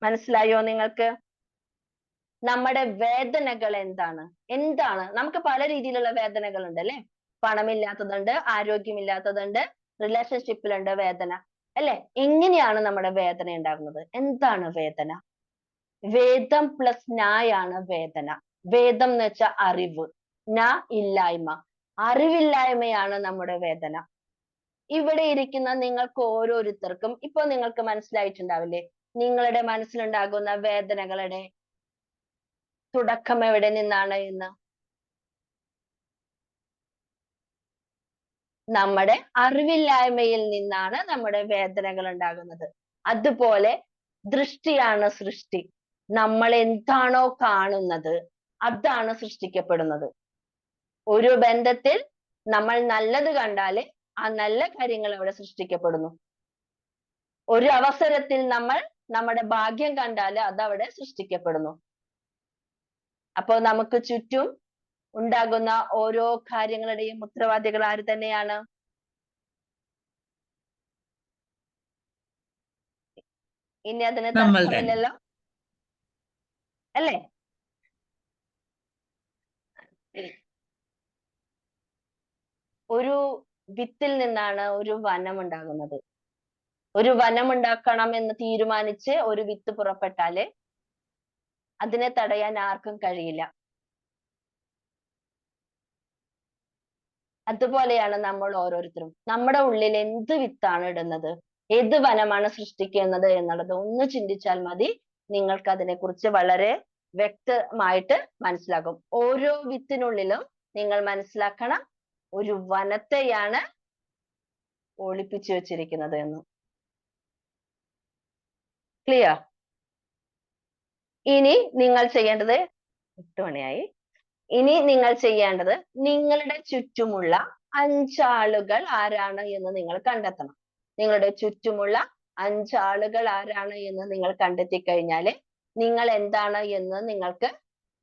മനസ്സിലായോ നിങ്ങൾക്ക്? നമ്മുടെ വേദനകൾ എന്താണ്? നമുക്ക് പല രീതിയിലുള്ള വേദനകൾ ഉണ്ട് അല്ലെ? പണമില്ലാത്തതുണ്ട്, ആരോഗ്യമില്ലാത്തതുണ്ട്, റിലേഷൻഷിപ്പിലുണ്ട് വേദന അല്ലെ? എങ്ങനെയാണ് നമ്മുടെ വേദന ഉണ്ടാകുന്നത്? എന്താണ് വേദന? വേദം പ്ലസ് നായാണ് വേദന. വേദം എന്ന് വെച്ചാൽ അറിവ്, ന ഇല്ലായ്മ. അറിവില്ലായ്മയാണ് നമ്മുടെ വേദന. ഇവിടെ ഇരിക്കുന്ന നിങ്ങൾക്ക് ഓരോരുത്തർക്കും ഇപ്പൊ നിങ്ങൾക്ക് മനസ്സിലായിട്ടുണ്ടാവില്ലേ നിങ്ങളുടെ മനസ്സിലുണ്ടാകുന്ന വേദനകളുടെ തുടക്കം എവിടെ നിന്നാണ് എന്ന്? നമ്മുടെ അറിവില്ലായ്മയിൽ നിന്നാണ് നമ്മുടെ വേദനകൾ ഉണ്ടാകുന്നത്. അതുപോലെ ദൃഷ്ടിയാണ് സൃഷ്ടി. നമ്മൾ എന്താണോ കാണുന്നത് അതാണ് സൃഷ്ടിക്കപ്പെടുന്നത്. ഒരു ബന്ധത്തിൽ നമ്മൾ നല്ലത് കണ്ടാല് ആ നല്ല കാര്യങ്ങൾ അവിടെ സൃഷ്ടിക്കപ്പെടുന്നു. ഒരു അവസരത്തിൽ നമ്മൾ നമ്മുടെ ഭാഗ്യം കണ്ടാല് അതവിടെ സൃഷ്ടിക്കപ്പെടുന്നു. അപ്പോ നമുക്ക് ചുറ്റും ഉണ്ടാകുന്ന ഓരോ കാര്യങ്ങളുടെയും ഉത്തരവാദികൾ ആര് തന്നെയാണ്? ഇനി അതിന് നമ്മൾ തന്നെ. തർക്കമില്ലല്ലോ അല്ലേ? ഒരു വിത്തിൽ നിന്നാണ് ഒരു വനം ഉണ്ടാകുന്നത്. ഒരു വനം ഉണ്ടാക്കണം എന്ന് തീരുമാനിച്ച് ഒരു വിത്ത് പുറപ്പെട്ടാല് അതിനെ തടയാൻ ആർക്കും കഴിയില്ല. അതുപോലെയാണ് നമ്മൾ ഓരോരുത്തരും നമ്മുടെ ഉള്ളിൽ എന്ത് വിത്താണ് ഇടുന്നത്, ഏത് വനമാണ് സൃഷ്ടിക്കുന്നത് എന്നുള്ളത് ഒന്ന് ചിന്തിച്ചാൽ മതി. നിങ്ങൾക്ക് അതിനെക്കുറിച്ച് വളരെ വ്യക്തമായിട്ട് മനസ്സിലാകും. ഓരോ വിത്തിനുള്ളിലും നിങ്ങൾ മനസ്സിലാക്കണം ഒരു വനത്തെയാണ് ഒളിപ്പിച്ചു വെച്ചിരിക്കുന്നത് എന്ന്. ക്ലിയർ? ഇനി നിങ്ങൾ ചെയ്യേണ്ടത് 8 മണിയായി. ഇനി നിങ്ങൾ ചെയ്യേണ്ടത് നിങ്ങളുടെ ചുറ്റുമുള്ള 5 ആളുകൾ ആരാണ് എന്ന് നിങ്ങൾ കണ്ടെത്തണം. നിങ്ങളുടെ ചുറ്റുമുള്ള 5 ആളുകൾ ആരാണ് എന്ന് നിങ്ങൾ കണ്ടെത്തി കഴിഞ്ഞാല് നിങ്ങൾ എന്താണ് എന്ന് നിങ്ങൾക്ക്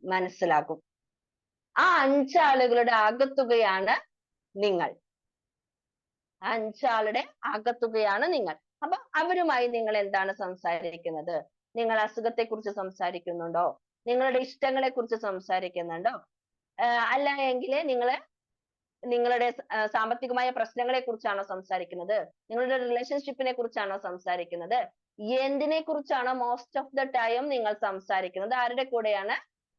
മനസ്സിലാകും. ആ 5 ആളുകളുടെ ആകത്തുകയാണ് നിങ്ങൾ. 5 ആളുടെ ആകത്തുകയാണ് നിങ്ങൾ. അപ്പൊ അവരുമായി നിങ്ങൾ എന്താണ് സംസാരിക്കുന്നത്? നിങ്ങൾ അസുഖത്തെ കുറിച്ച് സംസാരിക്കുന്നുണ്ടോ? നിങ്ങളുടെ ഇഷ്ടങ്ങളെ കുറിച്ച് സംസാരിക്കുന്നുണ്ടോ? അല്ല എങ്കിൽ നിങ്ങളുടെ സാമ്പത്തികമായ പ്രശ്നങ്ങളെ കുറിച്ചാണോ സംസാരിക്കുന്നത്? നിങ്ങളുടെ റിലേഷൻഷിപ്പിനെ കുറിച്ചാണോ സംസാരിക്കുന്നത്? എന്തിനെ കുറിച്ചാണോ മോസ്റ്റ് ഓഫ് ദ ടൈം നിങ്ങൾ സംസാരിക്കുന്നത്? ആരുടെ കൂടെയാണ്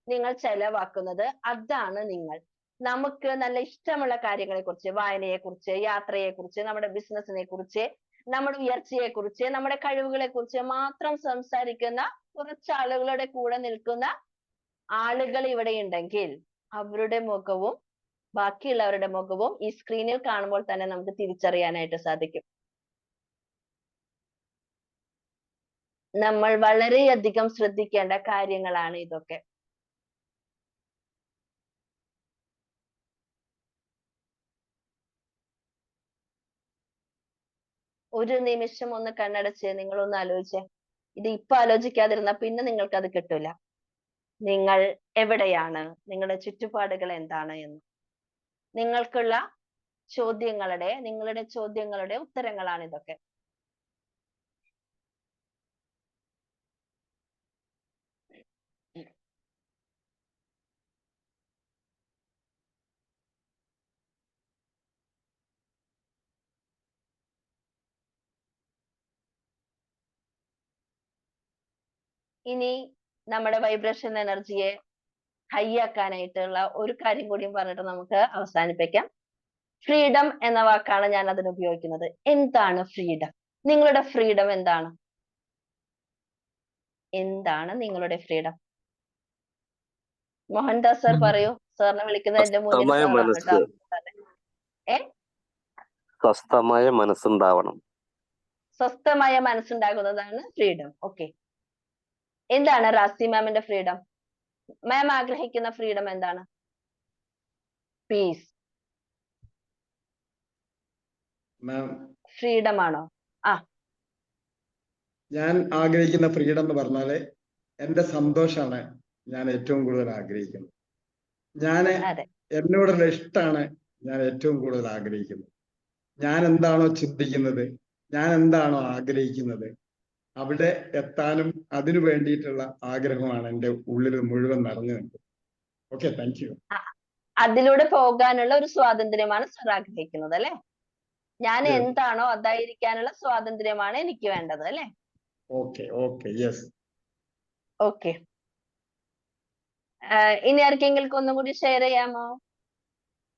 നിങ്ങൾ ചെലവാക്കുന്നത്? അതാണ് നിങ്ങൾ. നമുക്ക് നല്ല ഇഷ്ടമുള്ള കാര്യങ്ങളെ കുറിച്ച്, വായനയെ കുറിച്ച്, യാത്രയെ കുറിച്ച്, നമ്മുടെ ബിസിനസിനെ കുറിച്ച്, നമ്മുടെ ഉയർച്ചയെ കുറിച്ച്, നമ്മുടെ കഴിവുകളെ കുറിച്ച് മാത്രം സംസാരിക്കുന്ന കുറച്ച് ആളുകളുടെ കൂടെ നിൽക്കുന്ന ആളുകൾ ഇവിടെ ഉണ്ടെങ്കിൽ അവരുടെ മുഖവും ബാക്കിയുള്ളവരുടെ മുഖവും ഈ സ്ക്രീനിൽ കാണുമ്പോൾ തന്നെ നമുക്ക് തിരിച്ചറിയാനായിട്ട് സാധിക്കും. നമ്മൾ വളരെയധികം ശ്രദ്ധിക്കേണ്ട കാര്യങ്ങളാണ് ഇതൊക്കെ. ഒരു നിമിഷം ഒന്ന് കണ്ണടച്ച് നിങ്ങൾ ഒന്ന് ആലോചിച്ചേ. ഇത് ഇപ്പൊ ആലോചിക്കാതിരുന്ന പിന്നെ നിങ്ങൾക്ക് അത് കിട്ടൂല. നിങ്ങൾ എവിടെയാണ്, നിങ്ങളുടെ ചുറ്റുപാടുകൾ എന്താണ് എന്ന്. നിങ്ങളുടെ ചോദ്യങ്ങളുടെ ഉത്തരങ്ങളാണ് ഇതൊക്കെ. ഇനി നമ്മുടെ വൈബ്രേഷൻ എനർജിയെ ഹൈ ആക്കാനായിട്ടുള്ള ഒരു കാര്യം കൂടിയും പറഞ്ഞിട്ട് നമുക്ക് അവസാനിപ്പിക്കാം. ഫ്രീഡം എന്ന വാക്കാണ് ഞാൻ അതിന് ഉപയോഗിക്കുന്നത്. എന്താണ് ഫ്രീഡം? നിങ്ങളുടെ ഫ്രീഡം എന്താണ്? എന്താണ് നിങ്ങളുടെ ഫ്രീഡം? മോഹൻദാസ് സർ പറയൂ. സാറിനെ വിളിക്കുന്നത് എന്റെ മുന്നിൽ സാറാണ് കേട്ടോ. സ്വസ്ഥമായ മനസ്സുണ്ടാവണം. സ്വസ്ഥമായ മനസ്സുണ്ടാകുന്നതാണ് ഫ്രീഡം. ഓക്കെ. എന്താണ് റാസി മാമിന്റെ ഫ്രീഡം? മാം ആഗ്രഹിക്കുന്ന ഫ്രീഡം എന്താണ്? പീസ്. ഫ്രീഡം ആണോ? ഞാൻ ആഗ്രഹിക്കുന്ന ഫ്രീഡം എന്ന് പറഞ്ഞാല് എന്റെ സന്തോഷമാണ് ഞാൻ ഏറ്റവും കൂടുതൽ ആഗ്രഹിക്കുന്നത്. എന്നോടുള്ള ഇഷ്ടമാണ് ഞാൻ ഏറ്റവും കൂടുതൽ ആഗ്രഹിക്കുന്നത്. ഞാൻ എന്താണോ ചിന്തിക്കുന്നത്, ഞാൻ എന്താണോ ആഗ്രഹിക്കുന്നത്, അവിടെ എത്താനും അതിനു വേണ്ടിയിട്ടുള്ള ആഗ്രഹമാണ് എൻ്റെ ഉള്ളിൽ മുഴുവൻ നിറഞ്ഞു നിൽക്കുന്നത്. Okay, thank U. അതിലൂടെ പോകാനുള്ള ഒരു സ്വാതന്ത്ര്യമാണ് സർ ആഗ്രഹിക്കുന്നത് അല്ലെ? ഞാൻ എന്താണോ അതായിരിക്കാനുള്ള സ്വാതന്ത്ര്യമാണ് എനിക്ക് വേണ്ടത് അല്ലെ? Okay okay, yes. ഓക്കെ. ഇനി ആർക്കെങ്കിലും ഒന്നും കൂടി ഷെയർ ചെയ്യാമോ?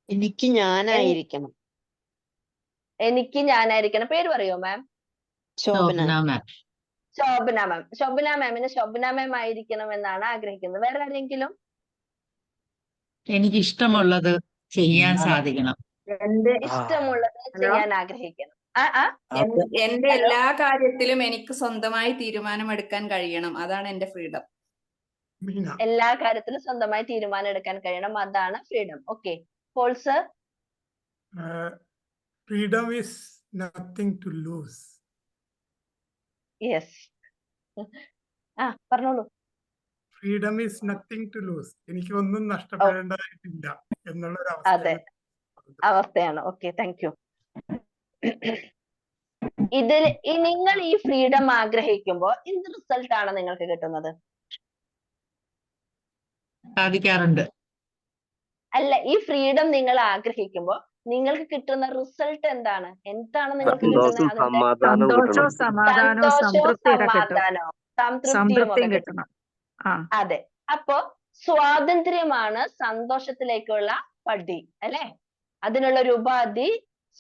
എനിക്ക് ഞാനായിരിക്കണം. എനിക്ക് ഞാനായിരിക്കണം. പേര് പറയോ മാം? ശോഭന മാം. ശോഭന മാം. ശോഭന മാമിന് ശോഭന മാം ആയിരിക്കണം എന്നാണ് ആഗ്രഹിക്കുന്നത്. വേറെ ആരെങ്കിലും? എനിക്ക് ഇഷ്ടമുള്ളത് ചെയ്യാൻ സാധിക്കണം. എന്റെ ഇഷ്ടമുള്ളത് ചെയ്യാൻ ആഗ്രഹിക്കണം. എന്റെ എല്ലാ കാര്യത്തിലും എനിക്ക് സ്വന്തമായി തീരുമാനമെടുക്കാൻ കഴിയണം. അതാണ് എന്റെ ഫ്രീഡം. എല്ലാ കാര്യത്തിലും സ്വന്തമായി തീരുമാനം എടുക്കാൻ കഴിയണം, അതാണ് freedom. Okay. Paul sir? Freedom is nothing to lose. Yes. പറഞ്ഞോളൂ. Freedom is nothing to lose. എനിക്ക് ഒന്നും നഷ്ടപ്പെടേണ്ടതായിട്ടില്ല എന്നുള്ള ഒരു അവസ്ഥയാണ്. Okay, thank U. ഇതിൽ നിങ്ങൾ ഈ ഫ്രീഡം ആഗ്രഹിക്കുമ്പോൾ എന്ത് റിസൾട്ട് ആണ് നിങ്ങൾക്ക് കിട്ടുന്നത്? സാധിക്കാറുണ്ട്. അല്ല, ഈ ഫ്രീഡം നിങ്ങൾ ആഗ്രഹിക്കുമ്പോൾ നിങ്ങൾക്ക് കിട്ടുന്ന റിസൾട്ട് എന്താണ്? എന്താണ് നിങ്ങൾക്ക് കിട്ടുന്നത്? സന്തോഷവും അതിന്റെ സമാധാനവും കിട്ടണം. സമാധാനവും സന്തോഷവും സംതൃപ്തിയൊക്കെ കിട്ടും. സമാധാനവും സംതൃപ്തിയും സംതൃപ്തിയും ഒക്കെ കിട്ടണം. ആ അതെ. അപ്പോ സ്വാതന്ത്ര്യമാണ് സന്തോഷത്തിലേക്കുള്ള പടി അല്ലെ? അതിനുള്ള ഒരു ഉപാധി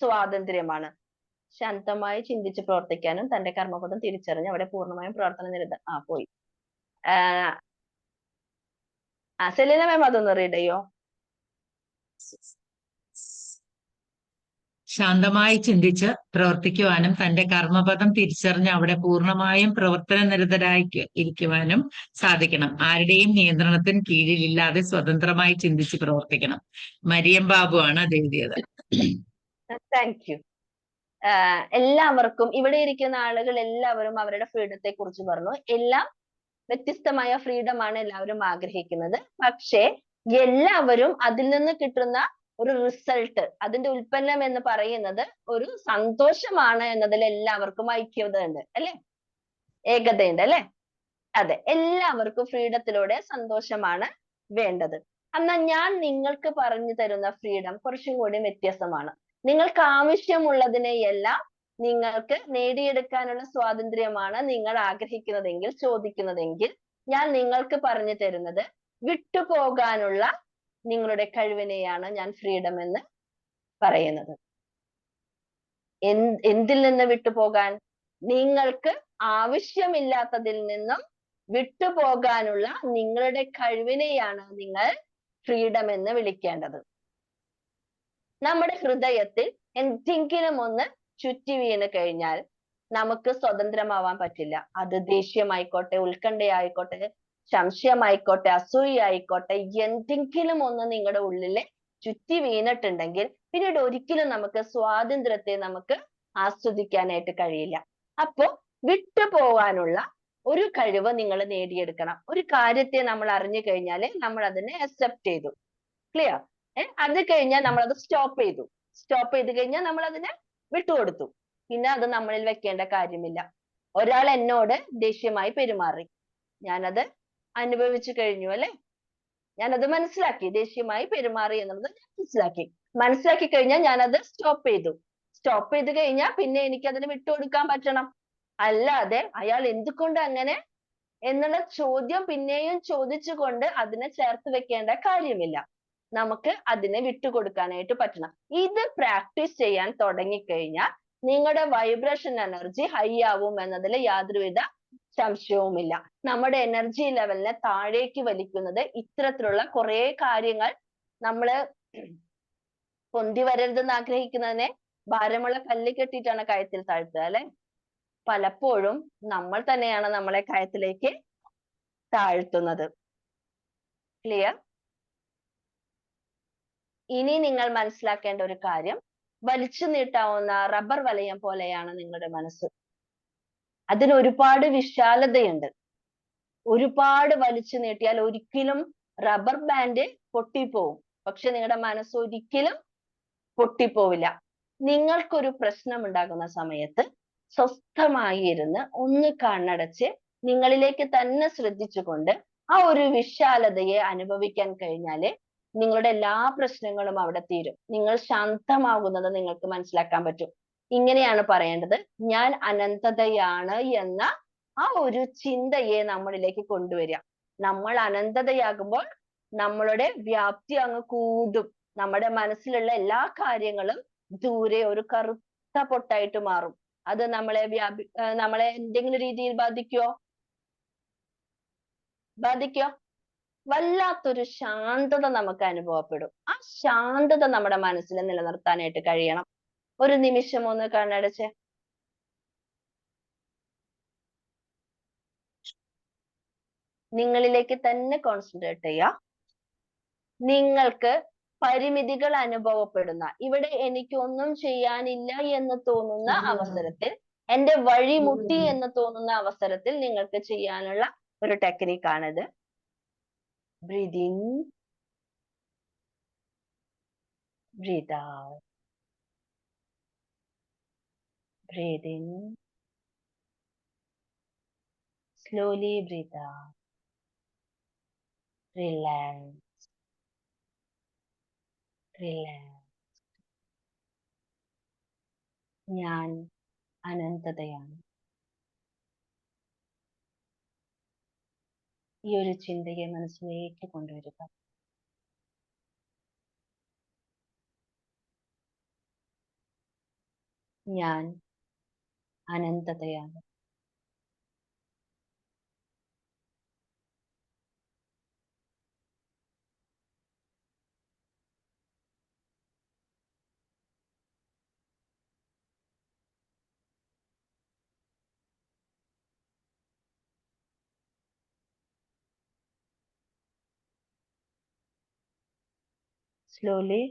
സ്വാതന്ത്ര്യമാണ്. ശാന്തമായി ചിന്തിച്ച് പ്രവർത്തിക്കാനും തന്റെ കർമ്മപദം തിരിച്ചറിഞ്ഞ് അവിടെ പൂർണ്ണമായും പ്രവർത്തന നിരത പോയി. സെലീന മാം അതൊന്ന് റീഡ് ചെയ്യോ? ശാന്തമായി ചിന്തിച്ച് പ്രവർത്തിക്കുവാനും തന്റെ കർമ്മപദം തിരിച്ചറിഞ്ഞ് അവിടെ പൂർണ്ണമായും പ്രവർത്തന നിരതരായി ഇരിക്കുവാനും സാധിക്കണം. ആരുടെയും നിയന്ത്രണത്തിന് കീഴിലില്ലാതെ സ്വതന്ത്രമായി ചിന്തിച്ച് പ്രവർത്തിക്കണം. മരിയം ബാബു ആണ് അത് എഴുതിയത്. Thank you. എല്ലാവർക്കും ഇവിടെ ഇരിക്കുന്ന ആളുകൾ എല്ലാവരും അവരുടെ ഫ്രീഡത്തെ കുറിച്ച് പറഞ്ഞു. എല്ലാം വ്യത്യസ്തമായ ഫ്രീഡം ആണ് എല്ലാവരും ആഗ്രഹിക്കുന്നത്. പക്ഷേ എല്ലാവരും അതിൽ നിന്ന് കിട്ടുന്ന ഒരു റിസൾട്ട്, അതിന്റെ ഉൽപ്പന്നം എന്ന് പറയുന്നത് ഒരു സന്തോഷമാണ് എന്നതിൽ എല്ലാവർക്കും ഐക്യത ഉണ്ട് അല്ലെ? ഏകതയുണ്ട് അല്ലെ? അതെ, എല്ലാവർക്കും ഫ്രീഡത്തിലൂടെ സന്തോഷമാണ് വേണ്ടത്. എന്നാൽ ഞാൻ നിങ്ങൾക്ക് പറഞ്ഞു തരുന്ന ഫ്രീഡം കുറച്ചും കൂടി വ്യത്യസ്തമാണ്. നിങ്ങൾക്ക് ആവശ്യമുള്ളതിനെയെല്ലാം നിങ്ങൾക്ക് നേടിയെടുക്കാനുള്ള സ്വാതന്ത്ര്യമാണ് നിങ്ങൾ ആഗ്രഹിക്കുന്നതെങ്കിൽ, ചോദിക്കുന്നതെങ്കിൽ, ഞാൻ നിങ്ങൾക്ക് പറഞ്ഞു തരുന്നത് വിട്ടുപോകാനുള്ള നിങ്ങളുടെ കഴിവിനെയാണ് ഞാൻ ഫ്രീഡം എന്ന് പറയുന്നത്. എന്തിൽ നിന്ന് വിട്ടുപോകാൻ? നിങ്ങൾക്ക് ആവശ്യമില്ലാത്തതിൽ നിന്നും വിട്ടുപോകാനുള്ള നിങ്ങളുടെ കഴിവിനെയാണ് നിങ്ങൾ ഫ്രീഡം എന്ന് വിളിക്കേണ്ടത്. നമ്മുടെ ഹൃദയത്തിൽ എന്തെങ്കിലും ഒന്ന് ചുറ്റി വീണ് കഴിഞ്ഞാൽ നമുക്ക് സ്വതന്ത്രമാവാൻ പറ്റില്ല. അത് ദേഷ്യമായിക്കോട്ടെ, ഉത്കണ്ഠയായിക്കോട്ടെ, സംശയമായിക്കോട്ടെ, അസൂയായിക്കോട്ടെ, എന്തെങ്കിലും ഒന്ന് നിങ്ങളുടെ ഉള്ളില് ചുറ്റി വീണിട്ടുണ്ടെങ്കിൽ പിന്നീട് ഒരിക്കലും നമുക്ക് സ്വാതന്ത്ര്യത്തെ നമുക്ക് ആസ്വദിക്കാനായിട്ട് കഴിയില്ല. അപ്പോ വിട്ടുപോവാനുള്ള ഒരു കഴിവ് നിങ്ങൾ നേടിയെടുക്കണം. ഒരു കാര്യത്തെ നമ്മൾ അറിഞ്ഞു കഴിഞ്ഞാല് നമ്മൾ അതിനെ അക്സെപ്റ്റ് ചെയ്തു. ക്ലിയർ? അത് കഴിഞ്ഞാൽ നമ്മൾ അത് സ്റ്റോപ്പ് ചെയ്തു. സ്റ്റോപ്പ് ചെയ്ത് കഴിഞ്ഞാൽ നമ്മൾ അതിനെ വിട്ടുകൊടുത്തു. പിന്നെ അത് നമ്മളിൽ വെക്കേണ്ട കാര്യമില്ല. ഒരാൾ എന്നോട് ദേഷ്യമായി പെരുമാറി, ഞാനത് അനുഭവിച്ചു കഴിഞ്ഞു അല്ലെ? ഞാനത് മനസ്സിലാക്കി, ദേഷ്യമായി പെരുമാറി എന്നുള്ളത് മനസ്സിലാക്കി കഴിഞ്ഞാൽ ഞാനത് സ്റ്റോപ്പ് ചെയ്തു. സ്റ്റോപ്പ് ചെയ്ത് കഴിഞ്ഞാൽ പിന്നെ എനിക്ക് അതിന് വിട്ടുകൊടുക്കാൻ പറ്റണം. അല്ലാതെ അയാൾ എന്തുകൊണ്ട് അങ്ങനെ എന്നുള്ള ചോദ്യം പിന്നെയും ചോദിച്ചുകൊണ്ട് അതിനെ ചേർത്ത് വെക്കേണ്ട കാര്യമില്ല. നമുക്ക് അതിനെ വിട്ടുകൊടുക്കാനായിട്ട് പറ്റണം. ഇത് പ്രാക്ടീസ് ചെയ്യാൻ തുടങ്ങിക്കഴിഞ്ഞാൽ നിങ്ങളുടെ വൈബ്രേഷൻ എനർജി ഹൈ ആവും എന്നതിൽ യാതൊരുവിധ സംശയവുമില്ല. നമ്മുടെ എനർജി ലെവലിനെ താഴേക്ക് വലിക്കുന്നത് ഇത്തരത്തിലുള്ള കുറെ കാര്യങ്ങൾ നമ്മള് പൊന്തി വരരുതെന്ന് ആഗ്രഹിക്കുന്നതിനെ ഭാരമുള്ള കല്ല് കെട്ടിയിട്ടാണ് കയത്തിൽ താഴ്ത്തുക അല്ലെ? പലപ്പോഴും നമ്മൾ തന്നെയാണ് നമ്മളെ കയത്തിലേക്ക് താഴ്ത്തുന്നത്. ക്ലിയർ? ഇനി നിങ്ങൾ മനസ്സിലാക്കേണ്ട ഒരു കാര്യം, വലിച്ചു നീട്ടാവുന്ന റബ്ബർ വലയം പോലെയാണ് നിങ്ങളുടെ മനസ്സ്. അതിന് ഒരുപാട് വിശാലതയുണ്ട്. ഒരുപാട് വലിച്ചു നീട്ടിയാൽ ഒരിക്കലും റബ്ബർ ബാൻഡ് പൊട്ടിപ്പോവും. പക്ഷെ നിങ്ങളുടെ മനസ്സ് ഒരിക്കലും പൊട്ടിപ്പോവില്ല. നിങ്ങൾക്കൊരു പ്രശ്നം ഉണ്ടാകുന്ന സമയത്ത് സ്വസ്ഥമായി ഇരുന്ന് ഒന്ന് കണ്ണടച്ച് നിങ്ങളിലേക്ക് തന്നെ ശ്രദ്ധിച്ചുകൊണ്ട് ആ ഒരു വിശാലതയെ അനുഭവിക്കാൻ കഴിഞ്ഞാല് നിങ്ങളുടെ എല്ലാ പ്രശ്നങ്ങളും അവിടെ തീരും. നിങ്ങൾ ശാന്തമാകുന്നത് നിങ്ങൾക്ക് മനസ്സിലാക്കാൻ പറ്റും. ഇങ്ങനെയാണ് പറയേണ്ടത്, ഞാൻ അനന്തതയാണ് എന്ന ആ ഒരു ചിന്തയെ നമ്മളിലേക്ക് കൊണ്ടുവരിക. നമ്മൾ അനന്തതയാകുമ്പോൾ നമ്മളുടെ വ്യാപ്തി അങ്ങ് കൂടും. നമ്മുടെ മനസ്സിലുള്ള എല്ലാ കാര്യങ്ങളും ദൂരെ ഒരു കറുത്ത പൊട്ടായിട്ട് മാറും. അത് നമ്മളെ എന്തെങ്കിലും രീതിയിൽ ബാധിക്കോ? വല്ലാത്തൊരു ശാന്തത നമുക്ക് അനുഭവപ്പെടും. ആ ശാന്തത നമ്മുടെ മനസ്സിൽ നിലനിർത്താനായിട്ട് കഴിയണം. ഒരു നിമിഷം ഒന്ന് കണ്ണടച്ച് നിങ്ങളിലേക്ക് തന്നെ കോൺസെൻട്രേറ്റ് ചെയ്യുക. നിങ്ങൾക്ക് പരിമിതികൾ അനുഭവപ്പെടുന്ന, ഇവിടെ എനിക്കൊന്നും ചെയ്യാനില്ല എന്ന് തോന്നുന്ന അവസരത്തിൽ, എന്റെ വഴിമുട്ടി എന്ന് തോന്നുന്ന അവസരത്തിൽ നിങ്ങൾക്ക് ചെയ്യാനുള്ള ഒരു ടെക്നിക്കാണിത്. Breathe in, breathe out. Breathe in. Slowly breathe out. Relax. Relax. ഞാൻ അനന്തതയാണ്. ഈ ഒരു ചിന്തയെ മനസ്സിലേക്ക് കൊണ്ടുവരിക. ഞാൻ അനന്തതയാണ്. Slowly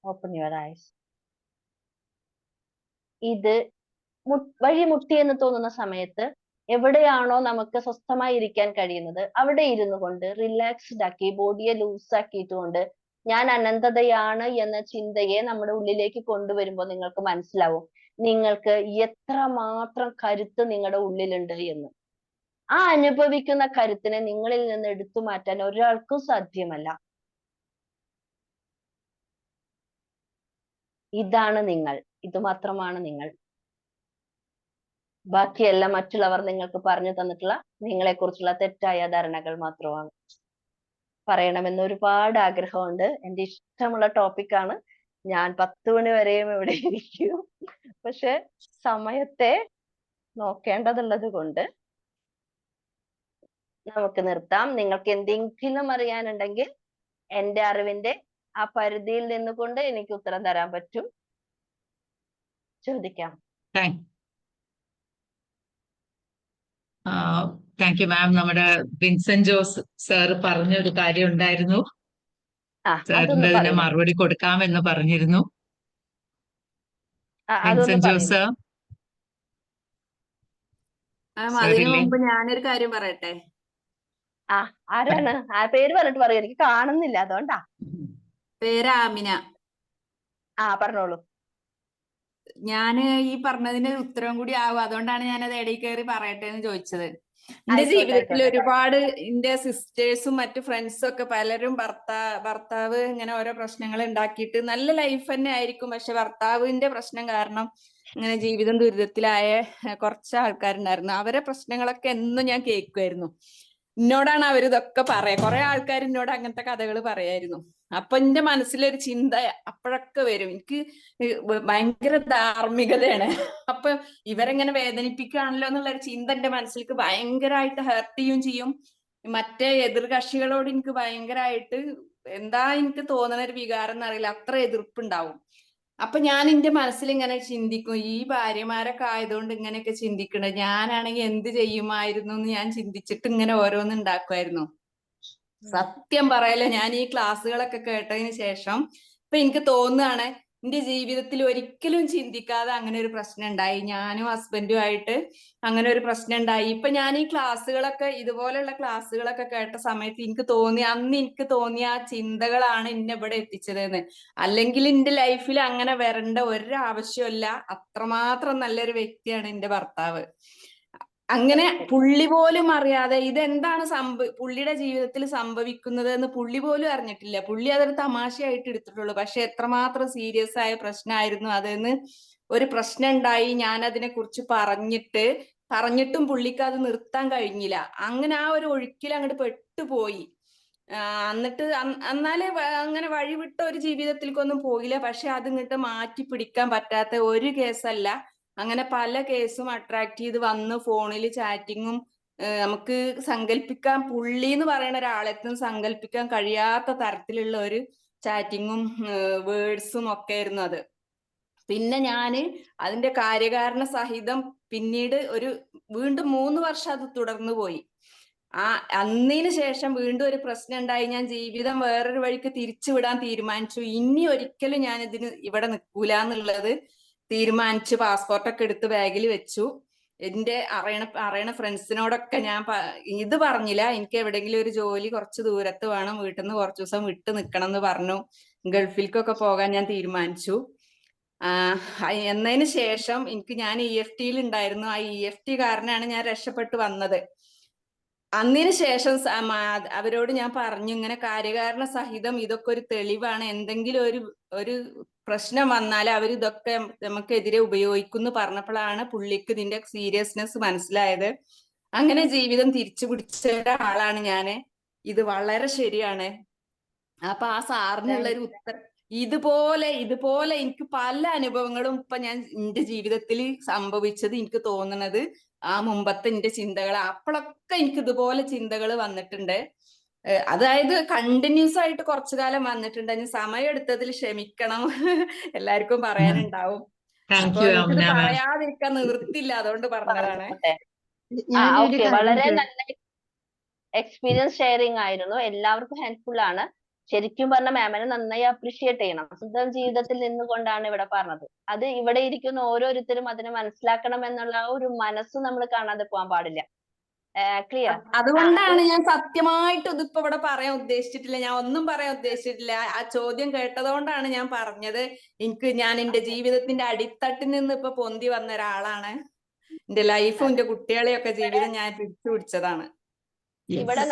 open your eyes. ഇത് വഴിമുട്ടി എന്ന് തോന്നുന്ന സമയത്ത് എവിടെയാണോ നമുക്ക് സ്വസ്ഥമായി ഇരിക്കാൻ കഴിയുന്നത് അവിടെ ഇരുന്നു കൊണ്ട് റിലാക്സ്ഡ് ആക്കി ബോഡിയെ ലൂസ് ആക്കിയിട്ടുകൊണ്ട് ഞാൻ അനന്തതയാണ് എന്ന ചിന്തയെ നമ്മുടെ ഉള്ളിലേക്ക് കൊണ്ടുവരുമ്പോൾ നിങ്ങൾക്ക് മനസ്സിലാവും നിങ്ങൾക്ക് എത്രമാത്രം കരുത്ത് നിങ്ങളുടെ ഉള്ളിലുണ്ട് എന്ന്. ആ അനുഭവിക്കുന്ന കരുത്തിനെ നിങ്ങളിൽ നിന്ന് എടുത്തു മാറ്റാൻ ഒരാൾക്കും സാധ്യമല്ല. ഇതാണ് നിങ്ങൾ, ഇത് മാത്രമാണ് നിങ്ങൾ. ബാക്കിയെല്ലാം മറ്റുള്ളവർ നിങ്ങൾക്ക് പറഞ്ഞു തന്നിട്ടുള്ള നിങ്ങളെ കുറിച്ചുള്ള തെറ്റായ ധാരണകൾ മാത്രമാണ്. പറയണമെന്ന് ഒരുപാട് ആഗ്രഹമുണ്ട്. എൻ്റെ ഇഷ്ടമുള്ള ടോപ്പിക്കാണ്. ഞാൻ 10 മണി വരെയും ഇവിടെ ഇരിക്കും. പക്ഷെ സമയത്തെ നോക്കേണ്ടതുള്ളത് കൊണ്ട് നമുക്ക് നിർത്താം. നിങ്ങൾക്ക് എന്തെങ്കിലും അറിയാനുണ്ടെങ്കിൽ എൻ്റെ അറിവിന്റെ ആ പരിധിയിൽ നിന്നുകൊണ്ട് എനിക്ക് ഉത്തരം തരാൻ പറ്റും. ചോദിക്കാം. Thank you ma'am. നമ്മുടെ വിൻസെന്റ് ജോസ് സാർ പറഞ്ഞൊരു കാര്യം ഉണ്ടായിരുന്നു. സാറിന് അതിന് മറുപടി കൊടുക്കാമെന്ന് പറഞ്ഞിരുന്നു. Vincent Jose sir. അതിനു മുമ്പ് ഞാനൊരു കാര്യം പറയട്ടെ. ആരാണ്? ആ പേര് പറഞ്ഞിട്ട് പറയൂ, എനിക്ക് കാണുന്നില്ല അതുകൊണ്ടാ. പേര് ആമിന. പറഞ്ഞോളൂ. ഞാന് ഈ പറഞ്ഞതിന് ഉത്തരം കൂടി ആവും, അതുകൊണ്ടാണ് ഞാനത് ഇടയിൽ കയറി പറയട്ടെ എന്ന് ചോദിച്ചത്. എന്റെ ജീവിതത്തിൽ ഒരുപാട് എന്റെ സിസ്റ്റേഴ്സും മറ്റു ഫ്രണ്ട്സും ഒക്കെ പലരും ഭർത്താവ് ഇങ്ങനെ ഓരോ പ്രശ്നങ്ങൾ ഉണ്ടാക്കിയിട്ട് നല്ല ലൈഫ് തന്നെ ആയിരിക്കും, പക്ഷെ ഭർത്താവിന്റെ പ്രശ്നം കാരണം ഇങ്ങനെ ജീവിതം ദുരിതത്തിലായ കുറച്ച് ആൾക്കാരുണ്ടായിരുന്നു. അവരെ പ്രശ്നങ്ങളൊക്കെ എന്നും ഞാൻ കേൾക്കുമായിരുന്നു. എന്നോടാണ് അവരിതൊക്കെ പറയാ. കുറെ ആൾക്കാർ എന്നോട് അങ്ങനത്തെ കഥകൾ പറയായിരുന്നു. അപ്പൊ എന്റെ മനസ്സിലൊരു ചിന്ത അപ്പോഴൊക്കെ വരും, എനിക്ക് ഭയങ്കര ധാർമ്മികതയാണ്. അപ്പൊ ഇവരെങ്ങനെ വേദനിപ്പിക്കുകയാണല്ലോ എന്നുള്ളൊരു ചിന്ത എന്റെ മനസ്സിലേക്ക് ഭയങ്കരമായിട്ട് ഹേർട്ട് ചെയ്യുകയും ചെയ്യും. മറ്റേ എതിർ കക്ഷികളോട് എനിക്ക് ഭയങ്കരമായിട്ട് എന്താ എനിക്ക് തോന്നുന്ന ഒരു വികാരം എന്നറിയില്ല, അത്ര എതിർപ്പുണ്ടാവും. അപ്പൊ ഞാൻ എന്റെ മനസ്സിൽ ഇങ്ങനെ ചിന്തിക്കും, ഈ ഭാര്യമാരൊക്കെ ആയതുകൊണ്ട് ഇങ്ങനെയൊക്കെ ചിന്തിക്കണേ, ഞാനാണെങ്കിൽ എന്ത് ചെയ്യുമായിരുന്നു എന്ന് ഞാൻ ചിന്തിച്ചിട്ട് ഇങ്ങനെ ഓരോന്ന് ഉണ്ടാക്കുമായിരുന്നു. സത്യം പറയല്ലോ, ഞാൻ ഈ ക്ലാസ്സുകളൊക്കെ കേട്ടതിന് ശേഷം ഇപ്പൊ എനിക്ക് തോന്നുകയാണ് എന്റെ ജീവിതത്തിൽ ഒരിക്കലും ചിന്തിക്കാതെ അങ്ങനെ ഒരു പ്രശ്നം ഉണ്ടായി. ഞാനും ഹസ്ബൻഡും ആയിട്ട് അങ്ങനെ ഒരു പ്രശ്നം ഉണ്ടായി. ഇപ്പൊ ഞാൻ ഈ ക്ലാസ്സുകളൊക്കെ ഇതുപോലെയുള്ള ക്ലാസ്സുകളൊക്കെ കേട്ട സമയത്ത് എനിക്ക് തോന്നി, അന്ന് എനിക്ക് തോന്നിയ ആ ചിന്തകളാണ് എന്നെ ഇവിടെ എത്തിച്ചതെന്ന്. അല്ലെങ്കിൽ എന്റെ ലൈഫിൽ അങ്ങനെ വരേണ്ട ഒരാവശ്യമില്ല. അത്രമാത്രം നല്ലൊരു വ്യക്തിയാണ് എന്റെ ഭർത്താവ്. അങ്ങനെ പുള്ളി പോലും അറിയാതെ ഇതെന്താണ് പുള്ളിയുടെ ജീവിതത്തിൽ സംഭവിക്കുന്നത് എന്ന് പുള്ളി പോലും അറിഞ്ഞിട്ടില്ല. പുള്ളി അതൊരു തമാശയായിട്ട് എടുത്തിട്ടുള്ളൂ. പക്ഷെ എത്രമാത്രം സീരിയസ് ആയ പ്രശ്നമായിരുന്നു അതെന്ന്. ഒരു പ്രശ്നം ഉണ്ടായി, ഞാൻ അതിനെ കുറിച്ച് പറഞ്ഞിട്ടും പുള്ളിക്ക് അത് നിർത്താൻ കഴിഞ്ഞില്ല. അങ്ങനെ ആ ഒരു ഒഴുക്കിൽ അങ്ങോട്ട് പെട്ടുപോയി. എന്നിട്ട് എന്നാലേ അങ്ങനെ വഴിവിട്ട ഒരു ജീവിതത്തിലേക്കൊന്നും പോയില്ല. പക്ഷെ അത് ഇങ്ങോട്ട് മാറ്റി പിടിക്കാൻ പറ്റാത്ത ഒരു കേസല്ല, അങ്ങനെ പല കേസും അട്രാക്ട് ചെയ്ത് വന്ന് ഫോണിൽ ചാറ്റിങ്ങും നമുക്ക് സങ്കല്പിക്കാൻ, പുള്ളി എന്ന് പറയുന്ന ഒരാളെത്തും സങ്കല്പിക്കാൻ കഴിയാത്ത തരത്തിലുള്ള ഒരു ചാറ്റിങ്ങും വേർഡ്സും ഒക്കെ ആയിരുന്നു അത്. പിന്നെ ഞാന് അതിന്റെ കാര്യകാരണ സഹിതം പിന്നീട് വീണ്ടും 3 വർഷം അത് തുടർന്നു പോയി. അന്നിന് ശേഷം വീണ്ടും ഒരു പ്രശ്നം ഉണ്ടായി. ഞാൻ ജീവിതം വേറൊരു വഴിക്ക് തിരിച്ചുവിടാൻ തീരുമാനിച്ചു. ഇനി ഒരിക്കലും ഞാൻ ഇവിടെ നിൽക്കൂല എന്നുള്ളത് തീരുമാനിച്ച് പാസ്പോർട്ടൊക്കെ എടുത്ത് ബാഗിൽ വെച്ചു. എന്റെ അറിയണ ഫ്രണ്ട്സിനോടൊക്കെ ഞാൻ ഇത് പറഞ്ഞില്ല, എനിക്ക് എവിടെയെങ്കിലും ഒരു ജോലി കുറച്ച് ദൂരത്ത് വേണം, വീട്ടിൽ നിന്ന് കുറച്ച് ദിവസം വിട്ട് നിൽക്കണം എന്ന് പറഞ്ഞു. ഗൾഫിലേക്കൊക്കെ പോകാൻ ഞാൻ തീരുമാനിച്ചു. എന്നതിന് ശേഷം ഞാൻ EFTയിൽ ഉണ്ടായിരുന്നു. ആ EFT കാരനാണ് ഞാൻ രക്ഷപ്പെട്ടു വന്നത്. അന്നിന് ശേഷം അവരോട് ഞാൻ പറഞ്ഞു, ഇങ്ങനെ കാര്യകാരണ സഹിതം ഇതൊക്കെ ഒരു തെളിവാണ്, എന്തെങ്കിലും ഒരു പ്രശ്നം വന്നാൽ അവർ ഇതൊക്കെ നമുക്കെതിരെ ഉപയോഗിക്കുന്നു പറഞ്ഞപ്പോഴാണ് പുള്ളിക്ക് ഇതിന്റെ സീരിയസ്നെസ് മനസ്സിലായത്. അങ്ങനെ ജീവിതം തിരിച്ചു പിടിച്ച ഒരാളാണ് ഞാന്. ഇത് വളരെ ശരിയാണ്. അപ്പൊ ആ സാറിനുള്ള ഒരു ഉത്തരം ഇതുപോലെ എനിക്ക് പല അനുഭവങ്ങളും ഇപ്പൊ ഞാൻ എന്റെ ജീവിതത്തിൽ സംഭവിച്ചത് എനിക്ക് തോന്നുന്നത് ആ മുമ്പത്തെ എന്റെ ചിന്തകൾ, അപ്പോഴൊക്കെ എനിക്ക് ഇതുപോലെ ചിന്തകൾ വന്നിട്ടുണ്ട്. അതായത് കണ്ടിന്യൂസ് ആയിട്ട് കുറച്ചു കാലം വന്നിട്ടുണ്ട്. അതിന് സമയം എടുത്തതിൽ ക്ഷമിക്കണം, എല്ലാവർക്കും പറയാനുണ്ടാവും. അപ്പൊ എനിക്കിത് പറയാതിരിക്കാൻ നിവൃത്തില്ല, അതുകൊണ്ട് പറഞ്ഞതാണ്. ഓക്കെ, വളരെ നല്ല എക്സ്പീരിയൻസ് ഷെയറിംഗ് ആയിരുന്നു. എല്ലാവർക്കും ഹെൽപ്ഫുൾ ആണ്. ശരിക്കും പറഞ്ഞ മാമിനെ നന്നായി അപ്രീഷിയേറ്റ് ചെയ്യണം. സ്വന്തം ജീവിതത്തിൽ നിന്നുകൊണ്ടാണ് ഇവിടെ പറഞ്ഞത്. അത് ഇവിടെ ഇരിക്കുന്ന ഓരോരുത്തരും അതിനെ മനസ്സിലാക്കണം എന്നുള്ള ഒരു മനസ്സ് നമ്മൾ കാണാതെ പോകാൻ പാടില്ല. ക്ലിയർ? അതുകൊണ്ടാണ് ഞാൻ സത്യമായിട്ട് ഇതിപ്പോ ഇവിടെ പറയാൻ ഉദ്ദേശിച്ചിട്ടില്ല, ഞാൻ ഒന്നും പറയാൻ ഉദ്ദേശിച്ചിട്ടില്ല. ആ ചോദ്യം കേട്ടതുകൊണ്ടാണ് ഞാൻ പറഞ്ഞത്. ഞാൻ എന്റെ ജീവിതത്തിന്റെ അടിത്തട്ടിൽ നിന്ന് ഇപ്പൊ പൊന്തി വന്ന ഒരാളാണ്. എന്റെ ലൈഫും എന്റെ കുട്ടികളെയൊക്കെ ജീവിതം ഞാൻ തിരിച്ചു പിടിച്ചതാണ്. ഇവിടെ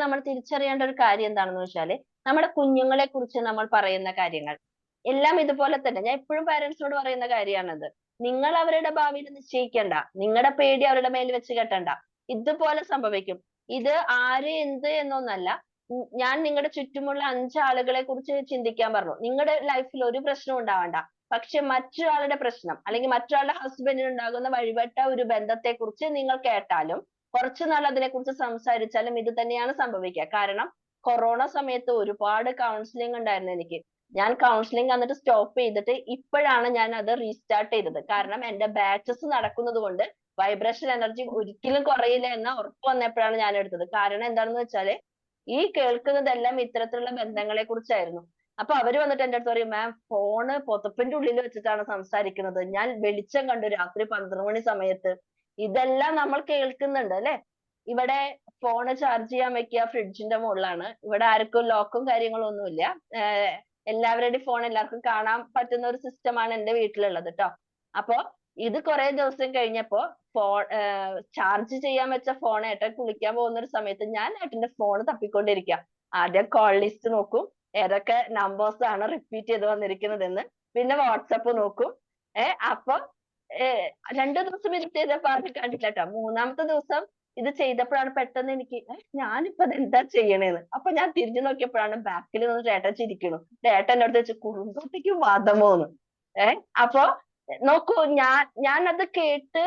നമ്മൾ തിരിച്ചറിയേണ്ട ഒരു കാര്യം എന്താണെന്ന് വെച്ചാല്, നമ്മുടെ കുഞ്ഞുങ്ങളെ കുറിച്ച് നമ്മൾ പറയുന്ന കാര്യങ്ങൾ എല്ലാം ഇതുപോലെ തന്നെ. ഞാൻ എപ്പോഴും പാരന്റ്സിനോട് പറയുന്ന കാര്യമാണത്. നിങ്ങൾ അവരുടെ ഭാവിയിൽ നിശ്ചയിക്കണ്ട, നിങ്ങളുടെ പേടി അവരുടെ മേൽ വെച്ച് കെട്ടണ്ട. ഇതുപോലെ സംഭവിക്കും. ഇത് ആര് എന്ത് എന്നൊന്നല്ല. ഞാൻ നിങ്ങളുടെ ചുറ്റുമുള്ള 5 ആളുകളെ കുറിച്ച് ചിന്തിക്കാൻ പറഞ്ഞു. നിങ്ങളുടെ ലൈഫിൽ ഒരു പ്രശ്നം ഉണ്ടാവണ്ട, പക്ഷെ മറ്റൊരാളുടെ പ്രശ്നം അല്ലെങ്കിൽ മറ്റൊരാളുടെ ഹസ്ബൻഡിന് ഉണ്ടാകുന്ന വഴിപെട്ട ഒരു ബന്ധത്തെ കുറിച്ച് നിങ്ങൾ കേട്ടാലും കുറച്ചുനാൾ അതിനെ കുറിച്ച് സംസാരിച്ചാലും ഇത് തന്നെയാണ് സംഭവിക്കുക. കാരണം കൊറോണ സമയത്ത് ഒരുപാട് കൗൺസിലിംഗ് ഉണ്ടായിരുന്നു എനിക്ക്. ഞാൻ കൗൺസിലിംഗ് എന്നിട്ട് സ്റ്റോപ്പ് ചെയ്തിട്ട് ഇപ്പോഴാണ് ഞാൻ അത് റീസ്റ്റാർട്ട് ചെയ്തത്. കാരണം എന്റെ ബാച്ചസ് നടക്കുന്നത് കൊണ്ട് വൈബ്രേഷൻ എനർജി ഒരിക്കലും കുറയില്ല എന്ന ഉറപ്പ് വന്നപ്പോഴാണ് ഞാൻ എടുത്തത്. കാരണം എന്താണെന്ന് വെച്ചാല് ഈ കേൾക്കുന്നതെല്ലാം ഇത്തരത്തിലുള്ള ബന്ധങ്ങളെ കുറിച്ചായിരുന്നു. അപ്പൊ അവര് വന്നിട്ട് എന്റെ അടുത്ത് പറയും, മാം ഫോണ് പുതപ്പിന്റെ ഉള്ളിൽ വെച്ചിട്ടാണ് സംസാരിക്കുന്നത്, ഞാൻ വെളിച്ചം കണ്ടു രാത്രി 12 മണി സമയത്ത്. ഇതെല്ലാം നമ്മൾ കേൾക്കുന്നുണ്ട് അല്ലെ. ഇവിടെ ഫോണ് ചാർജ് ചെയ്യാൻ വെക്കുക ഫ്രിഡ്ജിന്റെ മുകളിലാണ്. ഇവിടെ ആർക്കും ലോക്കും കാര്യങ്ങളും ഒന്നുമില്ല. എല്ലാവരുടെയും ഫോൺ എല്ലാവർക്കും കാണാൻ പറ്റുന്ന ഒരു സിസ്റ്റമാണ് എന്റെ വീട്ടിലുള്ളത് കേട്ടോ. അപ്പൊ ഇത് കുറെ ദിവസം കഴിഞ്ഞപ്പോ ചാർജ് ചെയ്യാൻ വെച്ച ഫോൺ ഏട്ടൻ കുളിക്കാൻ പോകുന്ന ഒരു സമയത്ത് ഞാൻ ഏട്ടന്റെ ഫോൺ തപ്പിക്കൊണ്ടിരിക്കുക. ആദ്യം കോൾ ലിസ്റ്റ് നോക്കും, ഏതൊക്കെ നമ്പേഴ്സ് ആണ് റിപ്പീറ്റ് ചെയ്ത് വന്നിരിക്കുന്നതെന്ന്. പിന്നെ വാട്സപ്പ് നോക്കും. അപ്പൊ 2 ദിവസം ഇത് ചെയ്തപ്പോ ആരും കണ്ടില്ല കേട്ടോ. 3-ാമത്തെ ദിവസം ഇത് ചെയ്തപ്പോഴാണ് പെട്ടെന്ന് എനിക്ക് ഞാനിപ്പോ എന്താ ചെയ്യണേന്ന്. അപ്പൊ ഞാൻ തിരിഞ്ഞു നോക്കിയപ്പോഴാണ് ബാക്കിൽ നിന്ന് ചേട്ടൻ ചിരിക്കണു. ചേട്ടൻ എൻ്റെ അടുത്ത് വെച്ച് കുടുംബത്തേക്ക് വാദമോന്ന്. അപ്പൊ നോക്കൂ, ഞാൻ അത് കേട്ട്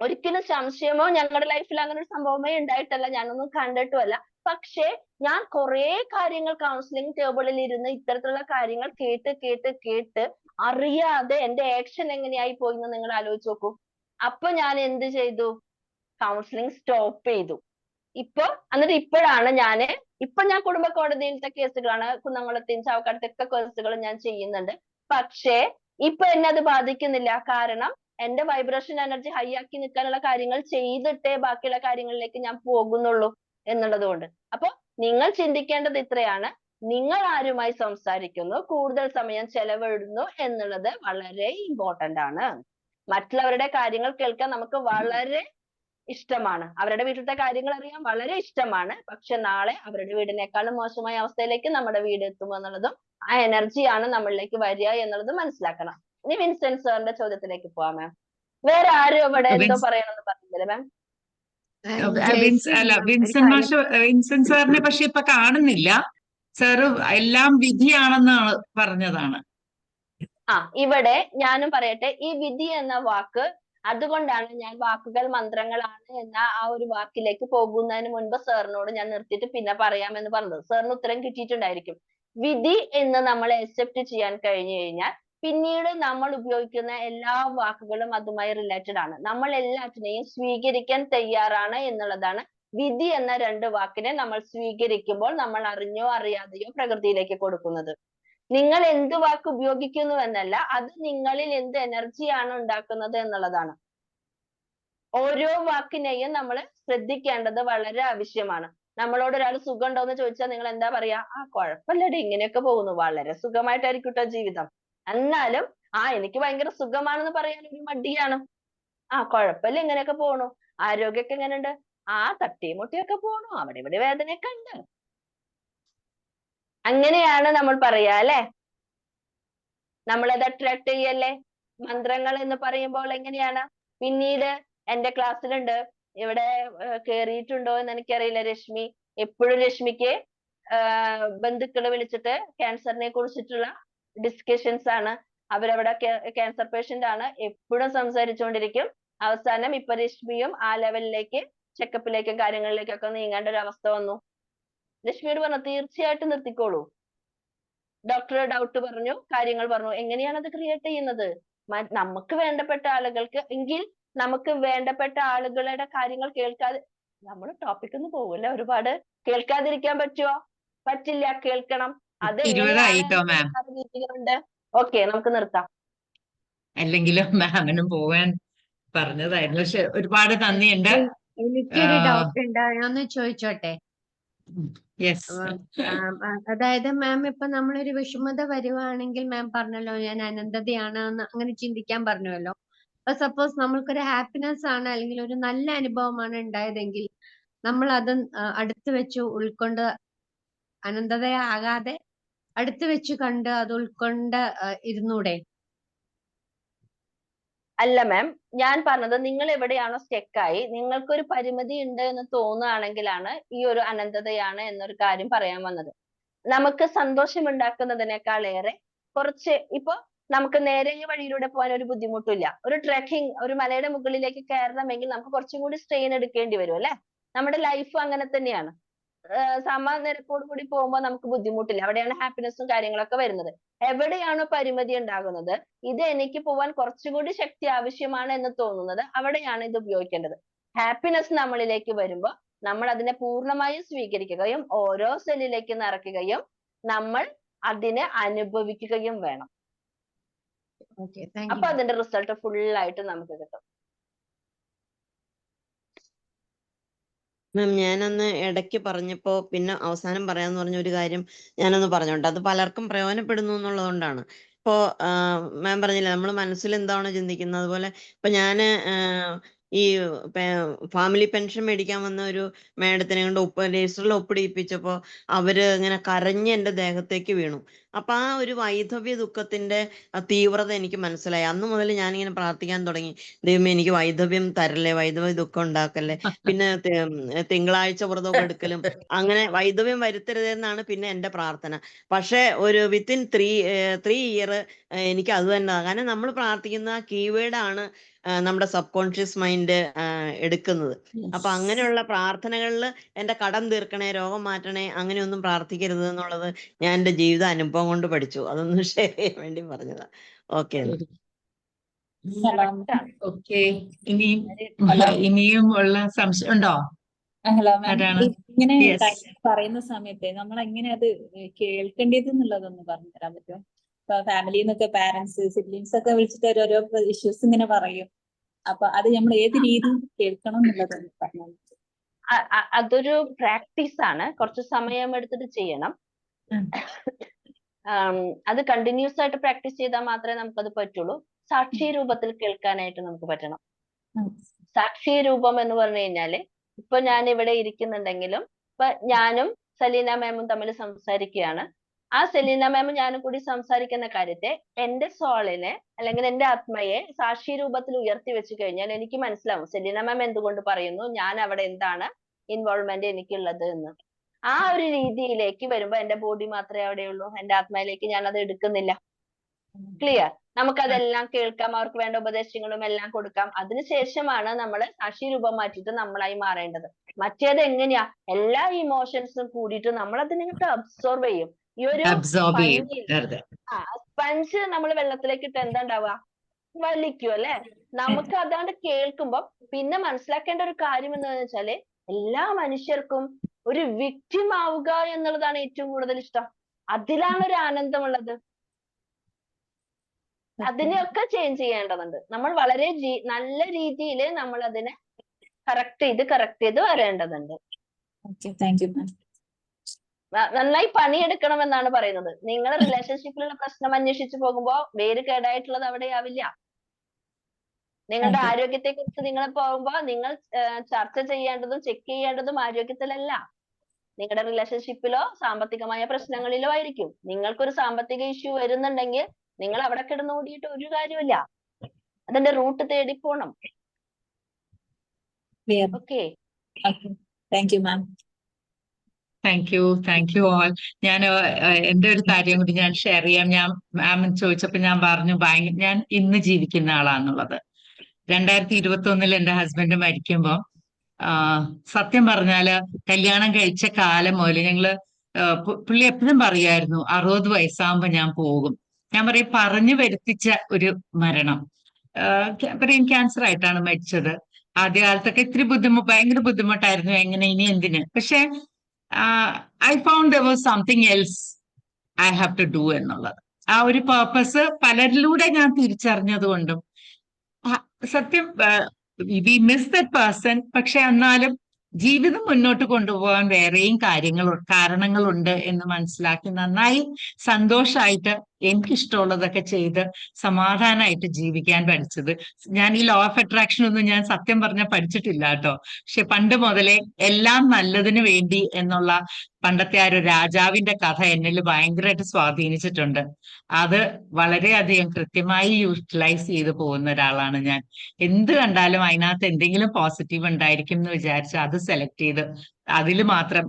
ഒരിക്കലും സംശയമോ ഞങ്ങളുടെ ലൈഫിൽ അങ്ങനെ ഒരു സംഭവമേ ഉണ്ടായിട്ടല്ല, ഞാനൊന്നും കണ്ടിട്ടുമല്ല. പക്ഷെ ഞാൻ കുറെ കാര്യങ്ങൾ കൗൺസിലിംഗ് ടേബിളിൽ ഇരുന്ന് ഇത്തരത്തിലുള്ള കാര്യങ്ങൾ കേട്ട് അറിയാതെ എന്റെ ആക്ഷൻ എങ്ങനെയായി പോയി എന്ന് നിങ്ങൾ ആലോചിച്ച് നോക്കൂ. അപ്പൊ ഞാൻ എന്ത് ചെയ്തു? കൗൺസിലിംഗ് സ്റ്റോപ്പ് ചെയ്തു. എന്നിട്ട് ഇപ്പോഴാണ് ഞാൻ കുടുംബ കോടതിയിലത്തെ കേസുകളാണ്, കുന്നംകുളത്തെയും ചാവക്കാടത്തെ കേസുകൾ ഞാൻ ചെയ്യുന്നുണ്ട്. പക്ഷേ ഇപ്പൊ എന്നെ അത് ബാധിക്കുന്നില്ല. കാരണം എന്റെ വൈബ്രേഷൻ എനർജി ഹൈ ആക്കി നിൽക്കാനുള്ള കാര്യങ്ങൾ ചെയ്തിട്ടേ ബാക്കിയുള്ള കാര്യങ്ങളിലേക്ക് ഞാൻ പോകുന്നുള്ളൂ എന്നുള്ളത് കൊണ്ട്. അപ്പൊ നിങ്ങൾ ചിന്തിക്കേണ്ടത് ഇത്രയാണ്: നിങ്ങൾ ആരുമായി സംസാരിക്കുന്നു, കൂടുതൽ സമയം ചെലവിടുന്നു എന്നുള്ളത് വളരെ ഇമ്പോർട്ടന്റ് ആണ്. മറ്റുള്ളവരുടെ കാര്യങ്ങൾ കേൾക്കാൻ നമുക്ക് വളരെ ഇഷ്ടമാണ്, അവരുടെ വീട്ടിലത്തെ കാര്യങ്ങൾ അറിയാൻ വളരെ ഇഷ്ടമാണ്. പക്ഷെ നാളെ അവരുടെ വീടിനേക്കാളും മോശമായ അവസ്ഥയിലേക്ക് നമ്മുടെ വീട് എത്തും എന്നുള്ളതും ആ എനർജിയാണ് നമ്മളിലേക്ക് വരിക എന്നുള്ളതും മനസ്സിലാക്കണം. ഇനി വിൻസെന്റ് സാറിന്റെ ചോദ്യത്തിലേക്ക് പോവാം മാം. വേറെ ആരും ഇവിടെ എന്തോ പറയണമെന്ന് പറഞ്ഞില്ലേ മാം? വിൻസെന്റ് സാറിനെ പക്ഷെ ഇപ്പൊ കാണുന്നില്ല. സാറ് എല്ലാം വിധിയാണെന്നാണ് പറഞ്ഞതാണ്. ഇവിടെ ഞാനും പറയട്ടെ, ഈ വിധി എന്ന വാക്ക്, അതുകൊണ്ടാണ് ഞാൻ വാക്കുകൾ മന്ത്രങ്ങളാണ് എന്ന ആ ഒരു വാക്കിലേക്ക് പോകുന്നതിന് മുൻപ് സാറിനോട് ഞാൻ നിർത്തിയിട്ട് പിന്നെ പറയാമെന്ന് പറഞ്ഞത്. സാറിന് ഉത്തരം കിട്ടിയിട്ടുണ്ടായിരിക്കും. വിധി എന്ന് നമ്മൾ അക്സെപ്റ്റ് ചെയ്യാൻ കഴിഞ്ഞു കഴിഞ്ഞാൽ പിന്നീട് നമ്മൾ ഉപയോഗിക്കുന്ന എല്ലാ വാക്കുകളും അതുമായി റിലേറ്റഡ് ആണ്. നമ്മൾ എല്ലാറ്റിനെയും സ്വീകരിക്കാൻ തയ്യാറാണ് എന്നുള്ളതാണ് വിധി എന്ന 2 വാക്കിനെ നമ്മൾ സ്വീകരിക്കുമ്പോൾ നമ്മൾ അറിഞ്ഞോ അറിയാതെയോ പ്രകൃതിയിലേക്ക് കൊടുക്കുന്നത്. നിങ്ങൾ എന്ത് വാക്ക് ഉപയോഗിക്കുന്നു എന്നല്ല, അത് നിങ്ങളിൽ എന്ത് എനർജിയാണ് ഉണ്ടാക്കുന്നത് എന്നുള്ളതാണ്. ഓരോ വാക്കിനെയും നമ്മൾ ശ്രദ്ധിക്കേണ്ടത് വളരെ ആവശ്യമാണ്. നമ്മളോട് ഒരാൾ സുഖം ഉണ്ടോ എന്ന് ചോദിച്ചാൽ നിങ്ങൾ എന്താ പറയാ? ആ കുഴപ്പമില്ലടി, ഇങ്ങനെയൊക്കെ പോകുന്നു, വളരെ സുഖമായിട്ടായിരിക്കും കേട്ടോ ജീവിതം. എന്നാലും എനിക്ക് ഭയങ്കര സുഖമാണെന്ന് പറയാൻ ഒരു മടിയാണ്. കുഴപ്പമില്ല, ഇങ്ങനെയൊക്കെ പോണു. ആരോഗ്യമൊക്കെ എങ്ങനെയുണ്ട്? തട്ടിയും മുട്ടിയൊക്കെ പോണു, അവിടെ ഇവിടെ വേദനയൊക്കെ ഉണ്ട്. അങ്ങനെയാണ് നമ്മൾ പറയാ അല്ലെ? നമ്മളത് അട്രാക്ട് ചെയ്യല്ലേ? മന്ത്രങ്ങൾ എന്ന് പറയുമ്പോൾ എങ്ങനെയാണ്? പിന്നീട് എന്റെ ക്ലാസ്സിലുണ്ട്, ഇവിടെ കേറിയിട്ടുണ്ടോ എന്ന് എനിക്കറിയില്ല, രശ്മി. എപ്പോഴും രശ്മിക്ക് ബന്ധുക്കളെ വിളിച്ചിട്ട് ക്യാൻസറിനെ കുറിച്ചിട്ടുള്ള ഡിസ്കഷൻസ് ആണ്. അവരവിടെ ക്യാൻസർ പേഷ്യന്റ് ആണ്, എപ്പോഴും സംസാരിച്ചുകൊണ്ടിരിക്കും. അവസാനം ഇപ്പൊ രശ്മിയും ആ ലെവലിലേക്ക്, ചെക്കപ്പിലേക്കും കാര്യങ്ങളിലേക്കൊക്കെ നീങ്ങേണ്ട ഒരു അവസ്ഥ വന്നു. രശ്മിയോട് പറഞ്ഞു തീർച്ചയായിട്ടും നിർത്തിക്കോളൂ. ഡോക്ടർ ഡൗട്ട് പറഞ്ഞു, കാര്യങ്ങൾ പറഞ്ഞു. എങ്ങനെയാണ് അത് ക്രിയേറ്റ് ചെയ്യുന്നത്? നമുക്ക് വേണ്ടപ്പെട്ട ആളുകൾക്ക് എങ്കിൽ നമുക്ക് വേണ്ടപ്പെട്ട ആളുകളുടെ കാര്യങ്ങൾ കേൾക്കാതെ നമ്മൾ ടോപ്പിക് ഒന്ന് പോകില്ല, ഒരുപാട് കേൾക്കാതിരിക്കാൻ പറ്റുമോ? പറ്റില്ല, കേൾക്കണം. അത് രീതികളുണ്ട്. ഓക്കെ, നമുക്ക് നിർത്താം. അല്ലെങ്കിലും മാമിനും പോകാൻ പറഞ്ഞതായിരുന്നു. പക്ഷെ ഒരുപാട് നന്ദിയുണ്ട്. എനിക്കൊരു ഡൗട്ട് ഉണ്ടായോന്ന് ചോദിച്ചോട്ടെ? യെസ്. അതായത് മാം, ഇപ്പൊ നമ്മളൊരു വിഷമത വരുവാണെങ്കിൽ, മാം പറഞ്ഞല്ലോ ഞാൻ അനന്തതയാണ് അങ്ങനെ ചിന്തിക്കാൻ പറഞ്ഞല്ലോ. അപ്പൊ സപ്പോസ് നമ്മൾക്കൊരു ഹാപ്പിനെസ് ആണ് അല്ലെങ്കിൽ ഒരു നല്ല അനുഭവമാണ് ഉണ്ടായതെങ്കിൽ നമ്മൾ അത് അടുത്ത് വെച്ച് ഉൾക്കൊണ്ട്, അനന്തതയാകാതെ അടുത്ത് വെച്ച് കണ്ട് അത് ഉൾക്കൊണ്ട് ഇരുന്നൂടെ? അല്ല മാം, ഞാൻ പറഞ്ഞത് നിങ്ങൾ എവിടെയാണോ സ്റ്റെക്കായി, നിങ്ങൾക്കൊരു പരിമിതി ഉണ്ട് എന്ന് തോന്നുകയാണെങ്കിലാണ് ഈ ഒരു അനന്തതയാണ് എന്നൊരു കാര്യം പറയാൻ വന്നത്. നമുക്ക് സന്തോഷം ഉണ്ടാക്കുന്നതിനേക്കാളേറെ കുറച്ച്, ഇപ്പൊ നമുക്ക് നേരെ വഴിയിലൂടെ പോകാൻ ഒരു ബുദ്ധിമുട്ടില്ല. ഒരു ട്രെക്കിംഗ്, ഒരു മലയുടെ മുകളിലേക്ക് കയറണമെങ്കിൽ നമുക്ക് കുറച്ചും കൂടി സ്ട്രെയിൻ എടുക്കേണ്ടി വരും അല്ലെ? നമ്മുടെ ലൈഫ് അങ്ങനെ തന്നെയാണ്. സമനിരപ്പോട് കൂടി പോകുമ്പോൾ നമുക്ക് ബുദ്ധിമുട്ടില്ല. അവിടെയാണ് ഹാപ്പിനെസ്സും കാര്യങ്ങളൊക്കെ വരുന്നത്. എവിടെയാണോ പരിമിതി ഉണ്ടാകുന്നത്, ഇത് എനിക്ക് പോവാൻ കുറച്ചുകൂടി ശക്തി ആവശ്യമാണ് എന്ന് തോന്നുന്നത്, അവിടെയാണ് ഇത് ഉപയോഗിക്കേണ്ടത്. ഹാപ്പിനെസ് നമ്മളിലേക്ക് വരുമ്പോൾ നമ്മൾ അതിനെ പൂർണ്ണമായും സ്വീകരിക്കുകയും ഓരോ സെല്ലിലേക്ക് നിറയ്ക്കുകയും നമ്മൾ അതിനെ അനുഭവിക്കുകയും വേണം. അപ്പൊ അതിന്റെ റിസൾട്ട് ഫുൾ ആയിട്ട് നമുക്ക് കിട്ടും. മാം, ഞാനന്ന് ഇടയ്ക്ക് പറഞ്ഞപ്പോ പിന്നെ അവസാനം പറയാന്ന് പറഞ്ഞ ഒരു കാര്യം ഞാനൊന്ന് പറഞ്ഞോട്ടെ. അത് പലർക്കും പ്രയോജനപ്പെടുന്നു എന്നുള്ളതുകൊണ്ടാണ്. ഇപ്പോ മാം പറഞ്ഞില്ലേ, നമ്മൾ മനസ്സിൽ എന്താണോ ചിന്തിക്കുന്നത്, അതുപോലെ ഇപ്പൊ ഞാന് ഈ ഫാമിലി പെൻഷൻ മേടിക്കാൻ വന്ന ഒരു മേഡത്തിനെ കൊണ്ട് രജിസ്റ്ററിൽ ഒപ്പിടിപ്പിച്ചപ്പോ അവര് ഇങ്ങനെ കരഞ്ഞ് എന്റെ ദേഹത്തേക്ക് വീണു. അപ്പൊ ആ ഒരു വൈധവ്യ ദുഃഖത്തിന്റെ തീവ്രത എനിക്ക് മനസ്സിലായി. അന്ന് മുതൽ ഞാനിങ്ങനെ പ്രാർത്ഥിക്കാൻ തുടങ്ങി, ദൈവമേ എനിക്ക് വൈധവ്യം തരല്ലേ, വൈധവ്യ ദുഃഖം ഉണ്ടാക്കല്ലേ. പിന്നെ തിങ്കളാഴ്ച വ്രതമൊക്കെ എടുക്കലും, അങ്ങനെ വൈധവ്യം വരുത്തരുതെന്നാണ് പിന്നെ എന്റെ പ്രാർത്ഥന. പക്ഷെ ഒരു വിത്തിൻ 3 ഇയർ എനിക്ക് അത് തന്നെ. കാരണം നമ്മൾ പ്രാർത്ഥിക്കുന്ന കീവേഡാണ് നമ്മുടെ സബ് കോൺഷ്യസ് മൈൻഡ് എടുക്കുന്നത്. അപ്പൊ അങ്ങനെയുള്ള പ്രാർത്ഥനകളിൽ എന്റെ കടം തീർക്കണേ, രോഗം മാറ്റണേ, അങ്ങനെയൊന്നും പ്രാർത്ഥിക്കരുത് എന്നുള്ളത് ഞാൻ എന്റെ ജീവിത അനുഭവം കൊണ്ട് പഠിച്ചു. അതൊന്നും ഷെയർ ചെയ്യാൻ വേണ്ടി പറഞ്ഞതാ. ഓക്കെ. ഓക്കെ, ഇനിയും ഉള്ള സംശയം ഉണ്ടോ? ഹലോ മാം, ഇങ്ങനെ Yes. പറയുന്ന സമയത്ത് നമ്മൾ എങ്ങനെ അത് കേൾക്കേണ്ടത് എന്നുള്ളതൊന്ന് പറഞ്ഞു തരാൻ പറ്റുമോ? ഇപ്പൊ ഫാമിലിയിൽ നിന്നൊക്കെ പാരന്റ്സ്, സിബ്ലിങ്സ് ഒക്കെ വിളിച്ചിട്ട് ഓരോ ഇഷ്യൂസ് ഇങ്ങനെ പറയും. അപ്പൊ അത് നമ്മൾ ഏത് രീതിയിൽ കേൾക്കണം എന്നുള്ളതൊന്ന് പറഞ്ഞു. അതൊരു പ്രാക്ടീസ് ആണ്, കുറച്ച് സമയം എടുത്തിട്ട് ചെയ്യണം. അത് കണ്ടിന്യൂസ് ആയിട്ട് പ്രാക്ടീസ് ചെയ്താൽ മാത്രമേ നമുക്കത് പറ്റുള്ളൂ. സാക്ഷി രൂപത്തിൽ കേൾക്കാനായിട്ട് നമുക്ക് പറ്റണം. സാക്ഷി രൂപം എന്ന് പറഞ്ഞു കഴിഞ്ഞാല്, ഇപ്പൊ ഞാൻ ഇവിടെ ഇരിക്കുന്നുണ്ടെങ്കിലും ഇപ്പൊ ഞാനും സലീന മാമും തമ്മിൽ സംസാരിക്കുകയാണ്. ആ സെലീന മാമും ഞാനും കൂടി സംസാരിക്കുന്ന കാര്യത്തെ എന്റെ സോളിനെ അല്ലെങ്കിൽ എന്റെ ആത്മയെ സാക്ഷി രൂപത്തിൽ ഉയർത്തി വെച്ച് കഴിഞ്ഞാൽ എനിക്ക് മനസ്സിലാവും സെലീന മാം എന്തുകൊണ്ട് പറയുന്നു, ഞാൻ അവിടെ എന്താണ് ഇൻവോൾവ്മെന്റ് എനിക്കുള്ളത് എന്ന്. ആ ഒരു രീതിയിലേക്ക് വരുമ്പോ എന്റെ ബോഡി മാത്രമേ അവിടെയുള്ളൂ, എന്റെ ആത്മയിലേക്ക് ഞാൻ അത് എടുക്കുന്നില്ല. ക്ലിയർ? നമുക്കതെല്ലാം കേൾക്കാം, അവർക്ക് വേണ്ട ഉപദേശങ്ങളും എല്ലാം കൊടുക്കാം. അതിനുശേഷമാണ് നമ്മൾ സാക്ഷി രൂപം മാറ്റിയിട്ട് നമ്മളായി മാറേണ്ടത്. മറ്റേത് എങ്ങനെയാ, എല്ലാ ഇമോഷൻസും കൂടിയിട്ട് നമ്മൾ അതിനകത്ത് അബ്സോർവ് ചെയ്യും. ഈ ഒരു സ്പഞ്ച് നമ്മൾ വെള്ളത്തിലേക്ക് ഇട്ട് എന്താ ഉണ്ടാവുക, വലിക്കും അല്ലെ? നമുക്ക് അതാണ്ട് കേൾക്കുമ്പോ പിന്നെ മനസ്സിലാക്കേണ്ട ഒരു കാര്യം എന്താണെന്ന് വെച്ചാല്, എല്ലാ മനുഷ്യർക്കും ഒരു വിക്ടിം ആവുക എന്നുള്ളതാണ് ഏറ്റവും കൂടുതൽ ഇഷ്ടം. അതിലാണ് ഒരു ആനന്ദമുള്ളത്. അതിനെയൊക്കെ ചേഞ്ച് ചെയ്യേണ്ടതുണ്ട്. നമ്മൾ വളരെ നല്ല രീതിയിൽ നമ്മൾ അതിനെ കറക്റ്റ് ചെയ്ത് വരേണ്ടതുണ്ട്. Okay, thank you ma'am. നന്നായി പണിയെടുക്കണം എന്നാണ് പറയുന്നത്. നിങ്ങൾ റിലേഷൻഷിപ്പിലുള്ള പ്രശ്നം അന്വേഷിച്ചു പോകുമ്പോ വേര് കേടായിട്ടുള്ളത് അവിടെ ആവില്ല. നിങ്ങളുടെ താങ്ക് യു. ആരോഗ്യത്തെ കുറിച്ച് നിങ്ങൾ പോകുമ്പോ നിങ്ങൾ ചർച്ച ചെയ്യേണ്ടതും ചെക്ക് ചെയ്യേണ്ടതും ആരോഗ്യത്തിലല്ല, നിങ്ങളുടെ റിലേഷൻഷിപ്പിലോ സാമ്പത്തികമായ പ്രശ്നങ്ങളിലോ ആയിരിക്കും. നിങ്ങൾക്കൊരു സാമ്പത്തിക ഇഷ്യൂ വരുന്നുണ്ടെങ്കിൽ നിങ്ങൾ അവിടെ കിടന്ന് ഓടിയിട്ട് ഒരു കാര്യമില്ല, അതിന്റെ റൂട്ട് തേടി പോണം. Clear. Okay, okay, thank U ma'am. Thank you all. ഞാൻ എന്റെ ഒരു കാര്യം കൂടി ഞാൻ ഷെയർ ചെയ്യാം. ഞാൻ മാം ചോദിച്ചപ്പോൾ ഞാൻ പറഞ്ഞു ഞാൻ ഇന്ന് ജീവിക്കുന്ന ആളാന്നുള്ളത്. 2021 എന്റെ ഹസ്ബൻഡ് മരിക്കുമ്പോൾ സത്യം പറഞ്ഞാല് കല്യാണം കഴിച്ച കാലം മുതൽ ഞങ്ങള് പുള്ളി എപ്പോഴും പറയുമായിരുന്നു 60 വയസ്സാകുമ്പോ ഞാൻ പോകും. ഞാൻ പറയും പറഞ്ഞു വരുത്തിച്ച ഒരു മരണം. ബ്രെയിൻ ക്യാൻസർ ആയിട്ടാണ് മരിച്ചത്. ആദ്യകാലത്തൊക്കെ ഇത്തിരി ഭയങ്കര ബുദ്ധിമുട്ടായിരുന്നു, എങ്ങനെ ഇനി എന്തിന്. പക്ഷെ I found there was something else I have to do എന്നുള്ളത്. ആ ഒരു പേർപ്പസ് പലരിലൂടെ ഞാൻ തിരിച്ചറിഞ്ഞത് കൊണ്ടും സത്യം വി മിസ് ദറ്റ് പേഴ്സൺ. പക്ഷെ എന്നാലും ജീവിതം മുന്നോട്ട് കൊണ്ടുപോകാൻ വേറെയും കാരണങ്ങളുണ്ട് എന്ന് മനസ്സിലാക്കി നന്നായി സന്തോഷമായിട്ട് എനിക്കിഷ്ടമുള്ളതൊക്കെ ചെയ്ത് സമാധാനമായിട്ട് ജീവിക്കാൻ പഠിച്ചത്. ഞാൻ ഈ ലോ ഓഫ് അട്രാക്ഷൻ ഒന്നും ഞാൻ സത്യം പറഞ്ഞാൽ പഠിച്ചിട്ടില്ല കേട്ടോ. പക്ഷെ പണ്ട് മുതലേ എല്ലാം നല്ലതിന് വേണ്ടി എന്നുള്ള പണ്ടത്തെ ആ ഒരു രാജാവിന്റെ കഥ എന്നിൽ ഭയങ്കരമായിട്ട് സ്വാധീനിച്ചിട്ടുണ്ട്. അത് വളരെയധികം കൃത്യമായി യൂട്ടിലൈസ് ചെയ്ത് പോകുന്ന ഒരാളാണ് ഞാൻ. എന്ത് കണ്ടാലും അതിനകത്ത് എന്തെങ്കിലും പോസിറ്റീവ് ഉണ്ടായിരിക്കും എന്ന് വിചാരിച്ച് അത് സെലക്ട് ചെയ്ത് അതിൽ മാത്രം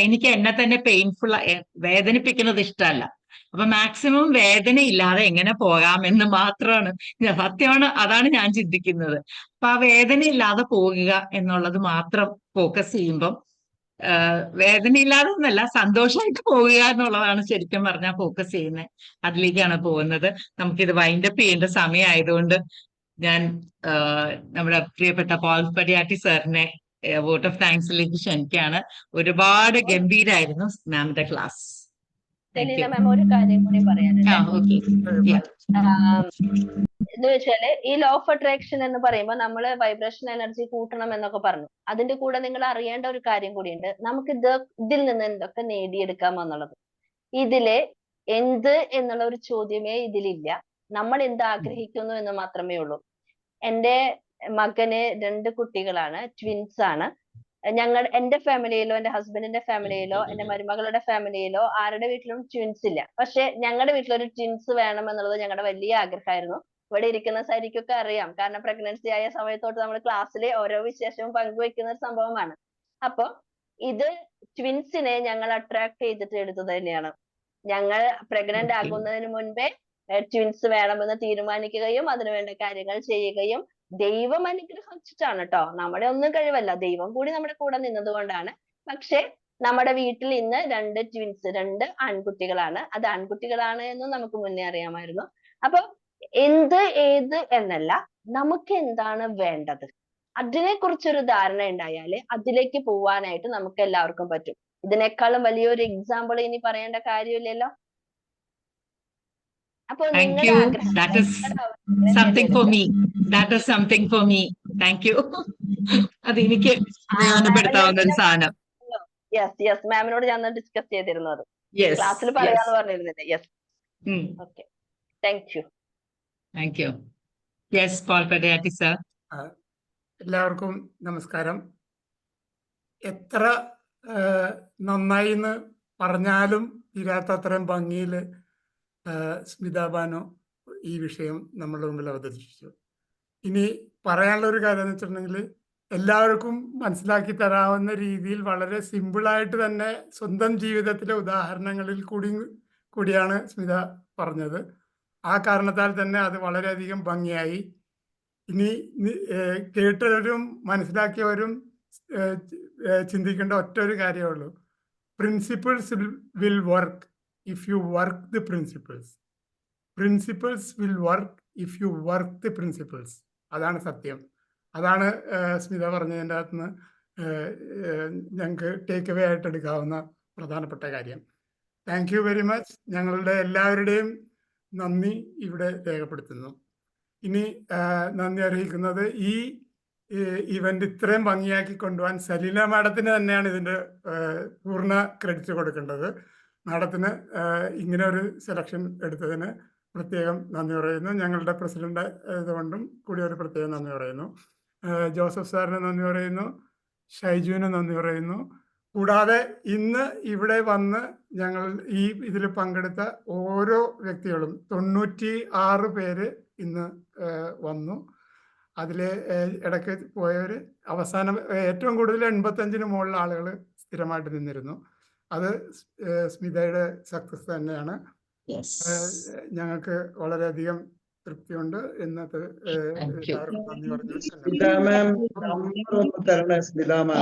എനിക്ക് എന്നെ തന്നെ പെയിൻഫുൾ വേദനിപ്പിക്കുന്നത് ഇഷ്ടമല്ല. അപ്പൊ മാക്സിമം വേദന ഇല്ലാതെ എങ്ങനെ പോകാമെന്ന് മാത്രമാണ് സത്യമാണ്, അതാണ് ഞാൻ ചിന്തിക്കുന്നത്. അപ്പൊ ആ വേദന ഇല്ലാതെ പോകുക എന്നുള്ളത് മാത്രം ഫോക്കസ് ചെയ്യുമ്പം വേദനയില്ലാതെ ഒന്നല്ല, സന്തോഷമായിട്ട് പോവുക എന്നുള്ളതാണ് ശരിക്കും പറഞ്ഞാൽ ഫോക്കസ് ചെയ്യുന്നത്. അതിലേക്കാണ് പോകുന്നത്. നമുക്കിത് വൈൻഡപ്പ് ചെയ്യേണ്ട സമയമായതുകൊണ്ട് ഞാൻ നമ്മുടെ പ്രിയപ്പെട്ട പോൾ പടിയാട്ടി സാറിനെ വോട്ട് ഓഫ് താങ്ക്സിലേക്ക് ക്ഷണിക്കുകയാണ്. ഒരുപാട് ഗംഭീരായിരുന്നു മാമിന്റെ ക്ലാസ്. സെലീന മാം ഒരു കാര്യം കൂടി പറയാനുണ്ട്. എന്ന് വെച്ചാല് ഈ ലോ ഓഫ് അട്രാക്ഷൻ എന്ന് പറയുമ്പോൾ നമ്മള് വൈബ്രേഷൻ എനർജി കൂട്ടണം എന്നൊക്കെ പറഞ്ഞു. അതിന്റെ കൂടെ നിങ്ങൾ അറിയേണ്ട ഒരു കാര്യം കൂടിയുണ്ട്. നമുക്ക് ഇതിൽ നിന്ന് എന്തൊക്കെ നേടിയെടുക്കാം എന്നുള്ളത്. ഇതില് എന്ത് എന്നുള്ള ഒരു ചോദ്യമേ ഇതിലില്ല. നമ്മൾ എന്ത് ആഗ്രഹിക്കുന്നു എന്ന് മാത്രമേ ഉള്ളൂ. എന്റെ മകന് 2 കുട്ടികളാണ്, ട്വിൻസ് ആണ്. എന്റെ ഫാമിലിയിലോ എന്റെ ഹസ്ബൻഡിന്റെ ഫാമിലിയിലോ എന്റെ മരുമകളുടെ ഫാമിലിയിലോ ആരുടെ വീട്ടിലും ട്വിൻസ് ഇല്ല. പക്ഷെ ഞങ്ങളുടെ വീട്ടിലൊരു ട്വിൻസ് വേണം എന്നുള്ളത് ഞങ്ങളുടെ വലിയ ആഗ്രഹമായിരുന്നു. ഇവിടെ ഇരിക്കുന്ന സരിക്കൊക്കെ അറിയാം, കാരണം പ്രഗ്നൻസി ആയ സമയത്തോട്ട് നമ്മൾ ക്ലാസ്സിലെ ഓരോ വിശേഷവും പങ്കുവെക്കുന്ന ഒരു സംഭവമാണ്. അപ്പൊ ഇത് ട്വിൻസിനെ ഞങ്ങൾ അട്രാക്ട് ചെയ്തിട്ട് എടുത്തത് തന്നെയാണ്. ഞങ്ങൾ പ്രഗ്നന്റ് ആകുന്നതിന് മുൻപേ ട്വിൻസ് വേണമെന്ന് തീരുമാനിക്കുകയും അതിനുവേണ്ട കാര്യങ്ങൾ ചെയ്യുകയും ദൈവം അനുഗ്രഹിച്ചിട്ടാണ് കേട്ടോ, നമ്മുടെ ഒന്നും കഴിവല്ല, ദൈവം കൂടി നമ്മുടെ കൂടെ നിന്നത് കൊണ്ടാണ്. പക്ഷെ നമ്മുടെ വീട്ടിൽ ഇന്ന് 2 ട്വിൻസ്, 2 ആൺകുട്ടികളാണ്. അത് ആൺകുട്ടികളാണ് എന്നും നമുക്ക് മുന്നേ അറിയാമായിരുന്നു. അപ്പൊ എന്ത് ഏത് എന്നല്ല, നമുക്ക് എന്താണ് വേണ്ടത് അതിനെ കുറിച്ചൊരു ധാരണ ഉണ്ടായാല് അതിലേക്ക് പോവാനായിട്ട് നമുക്ക് എല്ലാവർക്കും പറ്റും. ഇതിനേക്കാളും വലിയൊരു എക്സാമ്പിൾ ഇനി പറയേണ്ട കാര്യമില്ലല്ലോ. അപ്പൊ നിങ്ങളുടെ ആഗ്രഹം അതെനിക്ക് പ്രയോജനപ്പെടുത്താവുന്ന ഒരു സാധനം. യെസ് മാമിനോട് ഞാൻ ഡിസ്കസ് ചെയ്തിരുന്നത്, ക്ലാസ്സിൽ പറയാന്ന് പറഞ്ഞിരുന്നില്ലേ. Yes, okay, thank you. Yes, Paul Padiyatty sir. എല്ലാവർക്കും നമസ്കാരം. എത്ര നന്നായി എന്ന് പറഞ്ഞാലും തീരാത്തത്രയും ഭംഗിയിൽ സ്മിത ബാനു ഈ വിഷയം നമ്മളുടെ മുമ്പിൽ അവതരിപ്പിച്ചു. ഇനി പറയാനുള്ള ഒരു കാര്യം എന്ന് വെച്ചിട്ടുണ്ടെങ്കിൽ, എല്ലാവർക്കും മനസ്സിലാക്കി തരാവുന്ന രീതിയിൽ വളരെ സിമ്പിളായിട്ട് തന്നെ സ്വന്തം ജീവിതത്തിലെ ഉദാഹരണങ്ങളിൽ കൂടിയാണ് സ്മിത പറഞ്ഞത്. ആ കാരണത്താൽ തന്നെ അത് വളരെയധികം ഭംഗിയായി. ഇനി കേട്ടവരും മനസ്സിലാക്കിയവരും ചിന്തിക്കേണ്ട ഒറ്റ ഒരു കാര്യമേ ഉള്ളൂ. Principles will work if you work the principles. Principles will work if you work the principles. അതാണ് സത്യം. അതാണ് സ്മിത പറഞ്ഞതിൻ്റെ അകത്തുനിന്ന് ഞങ്ങൾക്ക് ടേക്ക് അവേ ആയിട്ട് എടുക്കാവുന്ന പ്രധാനപ്പെട്ട കാര്യം. Thank you very much. ഞങ്ങളുടെ എല്ലാവരുടെയും നന്ദി ഇവിടെ രേഖപ്പെടുത്തുന്നു. ഇനി നന്ദി അറിയിക്കുന്നത് ഈ ഈ ഇവന്റ് ഇത്രയും ഭംഗിയാക്കി കൊണ്ടുപോകാൻ സലീന മാഡത്തിന് തന്നെയാണ് ഇതിന്റെ പൂർണ്ണ ക്രെഡിറ്റ് കൊടുക്കേണ്ടത്. മാഡത്തിന് ഇങ്ങനെ ഒരു സെലക്ഷൻ എടുത്തതിന് പ്രത്യേകം നന്ദി പറയുന്നു. ഞങ്ങളുടെ പ്രസിഡന്റ് ആയതുകൊണ്ടും കൂടി ഒരു പ്രത്യേകം നന്ദി പറയുന്നു. ജോസഫ് സാറിന് നന്ദി പറയുന്നു, ഷൈജുവിന് നന്ദി പറയുന്നു. കൂടാതെ ഇന്ന് ഇവിടെ വന്ന് ഞങ്ങൾ ഈ ഇതിൽ പങ്കെടുത്ത ഓരോ വ്യക്തികളും 96 പേര് ഇന്ന് വന്നു. അതിലെ ഇടയ്ക്ക് പോയവർ അവസാനം ഏറ്റവും കൂടുതൽ 85-ന് മുകളിൽ ആളുകൾ സ്ഥിരമായിട്ട് നിന്നിരുന്നു. അത് സ്മിതയുടെ സക്സസ് തന്നെയാണ്. ഞങ്ങൾക്ക് വളരെയധികം തൃപ്തിയുണ്ട്. ഇന്നത്തെ എല്ലാവർക്കും നന്ദി പറഞ്ഞു. സ്മിത മാം നമ്പർ ഒന്ന് തരണേ. സ്മിത മാം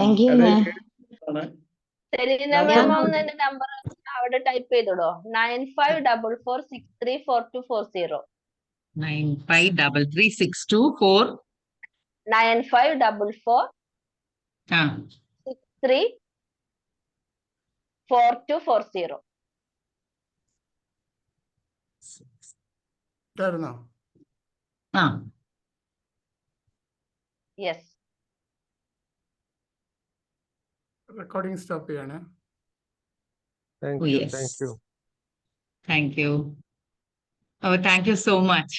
സെലീന മാം ഒന്ന് എന്റെ നമ്പർ അവിടെ ടൈപ്പ് ചെയ്തോളൂ. 9544634240. 953362 9544634240. യെസ്. റെക്കോർഡിംഗ് സ്റ്റോപ്പ് ചെയ്യണേ. Thank you. Oh, thank you so much.